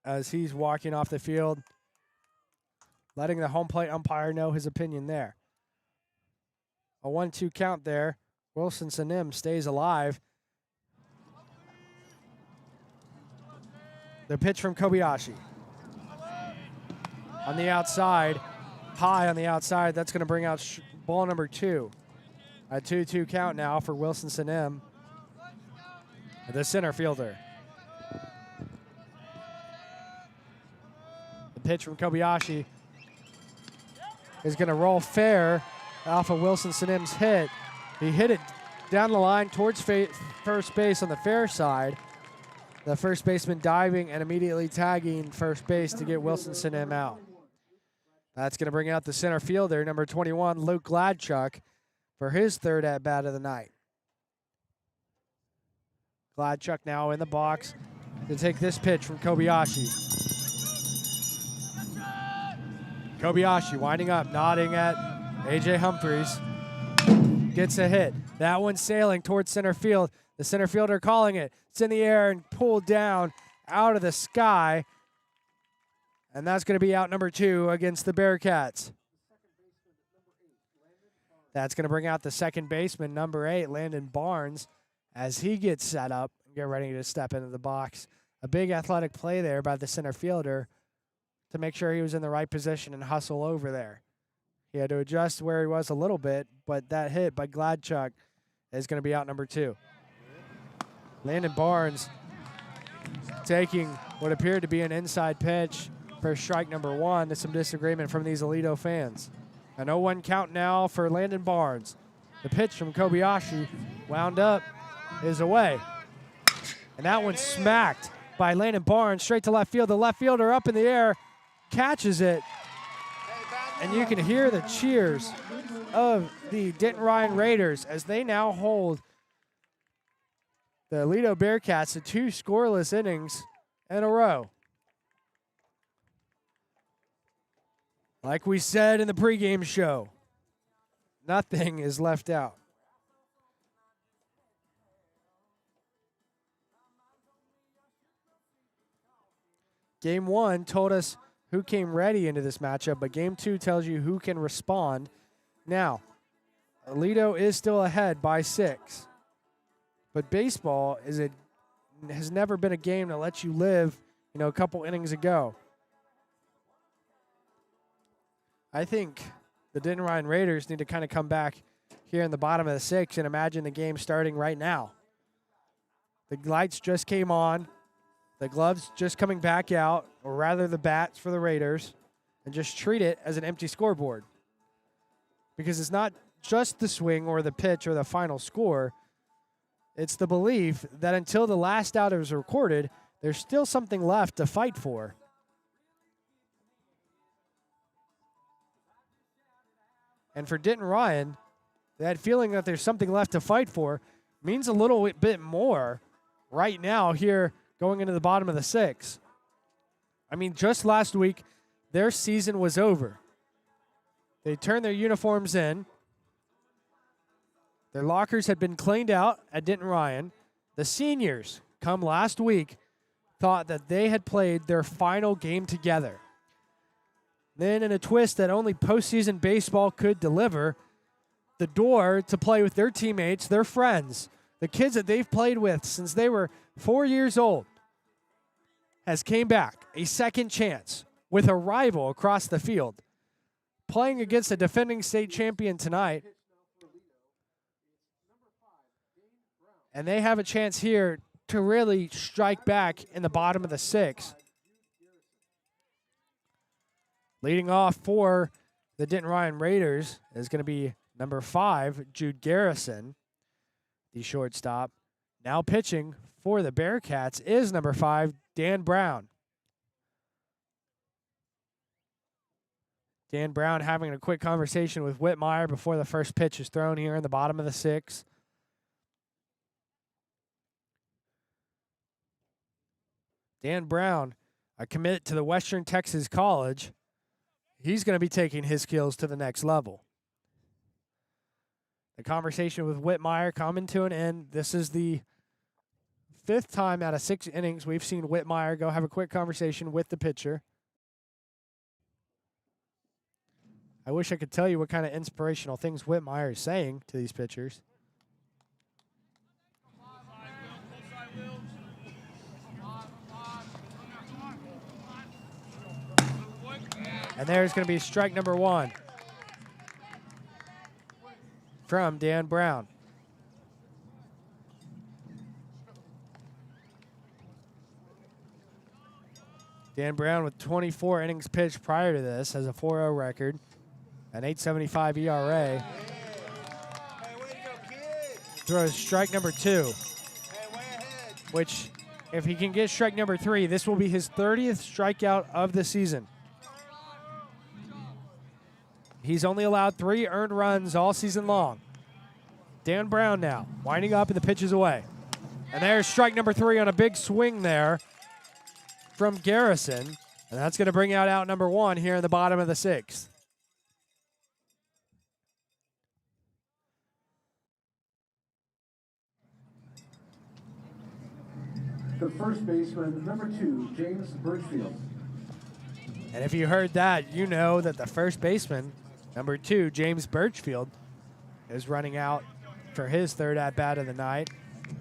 as he's walking off the field, letting the home plate umpire know his opinion there. A 1-2 count there. Wilson Sanem stays alive. The pitch from Kobayashi. On the outside. High on the outside. That's going to bring out ball number 2. A 2-2 count now for Wilson Sanem, the center fielder. The pitch from Kobayashi is going to roll fair off of Wilson Sanem's hit. He hit it down the line towards first base on the fair side. The first baseman diving and immediately tagging first base to get Wilson Sanem out. That's going to bring out the center fielder, number 21, Luke Gladchuk, for his 3rd at-bat of the night. Gladchuk now in the box to take this pitch from Kobayashi. Kobayashi winding up, nodding at A.J. Humphreys. Gets a hit. That one's sailing towards center field. The center fielder calling it. It's in the air and pulled down out of the sky. And that's going to be out number 2 against the Bearcats. That's going to bring out the second baseman, number 8, Landon Barnes, as he gets set up and get ready to step into the box. A big athletic play there by the center fielder to make sure he was in the right position and hustle over there. He had to adjust where he was a little bit, but that hit by Gladchuk is going to be out number 2. Landon Barnes taking what appeared to be an inside pitch for strike number 1. There's some disagreement from these Aledo fans. An 0-1 count now for Landon Barnes. The pitch from Kobayashi wound up is away. And that one smacked by Landon Barnes straight to left field. The left fielder up in the air catches it. And you can hear the cheers of the Denton Ryan Raiders as they now hold the Aledo Bearcats to 2 scoreless innings in a row. Like we said in the pregame show, nothing is left out. Game 1 told us who came ready into this matchup, but Game 2 tells you who can respond. Now, Aledo is still ahead by 6. But baseball has never been a game that lets you live, a couple innings ago. I think the Denton Ryan Raiders need to kind of come back here in the bottom of the 6th and imagine the game starting right now. The lights just came on. The gloves just coming back out, or rather the bats for the Raiders, and just treat it as an empty scoreboard. Because it's not just the swing or the pitch or the final score. It's the belief that until the last out is recorded, there's still something left to fight for. And for Denton Ryan, that feeling that there's something left to fight for means a little bit more right now here going into the bottom of the 6th. I mean, just last week, their season was over. They turned their uniforms in. Their lockers had been cleaned out at Denton Ryan. The seniors, come last week, thought that they had played their final game together. Then, in a twist that only postseason baseball could deliver, the door to play with their teammates, their friends, the kids that they've played with since they were 4 years old, has came back. A second chance with a rival across the field. Playing against a defending state champion tonight. And they have a chance here to really strike back in the bottom of the 6th. Leading off for the Denton Ryan Raiders is going to be number 5, Jude Garrison, the shortstop. Now pitching for the Bearcats is number 5, Dan Brown. Dan Brown having a quick conversation with Whitmire before the first pitch is thrown here in the bottom of the 6th. Dan Brown, a commit to the Western Texas College. He's going to be taking his skills to the next level. The conversation with Whitmire coming to an end. This is the 5th time out of 6 innings we've seen Whitmire go have a quick conversation with the pitcher. I wish I could tell you what kind of inspirational things Whitmire is saying to these pitchers. And there's going to be strike number 1 from Dan Brown. Dan Brown with 24 innings pitched prior to this has a 4.0 record, an 8.75 ERA. Throws strike number 2, which if he can get strike number 3, this will be his 30th strikeout of the season. He's only allowed 3 earned runs all season long. Dan Brown now, winding up and the pitch is away. And there's strike number 3 on a big swing there from Garrison. And that's going to bring out number 1 here in the bottom of the 6th. The first baseman, number 2, James Birchfield. And if you heard that, you know that the first baseman, number 2, James Birchfield, is running out for his 3rd at-bat of the night.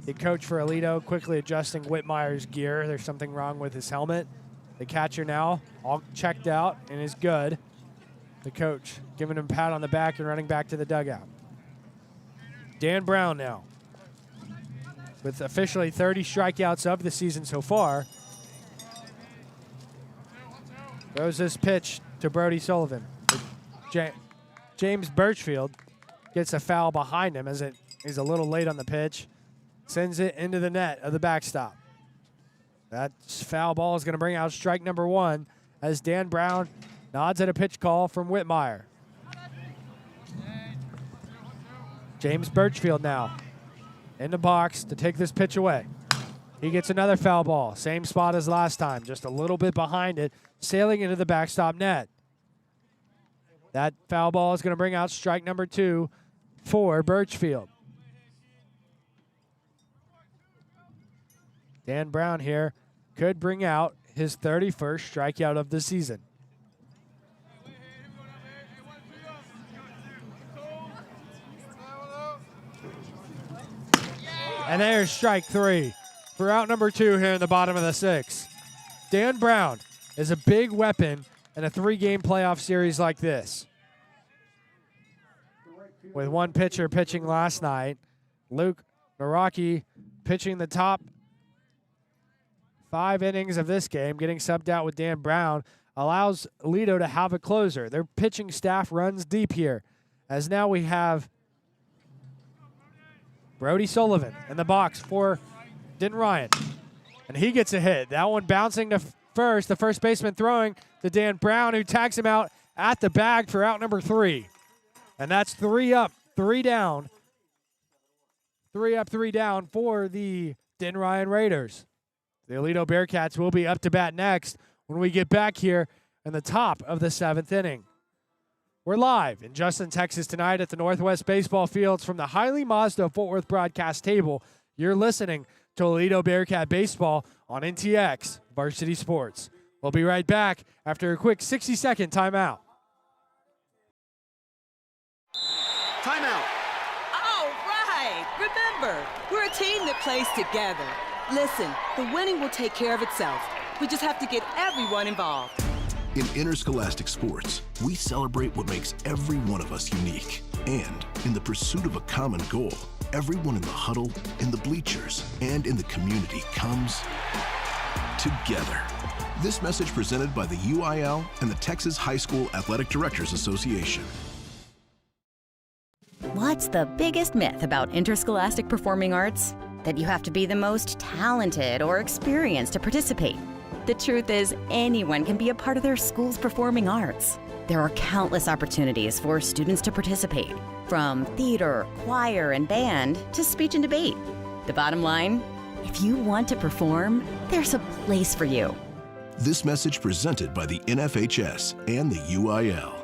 The coach for Aledo quickly adjusting Whitmire's gear. There's something wrong with his helmet. The catcher now all checked out and is good. The coach giving him a pat on the back and running back to the dugout. Dan Brown now, with officially 30 strikeouts of the season so far. Throws this pitch to Brody Sullivan. James Birchfield gets a foul behind him as it is a little late on the pitch. Sends it into the net of the backstop. That foul ball is going to bring out strike number 1 as Dan Brown nods at a pitch call from Whitmire. James Birchfield now in the box to take this pitch away. He gets another foul ball. Same spot as last time, just a little bit behind it, sailing into the backstop net. That foul ball is going to bring out strike number 2 for Birchfield. Dan Brown here could bring out his 31st strikeout of the season. And there's strike 3 for out number 2 here in the bottom of the 6th. Dan Brown is a big weapon in a 3-game playoff series like this. With one pitcher pitching last night, Luke Naraki pitching the top 5 innings of this game, getting subbed out with Dan Brown, allows Aledo to have a closer. Their pitching staff runs deep here, as now we have Brody Sullivan in the box for Denton Ryan. And he gets a hit. That one bouncing to first. The first baseman throwing to Dan Brown, who tags him out at the bag for out number 3. And that's 3 up, 3 down. 3 up, 3 down for the Denton Ryan Raiders. The Aledo Bearcats will be up to bat next when we get back here in the top of the 7th inning. We're live in Justin, Texas tonight at the Northwest Baseball Fields from the Hiley Mazda Fort Worth broadcast table. You're listening to Aledo Bearcat Baseball on NTX Varsity Sports. We'll be right back after a quick 60-second timeout. Timeout. All right. Remember, we're a team that plays together. Listen, the winning will take care of itself. We just have to get everyone involved. In interscholastic sports, we celebrate what makes every one of us unique. And in the pursuit of a common goal, everyone in the huddle, in the bleachers, and in the community comes together. This message presented by the UIL and the Texas High School Athletic Directors Association. What's the biggest myth about interscholastic performing arts? That you have to be the most talented or experienced to participate. The truth is, anyone can be a part of their school's performing arts. There are countless opportunities for students to participate, from theater, choir, and band to speech and debate. The bottom line, if you want to perform, there's a place for you. This message presented by the NFHS and the UIL.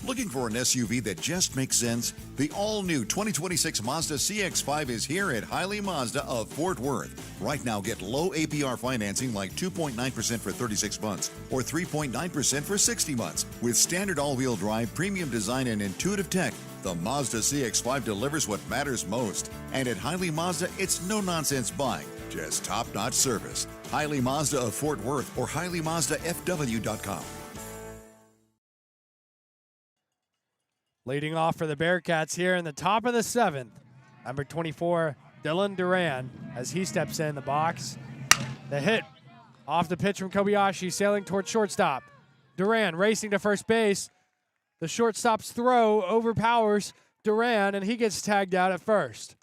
Looking for an SUV that just makes sense? The all-new 2026 Mazda CX-5 is here at Hiley Mazda of Fort Worth. Right now, get low APR financing like 2.9% for 36 months or 3.9% for 60 months. With standard all-wheel drive, premium design, and intuitive tech, the Mazda CX-5 delivers what matters most. And at Hiley Mazda, it's no-nonsense buying, just top-notch service. Hiley Mazda of Fort Worth or HileyMazdaFW.com. Leading off for the Bearcats here in the top of the 7th, number 24, Denton Ryan, as he steps in the box. The hit off the pitch from Kobayashi, sailing towards shortstop. Duran racing to first base. The shortstop's throw overpowers Duran, and he gets tagged out at first.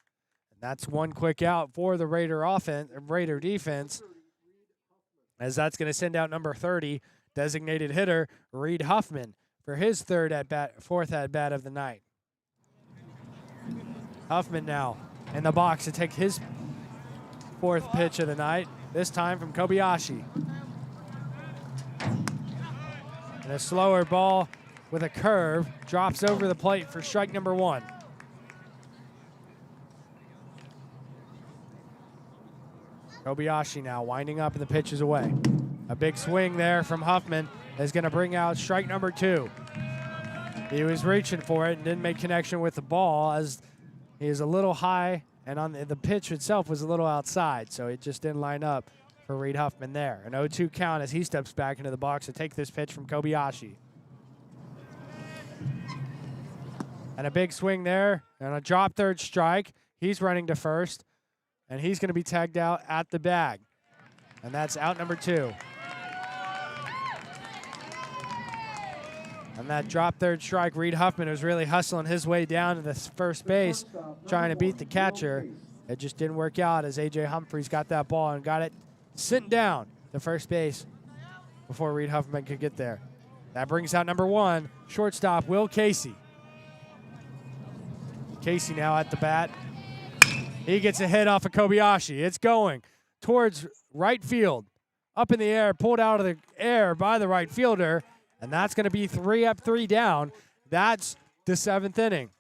And that's one quick out for the Raider defense, as that's going to send out number 30, designated hitter Reed Huffman, for his fourth at bat of the night. Huffman now in the box to take his 4th pitch of the night, this time from Kobayashi. And a slower ball with a curve drops over the plate for strike number 1. Kobayashi now winding up and the pitch is away. A big swing there from Huffman is going to bring out strike number 2. He was reaching for it and didn't make connection with the ball, as he is a little high, and on the pitch itself was a little outside, so it just didn't line up for Reed Huffman there. An 0-2 count as he steps back into the box to take this pitch from Kobayashi. And a big swing there, and a drop third strike. He's running to first, and he's going to be tagged out at the bag. And that's out number 2. And that drop third strike, Reed Huffman was really hustling his way down to the first base, trying to beat the catcher. It just didn't work out, as A.J. Humphreys got that ball and got it sent down to first base before Reed Huffman could get there. That brings out number 1, shortstop Will Casey. Casey now at the bat. He gets a hit off of Kobayashi. It's going towards right field. Up in the air, pulled out of the air by the right fielder. And that's going to be 3 up, 3 down. That's the 7th inning.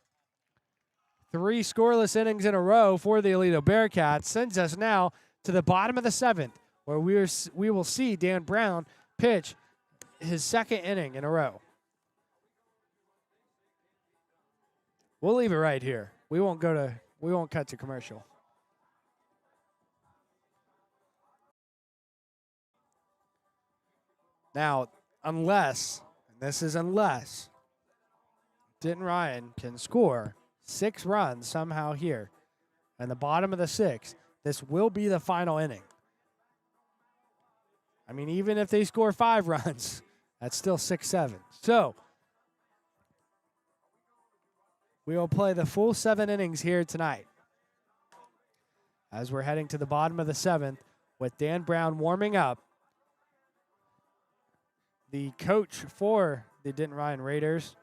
3 scoreless innings in a row for the Aledo Bearcats sends us now to the bottom of the 7th, where we will see Dan Brown pitch his 2nd inning in a row. We'll leave it right here. We won't cut to commercial. Now, unless Denton Ryan can score 6 runs somehow here in the bottom of the 6th, this will be the final inning. I mean, even if they score 5 runs, that's still 6-7. So, we will play the full 7 innings here tonight as we're heading to the bottom of the 7th with Dan Brown warming up. The coach for the Denton Ryan Raiders,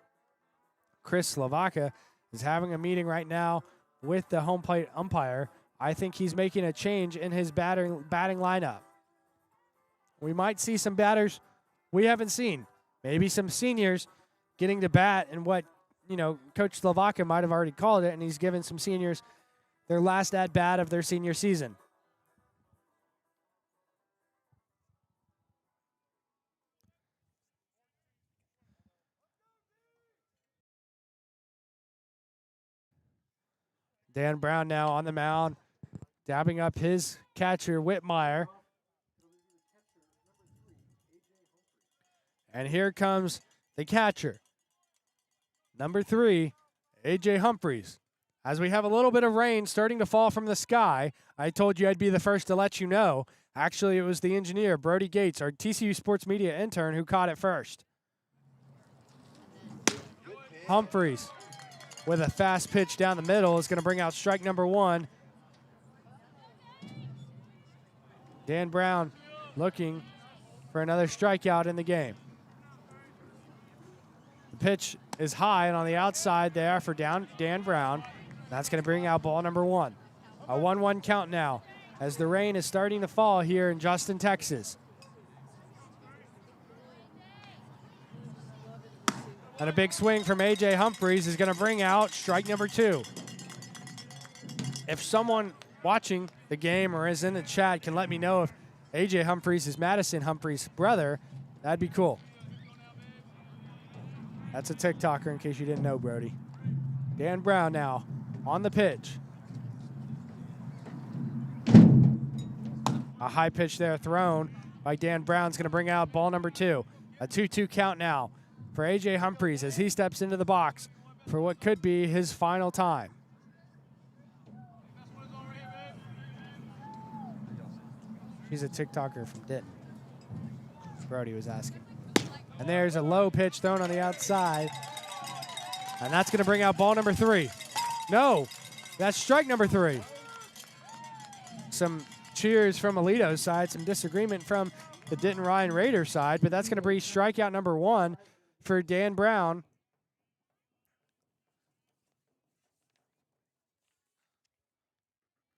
Chris Slovaka, is having a meeting right now with the home plate umpire. I think he's making a change in his batting lineup. We might see some batters we haven't seen. Maybe some seniors getting to bat, and what, Coach Slovaka might have already called it, and he's given some seniors their last at-bat of their senior season. Dan Brown now on the mound, dabbing up his catcher, Whitmire. And here comes the catcher, number 3, A.J. Humphreys. As we have a little bit of rain starting to fall from the sky, I told you I'd be the first to let you know. Actually, it was the engineer, Brody Gates, our TCU Sports Media intern, who caught it first. Humphreys with a fast pitch down the middle is going to bring out strike number 1. Dan Brown looking for another strikeout in the game. The pitch is high and on the outside there for Dan Brown. That's going to bring out ball number 1. A 1-1 count now as the rain is starting to fall here in Justin, Texas. And a big swing from A.J. Humphreys is going to bring out strike number 2. If someone watching the game or is in the chat can let me know if A.J. Humphreys is Madison Humphreys' brother, that'd be cool. That's a TikToker in case you didn't know, Brody. Dan Brown now on the pitch. A high pitch there thrown by Dan Brown's going to bring out ball number 2. A 2-2 count now for A.J. Humphreys as he steps into the box for what could be his final time. He's a TikToker from Denton. Brody was asking. And there's a low pitch thrown on the outside. And that's going to bring out ball number 3. No, that's strike number 3. Some cheers from Aledo's side, some disagreement from the Denton Ryan Raiders side, but that's going to bring strikeout number 1 for Dan Brown.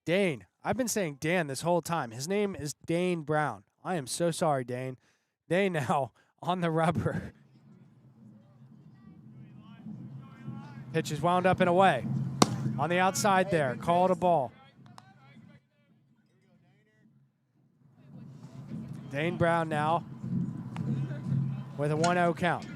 Dane. I've been saying Dan this whole time. His name is Dane Brown. I am so sorry, Dane. Dane now on the rubber. Pitch is wound up and away. On the outside there, called a ball. Dane Brown now with a 1-0 count.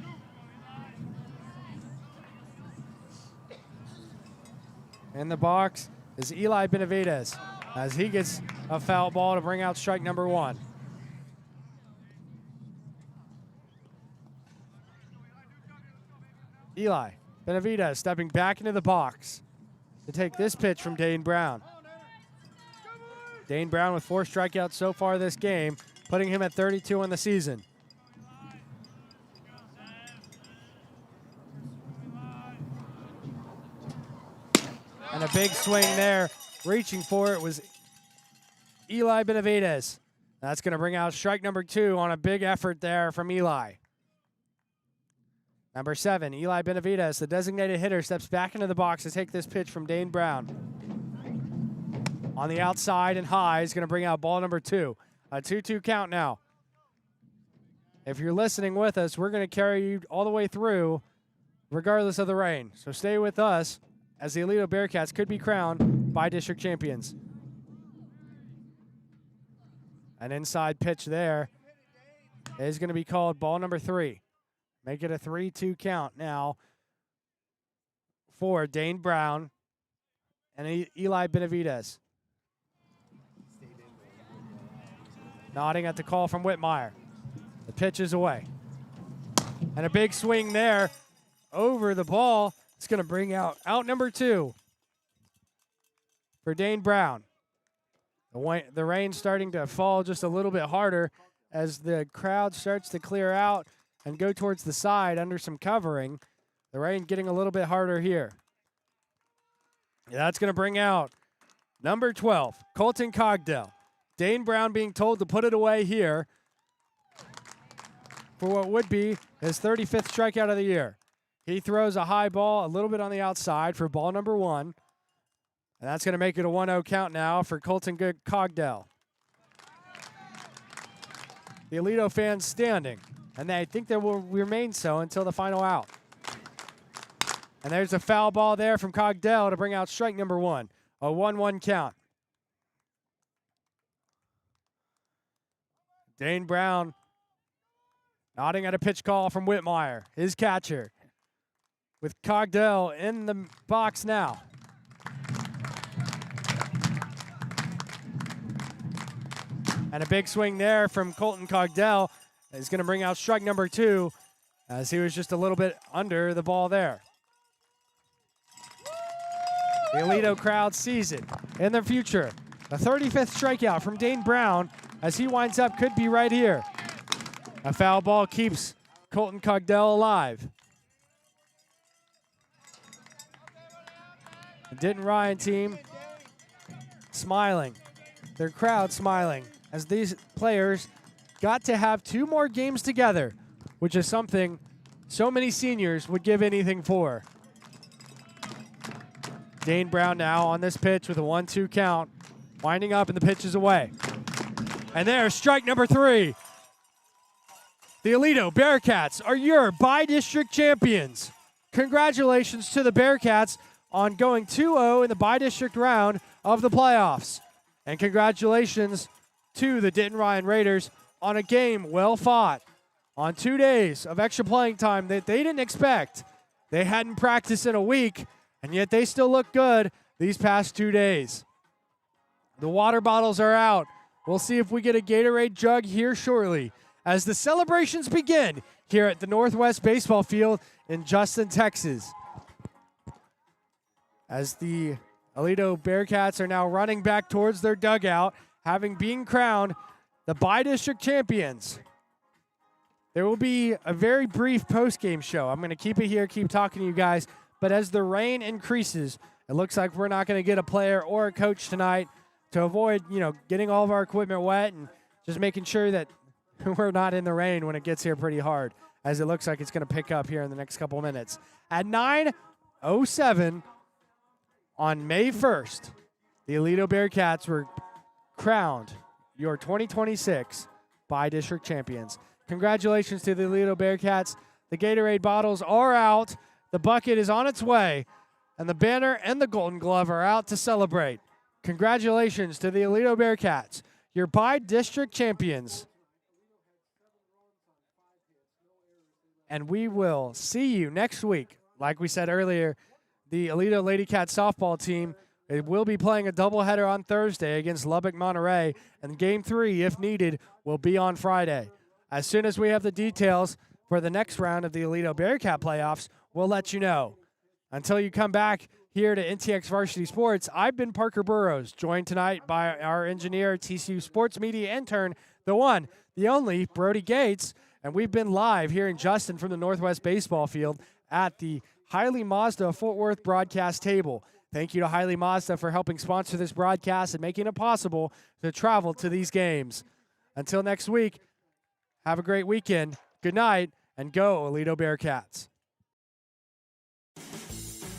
In the box is Eli Benavides as he gets a foul ball to bring out strike number 1. Eli Benavides stepping back into the box to take this pitch from Dane Brown. Dane Brown with 4 strikeouts so far this game, putting him at 32 on the season. And a big swing there. Reaching for it was Eli Benavides. That's going to bring out strike number 2 on a big effort there from Eli. Number 7, Eli Benavides, the designated hitter, steps back into the box to take this pitch from Dane Brown. On the outside and high is going to bring out ball number 2. A 2-2 count now. If you're listening with us, we're going to carry you all the way through, regardless of the rain. So stay with us as the Aledo Bearcats could be crowned by district champions. An inside pitch there is going to be called ball number 3. Make it a 3-2 count now for Dane Brown and Eli Benavides. Nodding at the call from Whitmire. The pitch is away. And a big swing there over the ball. It's going to bring out number 2 for Dane Brown. The rain starting to fall just a little bit harder as the crowd starts to clear out and go towards the side under some covering. The rain getting a little bit harder here. That's going to bring out number 12, Colton Cogdell. Dane Brown being told to put it away here for what would be his 35th strikeout of the year. He throws a high ball a little bit on the outside for ball number 1. And that's going to make it a 1-0 count now for Colton Cogdell. The Aledo fans standing, and I think they will remain so until the final out. And there's a foul ball there from Cogdell to bring out strike number 1, a 1-1 count. Dane Brown nodding at a pitch call from Whitmire, his catcher, with Cogdell in the box now. And a big swing there from Colton Cogdell is going to bring out strike number 2 as he was just a little bit under the ball there. The Aledo crowd sees it in the future. A 35th strikeout from Dane Brown as he winds up could be right here. A foul ball keeps Colton Cogdell alive. The Denton Ryan team smiling. Their crowd smiling as these players got to have 2 more games together, which is something so many seniors would give anything for. Dane Brown now on this pitch with a 1-2 count, winding up and the pitch is away. And there's strike number 3. The Aledo Bearcats are your bi-district champions. Congratulations to the Bearcats on going 2-0 in the bi-district round of the playoffs. And congratulations to the Denton Ryan Raiders on a game well fought on 2 days of extra playing time that they didn't expect. They hadn't practiced in a week, and yet they still look good these past 2 days. The water bottles are out. We'll see if we get a Gatorade jug here shortly as the celebrations begin here at the Northwest Baseball Field in Justin, Texas. As the Aledo Bearcats are now running back towards their dugout, having been crowned the bi-district champions. There will be a very brief post-game show. I'm going to keep it here, keep talking to you guys. But as the rain increases, it looks like we're not going to get a player or a coach tonight to avoid, getting all of our equipment wet and just making sure that we're not in the rain when it gets here pretty hard, as it looks like it's going to pick up here in the next couple of minutes. At 9:07 on May 1st, the Aledo Bearcats were crowned your 2026 bi-district champions. Congratulations to the Aledo Bearcats. The Gatorade bottles are out. The bucket is on its way. And the banner and the golden glove are out to celebrate. Congratulations to the Aledo Bearcats, your bi-district champions. And we will see you next week. Like we said earlier, the Aledo Lady Cat softball team will be playing a doubleheader on Thursday against Lubbock Monterey, and Game 3, if needed, will be on Friday. As soon as we have the details for the next round of the Aledo Bearcat playoffs, we'll let you know. Until you come back here to NTX Varsity Sports, I've been Parker Burrows, joined tonight by our engineer, TCU Sports Media intern, the one, the only, Brody Gates, and we've been live here in Justin from the Northwest Baseball Field at the Hiley Mazda Fort Worth broadcast table. Thank you to Hiley Mazda for helping sponsor this broadcast and making it possible to travel to these games. Until next week, have a great weekend. Good night, and go Aledo Bearcats.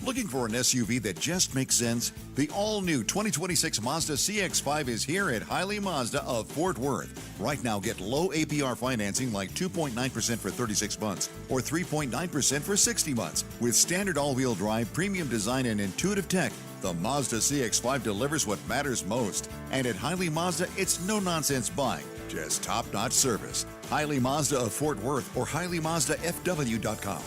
Looking for an SUV that just makes sense? The all-new 2026 Mazda CX-5 is here at Hiley Mazda of Fort Worth. Right now, get low APR financing like 2.9% for 36 months or 3.9% for 60 months. With standard all-wheel drive, premium design, and intuitive tech, the Mazda CX-5 delivers what matters most. And at Hiley Mazda, it's no-nonsense buying, just top-notch service. Hiley Mazda of Fort Worth or HileyMazdaFW.com.